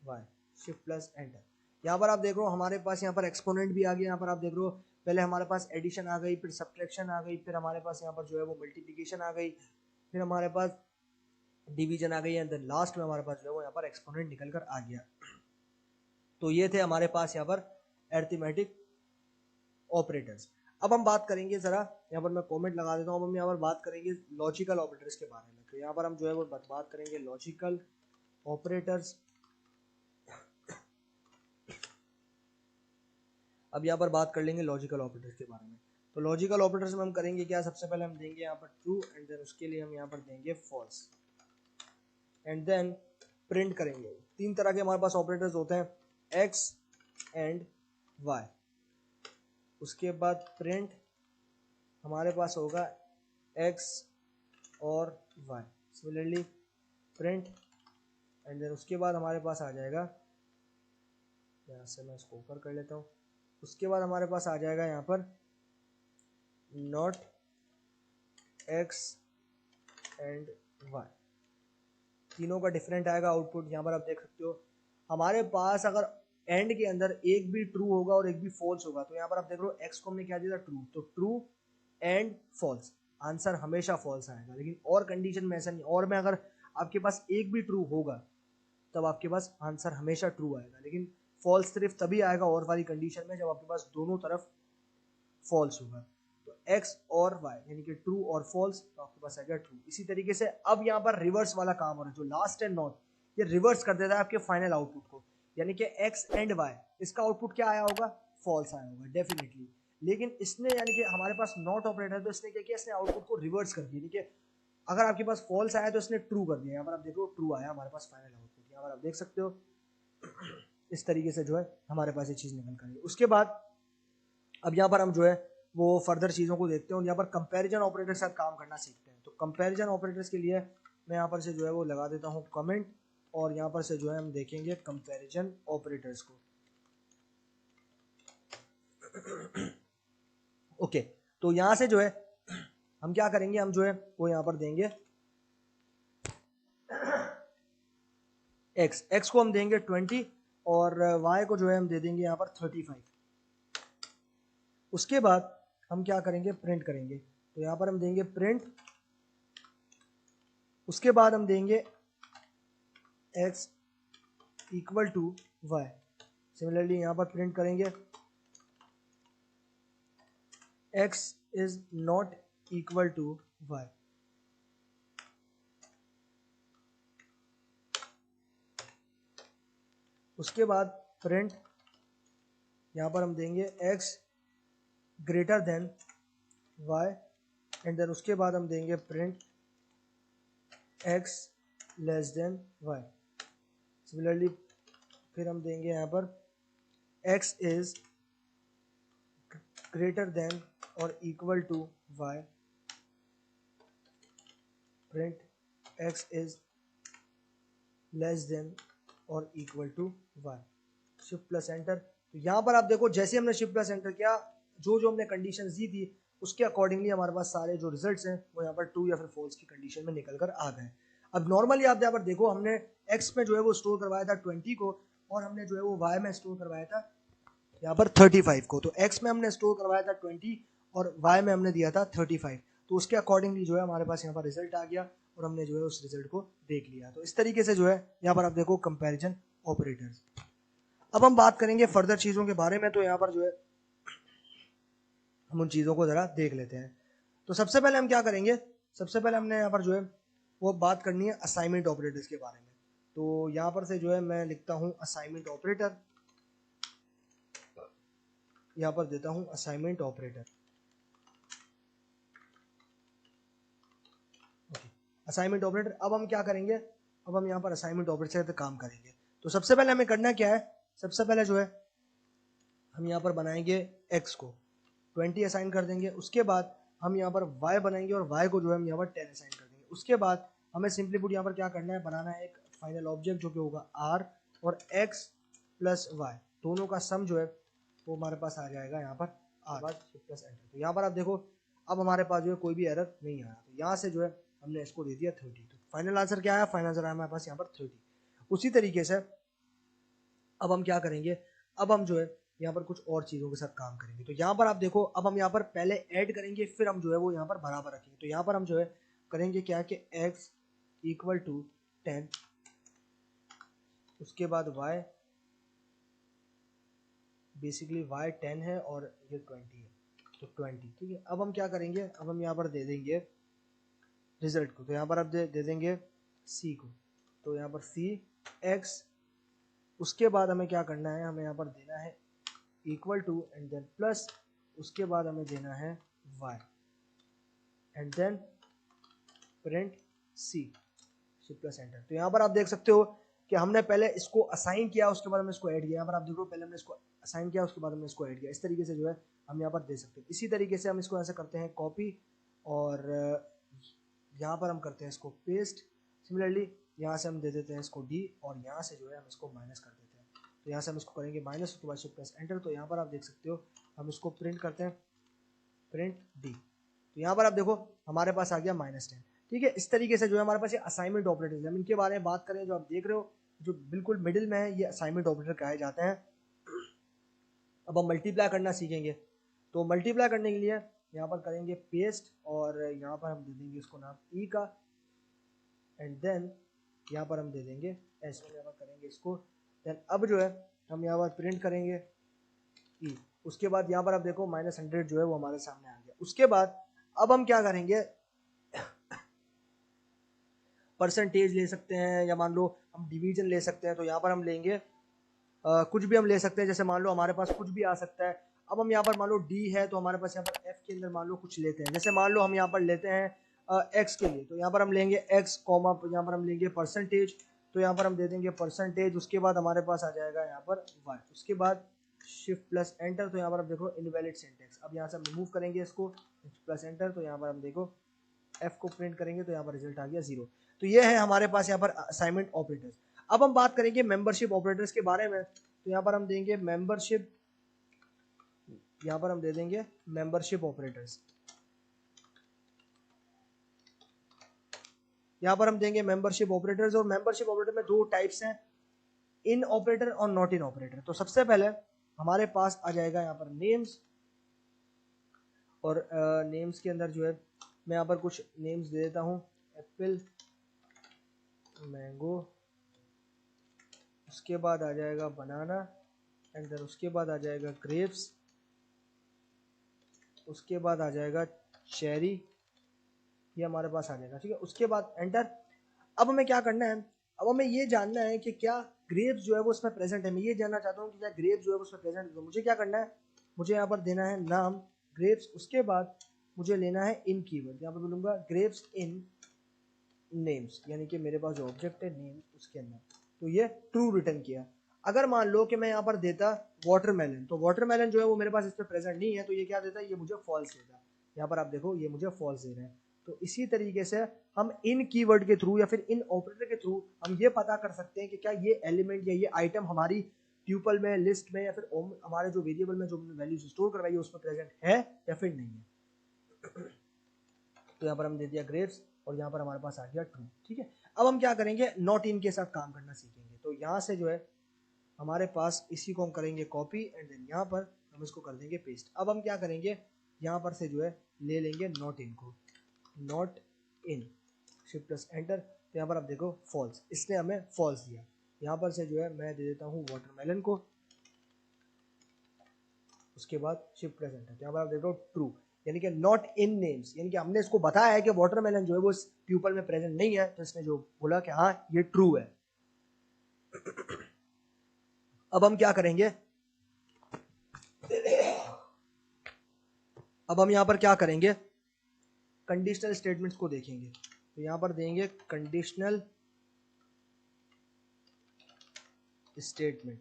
y, shift plus enter. यहाँ पर आप देख रहे हो हमारे पास यहाँ पर एक्सपोनेंट भी आ गया। यहाँ पर आप देख रहे हो पहले हमारे पास एडिशन आ गई, फिर सब्ट्रैक्शन आ गई, फिर हमारे पास यहाँ पर जो है वो मल्टीप्लिकेशन आ गई, फिर हमारे पास डिवीजन आ गई, एंड देन लास्ट में हमारे पास जो है वो यहाँ पर एक्सपोनेंट निकल कर आ गया। तो ये थे हमारे पास यहाँ पर अरिथमेटिक ऑपरेटर्स। अब हम बात करेंगे जरा, यहाँ पर मैं कमेंट लगा देता हूँ। अब हम यहाँ पर बात करेंगे लॉजिकल ऑपरेटर्स के बारे में। तो यहाँ पर हम जो है वो बात करेंगे लॉजिकल ऑपरेटर्स। अब यहाँ पर बात कर लेंगे लॉजिकल ऑपरेटर्स के बारे में। तो लॉजिकल ऑपरेटर्स में हम करेंगे क्या, सबसे पहले हम देंगे यहाँ पर ट्रू, एंड देन उसके लिए हम यहाँ पर देंगे फॉल्स, एंड देन प्रिंट करेंगे। तीन तरह के हमारे पास ऑपरेटर्स होते हैं, एक्स एंड वाई। उसके बाद प्रिंट हमारे पास होगा x और y, similarly print, and then उसके बाद हमारे पास आ जाएगा, यहाँ से मैं इसको ऊपर कर लेता हूँ, उसके बाद हमारे पास आ जाएगा यहाँ पर नॉट x एंड वाई, तीनों का डिफरेंट आएगा आउटपुट। यहाँ पर आप देख सकते हो हमारे पास अगर एंड के अंदर एक भी ट्रू होगा और एक भी फॉल्स होगा, तो यहाँ पर आप देख रहे हो एक्स को हमने क्या दिया था, ट्रू, तो ट्रू एंड फॉल्स, आंसर हमेशा फॉल्स आएगा। लेकिन और कंडीशन में ऐसा नहीं, और में अगर आपके पास एक भी ट्रू होगा तब आपके पास आंसर हमेशा ट्रू आएगा, लेकिन फॉल्स सिर्फ तभी आएगा और वाली कंडीशन में जब आपके पास दोनों तरफ फॉल्स होगा। तो एक्स और वाई यानी कि ट्रू और फॉल्स, तो आपके पास आ गया ट्रू। इसी तरीके से अब यहाँ पर रिवर्स वाला काम हो रहा है, जो लास्ट एंड नॉट, ये रिवर्स कर देता है आपके फाइनल आउटपुट को, यानी कि एक्स एंड वाई, इसका आउटपुट क्या आया होगा, फॉल्स आया होगा डेफिनेटली। लेकिन इसने यानी कि हमारे पास नॉट ऑपरेटर है, तो इसने क्या किया, इसने आउटपुट को रिवर्स कर दिया, यानी कि अगर आपके पास फॉल्स आया तो इसने ट्रू कर दिया। यहाँ पर आप देखो ट्रू आया हमारे पास फाइनल आउटपुट, यहाँ पर आप देख सकते हो इस तरीके से जो है हमारे पास ये चीज निकल कर आई। उसके बाद अब यहाँ पर हम जो है वो फर्दर चीज़ों को देखते हैं और यहाँ पर कंपैरिजन ऑपरेटर के साथ काम करना सीखते हैं। तो कंपैरिजन ऑपरेटर्स के लिए मैं यहाँ पर से जो है वो लगा देता हूँ कमेंट, और यहाँ पर से जो है हम देखेंगे कंपैरिजन ऑपरेटर्स को। ओके, तो यहाँ से जो है हम क्या करेंगे, हम जो है वो यहाँ पर देंगे एक्स को हम देंगे 20 और वाई को जो है हम दे देंगे यहाँ पर 35। उसके बाद हम क्या करेंगे, प्रिंट करेंगे, तो यहाँ पर हम देंगे प्रिंट, उसके बाद हम देंगे x equal to y. Similarly यहाँ पर प्रिंट करेंगे x is not equal to y. उसके बाद प्रिंट, यहाँ पर हम देंगे x greater than y, and then उसके बाद हम देंगे print x less than y। Similarly फिर हम देंगे यहाँ पर x इज ग्रेटर देन और equal to y, print x is less than और equal to y। Shift plus enter. तो यहाँ पर आप देखो जैसे हमने शिफ्ट प्लस एंटर किया, जो जो हमने कंडीशन दी थी उसके अकॉर्डिंगली हमारे पास सारे जो रिजल्ट्स हैं वो यहाँ पर ट्रू या फिर फॉल्स की कंडीशन में निकल कर आ गए। अब नॉर्मली आप यहाँ पर देखो हमने x में जो है वो स्टोर करवाया था 20 को, और हमने जो है वो y में स्टोर करवाया था यहाँ पर 35 को। तो x में हमने स्टोर करवाया था 20 और y में हमने दिया था 35, तो उसके अकॉर्डिंगली जो है हमारे पास यहाँ पर रिजल्ट आ गया और हमने जो है उस रिजल्ट को देख लिया। तो इस तरीके से जो है यहाँ पर आप देखो कंपैरिजन ऑपरेटर्स। अब हम बात करेंगे फर्दर चीज़ों के बारे में, तो यहाँ पर जो है हम उन चीज़ों को ज़रा देख लेते हैं। तो सबसे पहले हम क्या करेंगे, सबसे पहले हमने यहाँ पर जो है वो बात करनी है असाइनमेंट ऑपरेटर्स के बारे में। तो यहाँ पर से जो है मैं लिखता हूँ असाइनमेंट ऑपरेटर, यहाँ पर देता हूँ असाइनमेंट ऑपरेटर। असाइनमेंट ऑपरेटर, अब हम क्या करेंगे, अब हम यहाँ पर असाइनमेंट ऑपरेटर से काम करेंगे। तो सबसे पहले हमें करना क्या है, सबसे पहले जो है हम यहाँ पर बनाएंगे x को 20 असाइन कर देंगे। उसके बाद हम यहाँ पर y बनाएंगे और y को जो है हम यहाँ पर 10 असाइन कर देंगे। उसके बाद हमें सिंपली पुट यहाँ पर क्या करना है, बनाना है एक फाइनल ऑब्जेक्ट जो कि होगा r और x प्लस y, दोनों का सम जो है वो हमारे पास आ जाएगा यहाँ पर r बाद प्लस एंटर। तो यहाँ पर आप देखो अब हमारे पास जो है कोई भी एरर नहीं आया, तो यहाँ से जो है हमने इसको दे दिया 30। तो फाइनल आंसर क्या आया, फाइनल आंसर आया हमारे पास यहाँ पर 30। उसी तरीके से अब हम क्या करेंगे, अब हम जो है यहाँ पर कुछ और चीज़ों के साथ काम करेंगे। तो यहाँ पर आप देखो अब हम यहाँ पर पहले ऐड करेंगे, फिर हम जो है वो यहाँ पर बराबर रखेंगे। तो यहाँ पर हम जो है करेंगे क्या कि x इक्वल टू 10, उसके बाद y, बेसिकली y 10 है और ये 20 है, तो 20 ठीक है। अब हम क्या करेंगे, अब हम यहाँ पर दे देंगे रिजल्ट को, तो यहाँ पर आप दे देंगे c को, तो यहाँ पर c x, उसके बाद हमें क्या करना है, हमें यहाँ पर देना है equal to and then plus, उसके बाद हमें देना है y and then print c shift plus enter. तो यहाँ पर आप देख सकते हो कि हमने पहले इसको असाइन किया, उसके बाद हमने इसको ऐड किया। यहाँ पर आप देखो पहले हमने इसको असाइन किया, उसके बाद हमने इसको ऐड किया। इस तरीके से जो है हम यहाँ पर दे सकते हैं। इसी तरीके से हम इसको ऐसे करते हैं कॉपी, और यहाँ पर हम करते हैं इसको पेस्ट। सिमिलरली यहाँ से हम दे देते हैं इसको d, और यहाँ से जो है हम इसको माइनस कर देते हैं। तो यहाँ से हम इसको करेंगे माइनस, उसके बाद शिफ्ट प्लस एंटर। तो यहाँ पर आप देख सकते हो हम इसको प्रिंट करते हैं, प्रिंट d। तो यहाँ पर आप देखो हमारे पास आ गया -10। ठीक है, इस तरीके से जो है हमारे पास ये असाइनमेंट ऑपरेटर्स हैं। हम इनके बारे में बात करें, जो आप देख रहे हो जो बिल्कुल मिडिल में है, ये असाइनमेंट ऑपरेटर कहे जाते हैं। अब हम मल्टीप्लाई करना सीखेंगे, तो मल्टीप्लाई करने के लिए यहाँ पर करेंगे पेस्ट और यहाँ पर हम दे देंगे इसको नाम ई का, एंड देन यहाँ पर हम दे देंगे एस, यहाँ पर करेंगे इसको। देन अब जो है हम यहाँ पर प्रिंट करेंगे ई। उसके बाद यहाँ पर आप देखो -100 जो है वो हमारे सामने आ गया। उसके बाद अब हम क्या करेंगे, परसेंटेज ले सकते हैं या मान लो हम डिवीजन ले सकते हैं, तो यहाँ पर हम लेंगे कुछ भी हम ले सकते हैं। जैसे मान लो हमारे पास कुछ भी आ सकता है। अब हम यहाँ पर मान लो डी है तो हमारे पास यहाँ पर एफ के अंदर मान लो कुछ लेते हैं। जैसे मान लो हम यहाँ पर लेते हैं एक्स के लिए, तो यहाँ पर हम लेंगे एक्स कॉमा, यहाँ पर हम लेंगे परसेंटेज, तो यहाँ पर हम दे देंगे परसेंटेज। उसके बाद हमारे पास आ जाएगा यहाँ पर वाई। उसके बाद शिफ्ट प्लस एंटर, तो यहाँ पर हम देखो इनवैलिड सिंटेक्स। अब यहाँ से हम रिमूव करेंगे इसको, प्लस एंटर, तो यहाँ पर हम देखो एफ को प्रिंट करेंगे तो यहाँ पर रिजल्ट आ गया 0। तो ये है हमारे पास यहाँ पर असाइनमेंट ऑपरेटर्स। अब हम बात करेंगे मेंबरशिप ऑपरेटर्स के बारे में, तो यहाँ पर हम देंगे मेंबरशिप, यहाँ पर हम दे देंगे मेंबरशिप ऑपरेटर्स। यहाँ पर हम देंगे मेंबरशिप ऑपरेटर्स, और मेंबरशिप ऑपरेटर में दो टाइप्स हैं, इन ऑपरेटर और नॉट इन ऑपरेटर। तो सबसे पहले हमारे पास आ जाएगा यहाँ पर नेम्स, और नेम्स के अंदर जो है मैं यहाँ पर कुछ नेम्स दे देता हूँ, एप्पल, मैंगो, उसके बाद आ जाएगा बनाना, एंड देन उसके बाद आ जाएगा ग्रेप्स, उसके बाद आ जाएगा चेरी, ये हमारे पास आ जाएगा। ठीक है, उसके बाद एंटर। अब हमें क्या करना है, अब हमें ये जानना है कि क्या ग्रेप्स जो है वो उसमें प्रेजेंट है। मैं ये जानना चाहता हूँ कि क्या ग्रेप्स जो है वो उसमें प्रेजेंट है। तो मुझे क्या करना है, मुझे यहाँ पर देना है नाम ग्रेप्स, उसके बाद मुझे लेना है इन कीवर्ड। यहाँ पर बोलूँगा ग्रेप्स इन नेम्स, यानी कि मेरे पास जो ऑब्जेक्ट है नेम उसके अंदर, तो ये ट्रू रिटर्न किया। अगर मान लो कि मैं यहाँ पर देता वाटरमेलन, तो वाटरमेलन जो है वो मेरे पास इस पर प्रेजेंट नहीं है, तो ये क्या देता है, ये मुझे फॉल्स देता। यहाँ पर आप देखो ये मुझे फॉल्स दे रहा है। तो इसी तरीके से हम इन कीवर्ड के थ्रू या फिर इन ऑपरेटर के थ्रू हम ये पता कर सकते हैं कि क्या ये एलिमेंट या ये आइटम हमारी ट्यूपल में, लिस्ट में, या फिर हमारे जो वेरिएबल में जो वैल्यूज स्टोर करवाई है उसमें प्रेजेंट है या फिर नहीं है। तो यहाँ पर हम दे दिया ग्रेप्स, और यहाँ पर हमारे पास आ गया ट्रू। ठीक है, अब हम क्या करेंगे, नॉट इन के साथ काम करना सीखेंगे। तो यहाँ से जो है हमारे पास इसी को हम करेंगे कॉपी, एंड देन यहाँ पर हम इसको कर देंगे पेस्ट। अब हम क्या करेंगे, यहाँ पर से जो है ले लेंगे नॉट इन को, not in, shift plus enter, तो यहाँ पर आप देखो फॉल्स, इसने हमें फॉल्स दिया। यहाँ पर से जो है मैं दे देता हूँ वाटरमेलन को, उसके बाद शिफ्ट प्लस एंटर, यहाँ पर आप देखो ट्रू, यानी कि नॉट इन नेम्स, यानी कि हमने इसको बताया है कि वाटरमेलन जो है वो इस ट्यूपल में प्रेजेंट नहीं है, तो इसने जो बोला कि हाँ ये ट्रू है। अब हम क्या करेंगे, अब हम यहाँ पर क्या करेंगे, कंडीशनल स्टेटमेंट्स को देखेंगे। तो यहाँ पर देंगे conditional statement.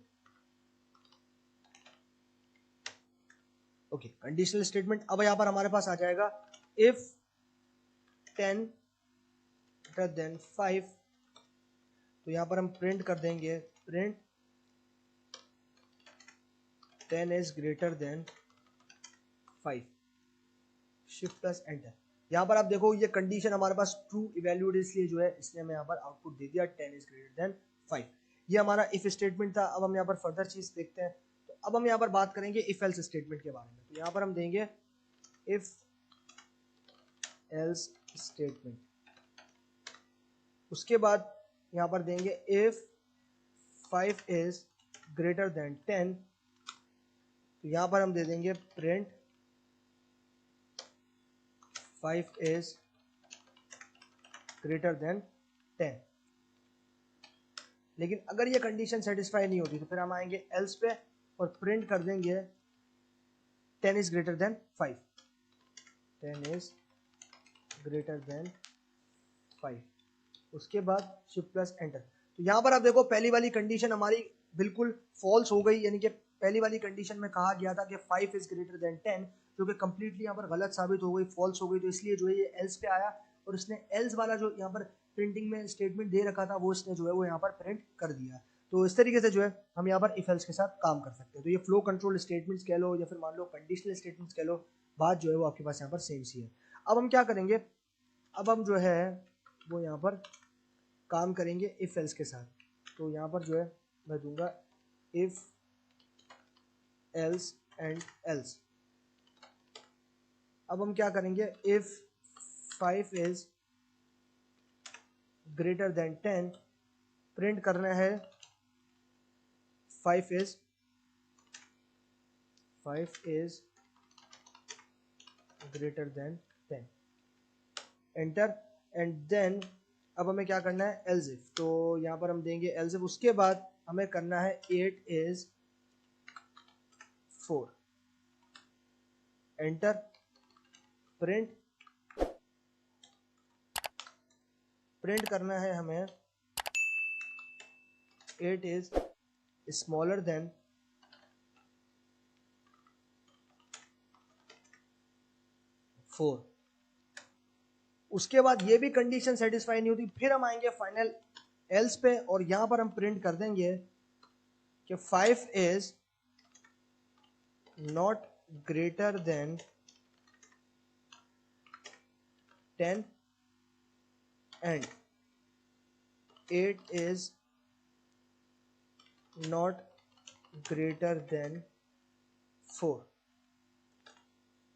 Okay, conditional statement. अब यहाँ पर हमारे पास आ जाएगा इफ 10 greater than 5, तो यहाँ पर हम प्रिंट कर देंगे print 10 is greater than 5, shift plus enter. यहाँ पर आप देखो ये कंडीशन हमारे पास ट्रू इवेल्यूएट, इसलिए जो है इसने हमें यहाँ पर आउटपुट दे दिया 10 is greater than 5। ये हमारा इफ स्टेटमेंट था। अब हम यहाँ पर फर्दर चीज देखते हैं। तो अब हम यहाँ पर बात करेंगे इफ एल्स स्टेटमेंट के बारे में। तो यहाँ पर हम देंगे इफ एल्स स्टेटमेंट, उसके बाद यहाँ पर देंगे इफ 5 is greater than 10, तो यहाँ पर हम दे देंगे प्रिंट 5 is greater than 10। लेकिन अगर ये कंडीशन सेटिस्फाई नहीं होती तो फिर हम आएंगे एल्स पे और प्रिंट कर देंगे 10 is greater than 5, 10 is greater than 5, उसके बाद शिफ्ट प्लस एंटर। तो यहाँ पर आप देखो पहली वाली कंडीशन हमारी बिल्कुल फॉल्स हो गई, यानी कि पहली वाली कंडीशन में कहा गया था कि 5 is greater than 10, जो कि कंप्लीटली यहाँ पर गलत साबित हो गई, फॉल्स हो गई। तो इसलिए जो है ये एल्स पे आया, और इसने एल्स वाला जो यहाँ पर प्रिंटिंग में स्टेटमेंट दे रखा था वो इसने जो है वो यहाँ पर प्रिंट कर दिया। तो इस तरीके से जो है हम यहाँ पर इफ एल्स के साथ काम कर सकते हैं। तो ये फ्लो कंट्रोल स्टेटमेंट्स कह लो या फिर मान लो कंडीशनल स्टेटमेंट्स कह लो, बात जो है वो आपके पास यहाँ पर सेम सी है। अब हम क्या करेंगे, अब हम जो है वो यहाँ पर काम करेंगे इफ एल्स के साथ। तो यहाँ पर जो है मैं दूंगा इफ एल्स एंड एल्स। अब हम क्या करेंगे, if 5 is greater than 10, print करना है 5 is greater than 10, enter. And then अब हमें क्या करना है, एल्स इफ। तो यहाँ पर हम देंगे एल्स इफ, उसके बाद हमें करना है 8 इज 4, एंटर, प्रिंट। प्रिंट करना है हमें 8 इज स्मॉलर देन 4। उसके बाद ये भी कंडीशन सेटिस्फाई नहीं होती, फिर हम आएंगे फाइनल एल्स पे और यहां पर हम प्रिंट कर देंगे कि 5 is not greater than 10 and 8 is not greater than 4।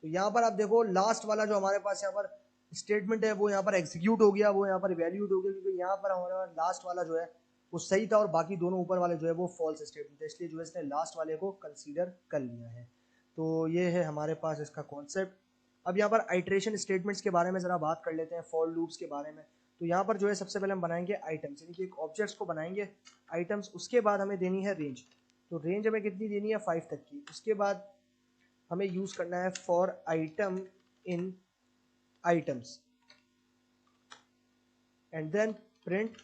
तो यहां पर आप देखो लास्ट वाला जो हमारे पास यहाँ पर स्टेटमेंट है वो यहाँ पर एग्जीक्यूट हो गया, वो यहाँ पर वैल्यूड हो गया, क्योंकि यहाँ पर हमारा लास्ट वाला जो है वो सही था और बाकी दोनों ऊपर वाले जो है वो फॉल्स स्टेटमेंट थे, इसलिए जो है इसने लास्ट वाले को कंसीडर कर लिया है। तो ये है हमारे पास इसका कॉन्सेप्ट। अब यहाँ पर आइट्रेशन स्टेटमेंट्स के बारे में जरा बात कर लेते हैं, फॉर लूप्स के बारे में। तो यहाँ पर जो है सबसे पहले हम बनाएंगे आइटम्स, यानी कि एक ऑब्जेक्ट्स को बनाएंगे आइटम्स। उसके बाद हमें देनी है रेंज। तो रेंज हमें कितनी देनी है, 5 तक की। उसके बाद हमें यूज करना है for item in items, and then print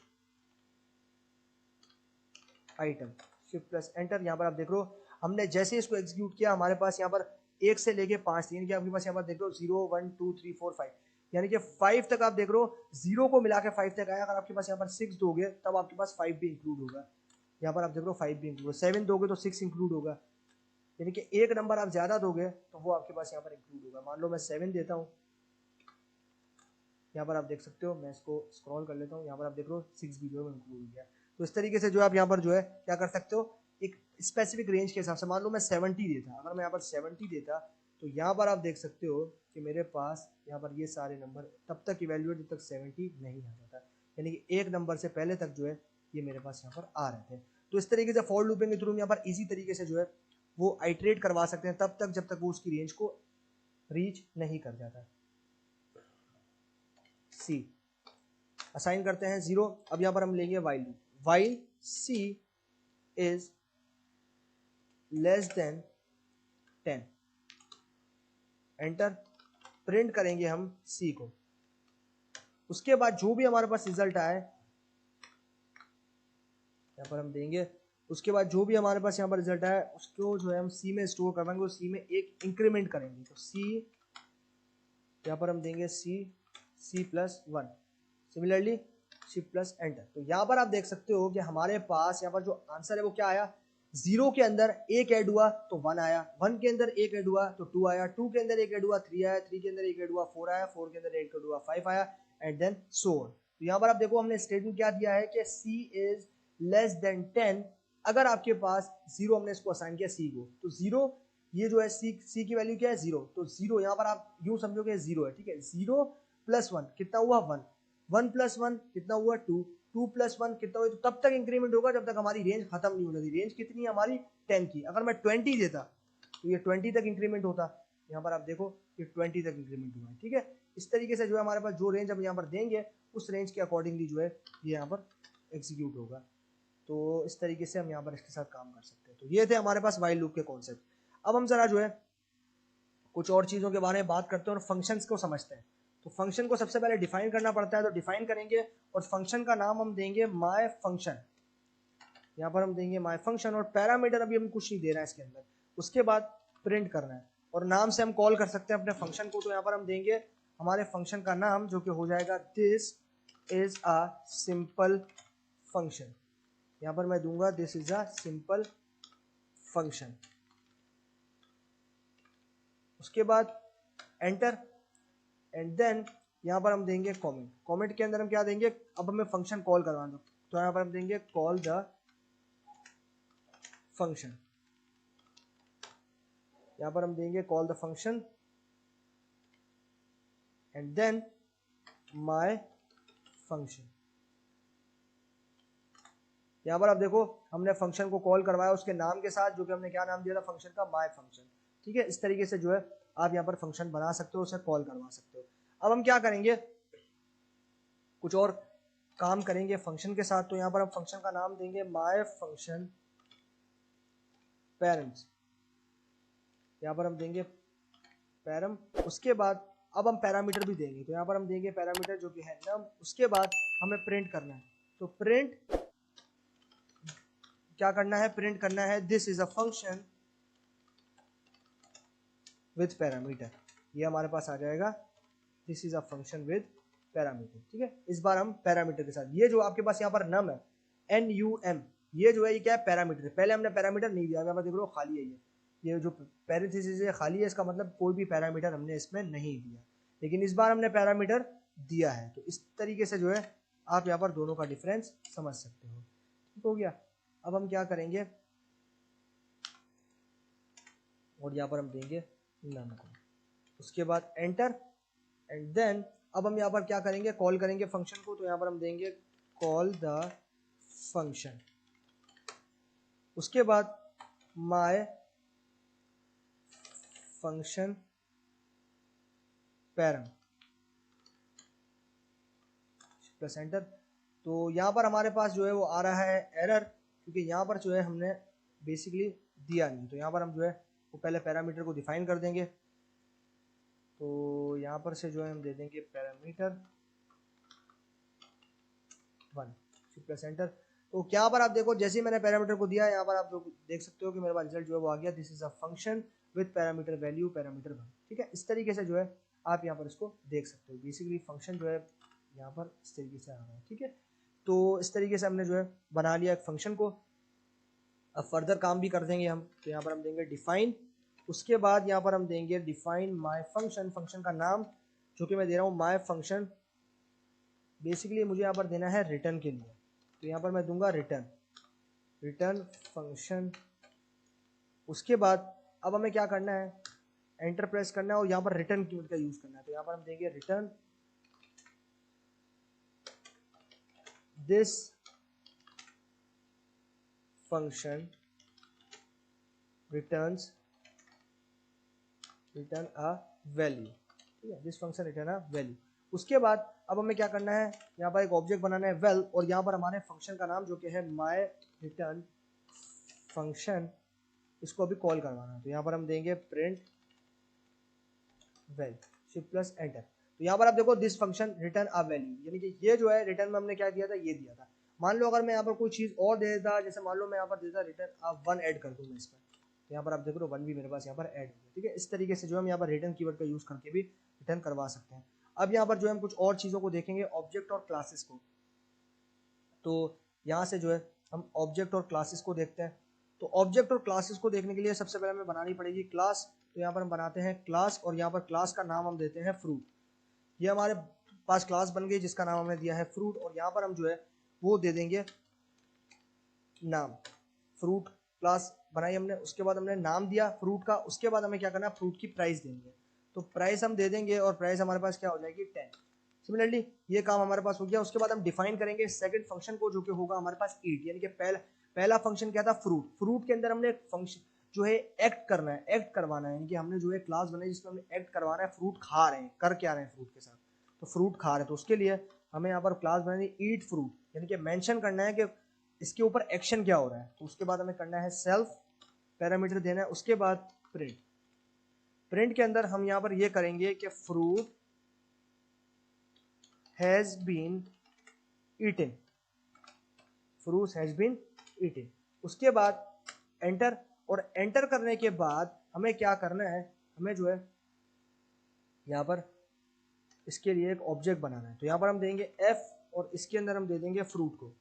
item, shift plus enter. यहाँ पर आप देख रहे हो हमने जैसे इसको एग्जीक्यूट किया हमारे पास यहाँ पर 1 से लेके 5, यानी कि आपके पास यहाँ पर देख रहे हो 0 1 2 3 4 5, यानी कि 5 तक आप देख रहे हो 0 को मिला के 5 तक आया। अगर आपके पास यहाँ पर 6 दोगे तब आपके पास 5 भी इंक्लूड होगा। यहाँ पर आप देख रहे हो 5 भी इंक्लूड, 7 दोगे तो 6 इंक्लूड होगा, यानी कि एक नंबर आप ज्यादा दोगे तो वो आपके पास यहाँ पर इंक्लूड होगा। मान लो मैं 7 देता हूँ, यहाँ पर आप देख सकते हो, मैं इसको स्क्रॉल कर लेता हूँ, यहाँ पर आप देख रहे हो 6 भी जो है इंक्लूड हो गया। तो इस तरीके से जो आप यहाँ पर जो है क्या कर सकते हो, एक स्पेसिफिक रेंज के हिसाब से। मान लो मैं 70 देता, अगर मैं यहाँ पर 70 देता तो यहाँ पर आप देख सकते हो कि मेरे पास यहाँ पर ये सारे नंबर तब तक इवेल्युएट जब तक 70 नहीं आ जाता, यानी कि एक नंबर से पहले तक जो है ये मेरे पास यहाँ पर आ रहे थे। तो इस तरीके से फॉर लूपिंग के थ्रू यहाँ पर इजी तरीके से जो है वो आइट्रेट करवा सकते हैं तब तक जब तक वो उसकी रेंज को रीच नहीं कर जाता। सी असाइन करते हैं 0। अब यहां पर हम लेंगे while loop, while c is less than 10, enter. Print करेंगे हम सी को। उसके बाद जो भी हमारे पास रिजल्ट आए यहां पर हम देंगे। उसके बाद जो भी हमारे पास यहाँ पर रिजल्ट आया उसको जो है हम सी में स्टोर करवाएंगे और सी में एक इंक्रीमेंट करेंगे। तो सी यहाँ पर हम देंगे c plus 1, similarly shift plus enter. तो यहाँ पर आप देख सकते हो कि हमारे पास यहाँ पर जो आंसर है वो क्या आया, 0 के अंदर एक ऐड हुआ तो 1 आया, 1 के अंदर एक ऐड हुआ तो 2 आया, 2 के अंदर एक ऐड हुआ 3 आया, 3 के अंदर एक ऐड हुआ 4 आया, 4 के अंदर एक ऐड हुआ 5 आया, एंड देन सो ऑन। तो यहाँ पर आप देखो हमने स्टेटमेंट क्या दिया है कि सी इज लेस देन 10। अगर आपके पास 0, हमने इसको असाइन किया सी को, तो 0 ये जो है सी की वैल्यू क्या है 0, तो 0 यहाँ पर आप यूं समझोगे 0 है, ठीक है। 0 प्लस 1 कितना हुआ 1, 1 प्लस 1 कितना हुआ 2, 2 प्लस 1 कितना हुआ, तो तब तक इंक्रीमेंट होगा जब तक हमारी रेंज खत्म नहीं हो जाती। रेंज कितनी है हमारी 10 की, अगर मैं 20 देता तो ये 20 तक इंक्रीमेंट होता। यहाँ पर आप देखो ये 20 तक इंक्रीमेंट हुआ है, ठीक है। इस तरीके से जो है हमारे पास जो रेंज हम यहाँ पर देंगे उस रेंज के अकॉर्डिंगली जो है ये यहाँ पर एग्जीक्यूट होगा। तो इस तरीके से हम यहाँ पर इसके साथ काम कर सकते हैं। तो ये थे हमारे पास वाइल लूप के कॉन्सेप्ट। अब हम जरा जो है कुछ और चीजों के बारे में बात करते हैं और फंक्शंस को समझते हैं। तो फंक्शन को सबसे पहले डिफाइन करना पड़ता है, तो डिफाइन करेंगे और फंक्शन का नाम हम देंगे माय फंक्शन। यहाँ पर हम देंगे माय फंक्शन और पैरामीटर अभी हम कुछ नहीं दे रहे हैं इसके अंदर। उसके बाद प्रिंट करना है और नाम से हम कॉल कर सकते हैं अपने फंक्शन को। तो यहाँ पर हम देंगे हमारे फंक्शन का नाम जो कि हो जाएगा this is a simple function. यहाँ पर मैं दूंगा this is a simple function. उसके बाद एंटर, एंड देन यहाँ पर हम देंगे कमेंट। कमेंट के अंदर हम क्या देंगे, अब हमें फंक्शन कॉल करवाना दो, तो यहाँ पर हम देंगे कॉल द फंक्शन। यहाँ पर हम देंगे call the function and then my function. यहाँ पर आप देखो हमने फंक्शन को कॉल करवाया उसके नाम के साथ, जो कि हमने क्या नाम दिया था फंक्शन का, माय फंक्शन। ठीक है, इस तरीके से जो है आप यहाँ पर फंक्शन बना सकते हो, उसे कॉल करवा सकते हो। अब हम क्या करेंगे, कुछ और काम करेंगे फंक्शन के साथ। तो यहाँ पर हम फंक्शन का नाम देंगे माय फंक्शन पेरेंट्स। यहाँ पर हम देंगे पैरम। उसके बाद अब हम पैरामीटर भी देंगे, तो यहाँ पर हम देंगे पैरामीटर जो कि है नम। उसके बाद हमें प्रिंट करना है, तो प्रिंट क्या करना है, प्रिंट करना है this is a function with parameter. ये हमारे पास आ जाएगा this is a function with parameter. ठीक है, इस बार हम पैरामीटर के साथ, ये जो आपके पास यहाँ पर नम है NUM, ये जो है ये क्या है, पैरामीटर है। पहले हमने पैरामीटर नहीं दिया, यहाँ पर देख लो खाली है, ये जो पैरेंथेसिस है खाली है, इसका मतलब कोई भी पैरामीटर हमने इसमें नहीं दिया। लेकिन इस बार हमने पैरामीटर दिया है, तो इस तरीके से जो है आप यहाँ पर दोनों का डिफरेंस समझ सकते हो। ठीक हो गया। अब हम क्या करेंगे, और यहाँ पर हम देंगे नम को, उसके बाद एंटर एंड देन अब हम यहाँ पर क्या करेंगे, कॉल करेंगे फंक्शन को। तो यहाँ पर हम देंगे कॉल द फंक्शन, उसके बाद my function param plus enter. तो यहाँ पर हमारे पास जो है वो आ रहा है एरर, क्योंकि यहाँ पर जो है हमने बेसिकली दिया नहीं। तो यहाँ पर हम जो है वो पहले पैरामीटर को डिफाइन कर देंगे। तो यहाँ पर से जो है हम दे देंगे पैरामीटर 1 प्लस एंटर। तो यहाँ पर आप देखो जैसे ही मैंने पैरामीटर को दिया, यहाँ पर आप देख सकते हो कि मेरे पास रिजल्ट जो है वो आ गया, this is a function with parameter value parameter 1। ठीक है, इस तरीके से जो है आप यहाँ पर इसको देख सकते हो। बेसिकली फंक्शन जो है यहाँ पर इस तरीके से आ रहा है। ठीक है, तो इस तरीके से हमने जो है बना लिया एक फंक्शन को। अब फर्दर काम भी कर देंगे हम। तो यहाँ पर हम देंगे डिफाइन, उसके बाद यहाँ पर हम देंगे डिफाइन माय फंक्शन, फंक्शन का नाम जो कि मैं दे रहा हूँ माय फंक्शन। बेसिकली मुझे यहाँ पर देना है रिटर्न के लिए, तो यहाँ पर मैं दूंगा रिटर्न फंक्शन। उसके बाद अब हमें क्या करना है, एंटर प्रेस करना है और यहाँ पर रिटर्न कीवर्ड का यूज करना है। तो यहाँ पर हम देंगे return this function return a value. ठीक है, this function return a value. उसके बाद अब हमें क्या करना है, यहाँ पर एक ऑब्जेक्ट बनाना है वेल, और यहाँ पर हमारे फंक्शन का नाम जो कि है माय रिटर्न फंक्शन, इसको अभी कॉल करवाना है। तो यहाँ पर हम देंगे print well shift plus enter. तो यहाँ पर आप देखो this function return a value, यानी कि ये जो है रिटर्न में हमने क्या दिया था, ये दिया था। मान लो अगर मैं यहाँ पर कोई चीज और दे देता, जैसे मान लो मैं यहाँ पर देता रिटर्न अ 1 ऐड कर दूँ मैं इसमें, तो यहाँ पर आप देख रहे हो 1 भी मेरे पास यहाँ पर ऐड हो गया। ठीक है, इस तरीके से जो हम यहाँ पर रिटर्न कीवर्ड का यूज करके भी रिटर्न करवा सकते हैं। अब यहाँ पर जो हम कुछ और चीजों को देखेंगे, ऑब्जेक्ट और क्लासेस को। तो यहाँ से जो है हम ऑब्जेक्ट और क्लासेस को देखते हैं। तो ऑब्जेक्ट और क्लासेस को देखने के लिए सबसे पहले हमें बनानी पड़ेगी क्लास। तो यहाँ पर हम बनाते हैं क्लास, और यहाँ पर क्लास का नाम हम देते हैं फ्रूट। ये हमारे पास क्लास बन गई जिसका नाम हमने दिया है फ्रूट, और यहाँ पर हम जो है वो दे देंगे नाम। फ्रूट क्लास बनाई हमने, उसके बाद हमने नाम दिया फ्रूट का। उसके बाद हमें क्या करना है, फ्रूट की प्राइस देंगे। तो प्राइस हम दे देंगे और प्राइस हमारे पास क्या हो जाएगी 10। सिमिलरली ये काम हमारे पास हो गया। उसके बाद हम डिफाइन करेंगे सेकंड फंक्शन को, जो कि होगा हमारे पास ईट, यानी कि पहला फंक्शन क्या था, फ्रूट। फ्रूट के अंदर हमने फंक्शन जो है एक्ट करना है, एक्ट करवाना है, यानी कि हमने जो है क्लास बनाई जिसमें हमने एक्ट करवाना है। फ्रूट खा रहे हैं, कर क्या रहे हैं फ्रूट के साथ, तो फ्रूट खा रहे हैं। तो उसके लिए हमें यहाँ पर क्लास बनानी ईट फ्रूट, यानी कि मेंशन करना है कि इसके ऊपर एक्शन क्या हो रहा है। तो उसके बाद हमें करना है सेल्फ, पैरामीटर देना है। उसके बाद प्रिंट के अंदर हम यहाँ पर ये करेंगे कि fruit has been eaten, fruit has been eaten. उसके बाद एंटर, और एंटर करने के बाद हमें क्या करना है, हमें जो है यहाँ पर इसके लिए एक ऑब्जेक्ट बनाना है। तो यहाँ पर हम देंगे f, और इसके अंदर हम दे देंगे फ्रूट को।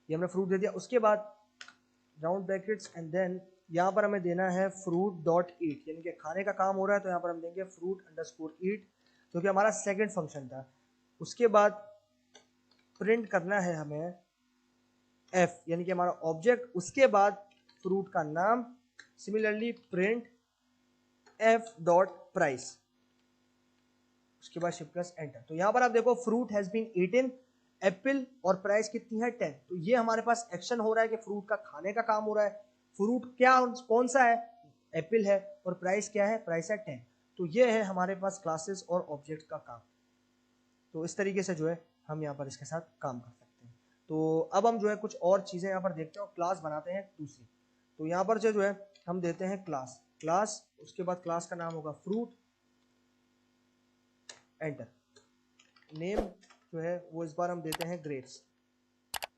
ये हमने फ्रूट दे दिया। उसके बाद राउंड ब्रैकेट्स एंड देन यहाँ पर हमें देना है फ्रूट डॉट ईट, यानी कि खाने का काम हो रहा है। तो यहाँ पर हम देंगे फ्रूट अंडरस्कोर ईट, जो कि हमारा सेकंड फंक्शन था। उसके बाद प्रिंट करना है हमें f, यानी कि हमारा ऑब्जेक्ट, उसके बाद फ्रूट का नाम, similarly print f dot price, उसके बाद शिफ्ट प्लस एंटर। तो यहां पर आप देखो fruit has been eaten, apple और प्राइस कितनी है 10। तो ये हमारे पास एक्शन हो रहा है कि फ्रूट का खाने का काम हो रहा है। फ्रूट क्या कौन सा है, एप्पल है, और प्राइस क्या है, प्राइस है 10। तो ये है हमारे पास क्लासेस और ऑब्जेक्ट का काम। तो इस तरीके से जो है हम यहाँ पर इसके साथ काम कर सकते हैं। तो अब हम जो है कुछ और चीजें यहाँ पर देखते हैं और क्लास बनाते हैं दूसरी। तो यहाँ पर जो है हम देते हैं क्लास, उसके बाद क्लास का नाम होगा फ्रूट, एंटर। नेम जो है वो इस बार हम देते हैं ग्रेप्स,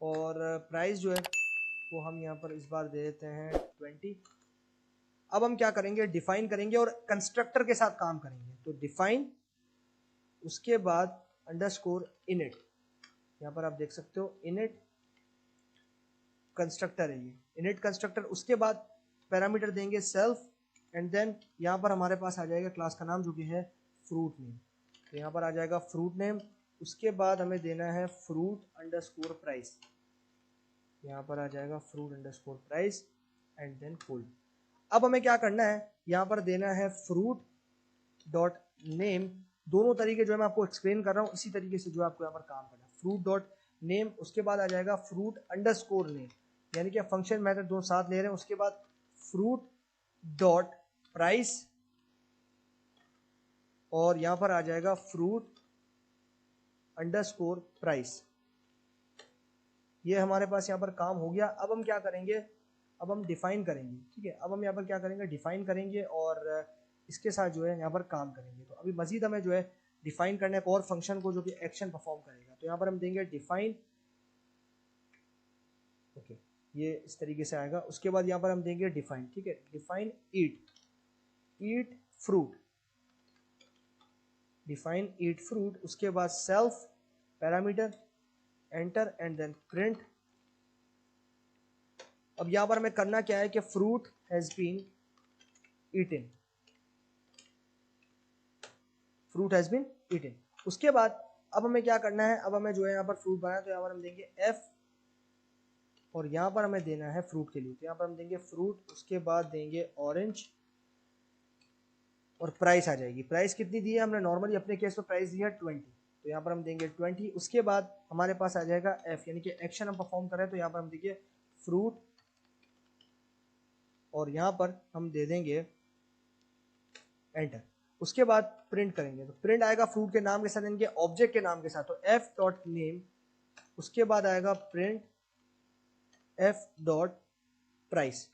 और प्राइस जो है वो हम यहाँ पर इस बार दे देते हैं 20। अब हम क्या करेंगे, डिफाइन करेंगे और कंस्ट्रक्टर के साथ काम करेंगे। तो डिफाइन, उसके बाद अंडरस्कोर इनिट, यहाँ पर आप देख सकते हो इनिट कंस्ट्रक्टर है ये, इनिट कंस्ट्रक्टर। उसके बाद पैरामीटर देंगे सेल्फ, एंड देन यहाँ पर हमारे पास आ जाएगा क्लास का नाम जो कि है फ्रूट नेम। तो यहाँ पर आ जाएगा फ्रूट नेम, उसके बाद हमें देना है फ्रूट अंडरस्कोर प्राइस, यहाँ पर आ जाएगा fruit underscore price, and then full. अब हमें क्या करना है, यहाँ पर देना है फ्रूट डॉट नेम। दोनों तरीके जो है मैं आपको एक्सप्लेन कर रहा हूँ, इसी तरीके से जो है आपको यहाँ पर काम करना है। फ्रूट डॉट नेम, उसके बाद आ जाएगा फ्रूट अंडरस्कोर नेम, यानी कि फंक्शन मेथड दोनों साथ ले रहे हैं। उसके बाद फ्रूट डॉट प्राइस, और यहाँ पर आ जाएगा फ्रूट अंडरस्कोर प्राइस। ये हमारे पास यहाँ पर काम हो गया। अब हम क्या करेंगे, अब हम डिफाइन करेंगे, ठीक है। अब हम यहाँ पर क्या करेंगे, डिफाइन करेंगे और इसके साथ जो है यहाँ पर काम करेंगे। तो अभी मजीद हमें जो है डिफाइन करने एक और फंक्शन को जो कि एक्शन परफॉर्म करेगा। तो यहाँ पर हम देंगे डिफाइन, ओके, ये इस तरीके से आएगा। उसके बाद यहाँ पर हम देंगे डिफाइन, ठीक है, define eat fruit, define eat fruit. उसके बाद self parameter, enter, and then print. अब यहां पर हमें करना क्या है कि fruit has been eaten, fruit has been eaten. उसके बाद अब हमें क्या करना है, अब हमें जो है यहाँ पर फ्रूट बनाया, तो यहाँ पर हम देंगे f, और यहाँ पर हमें देना है फ्रूट के लिए। तो यहाँ पर हम देंगे फ्रूट, उसके बाद देंगे ऑरेंज, और प्राइस आ जाएगी। प्राइस कितनी दी है हमने, नॉर्मली अपने केस में प्राइस दी है 20, तो यहाँ पर हम देंगे 20। उसके बाद हमारे पास आ जाएगा f, यानी कि एक्शन हम परफॉर्म कर रहे हैं। तो यहाँ पर हम देंगे फ्रूट, और यहाँ पर हम दे देंगे एंटर। उसके बाद प्रिंट करेंगे, तो प्रिंट आएगा फ्रूट के नाम के साथ, यानी कि ऑब्जेक्ट के नाम के साथ। तो f डॉट नेम, उसके बाद आएगा print f dot price,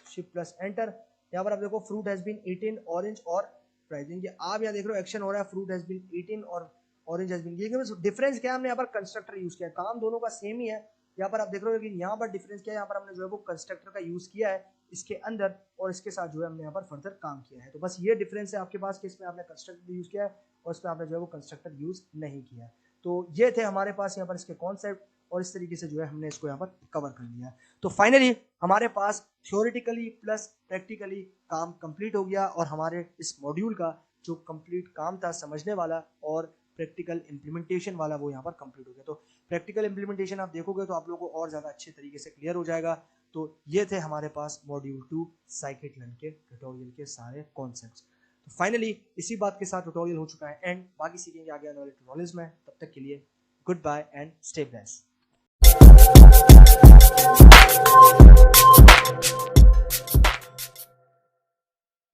shift plus enter. यहाँ पर आप देखो fruit has been eaten, orange और प्राइस, यानी कि आप यहाँ देख रहे हो एक्शन हो रहा है, फ्रूट हैज बीन ईटन और ऑरेंज हैज बीन। लेकिन डिफरेंस क्या है, हमने यहाँ पर कंस्ट्रक्टर यूज किया है, काम दोनों का सेम ही है। यहाँ पर आप देख रहे हो, लेकिन यहाँ पर डिफरेंस क्या है, यहाँ पर हमने जो है वो कंस्ट्रक्टर का यूज किया है इसके अंदर, और इसके साथ जो है हमने यहाँ पर फर्दर काम किया है। तो बस ये डिफरेंस है आपके पास कि इसमें आपने कंस्ट्रक्टर यूज किया है और इसमें आपने जो है वो कंस्ट्रक्टर यूज नहीं किया है। तो ये थे हमारे पास यहाँ पर इसके कॉन्सेप्ट, और इस तरीके से जो है हमने इसको यहाँ पर कवर कर लिया। तो फाइनली हमारे पास थ्योरेटिकली प्लस प्रैक्टिकली काम कंप्लीट हो गया, और हमारे इस मॉड्यूल का जो कंप्लीट काम था समझने वाला और प्रैक्टिकल इम्प्लीमेंटेशन वाला, वो यहाँ पर कंप्लीट हो गया। तो प्रैक्टिकल इम्प्लीमेंटेशन आप देखोगे तो आप लोगों को और ज़्यादा अच्छे तरीके से क्लियर हो जाएगा। तो ये थे हमारे पास मॉड्यूल 2 साइकिट-लर्न के ट्यूटोरियल के सारे कॉन्सेप्ट्स। तो फाइनली इसी बात के साथ ट्यूटोरियल हो चुका है एंड, बाकी सीखेंगे आगे आने वाले ट्यूटोरियल्स में। तब तक के लिए goodbye and stay blessed.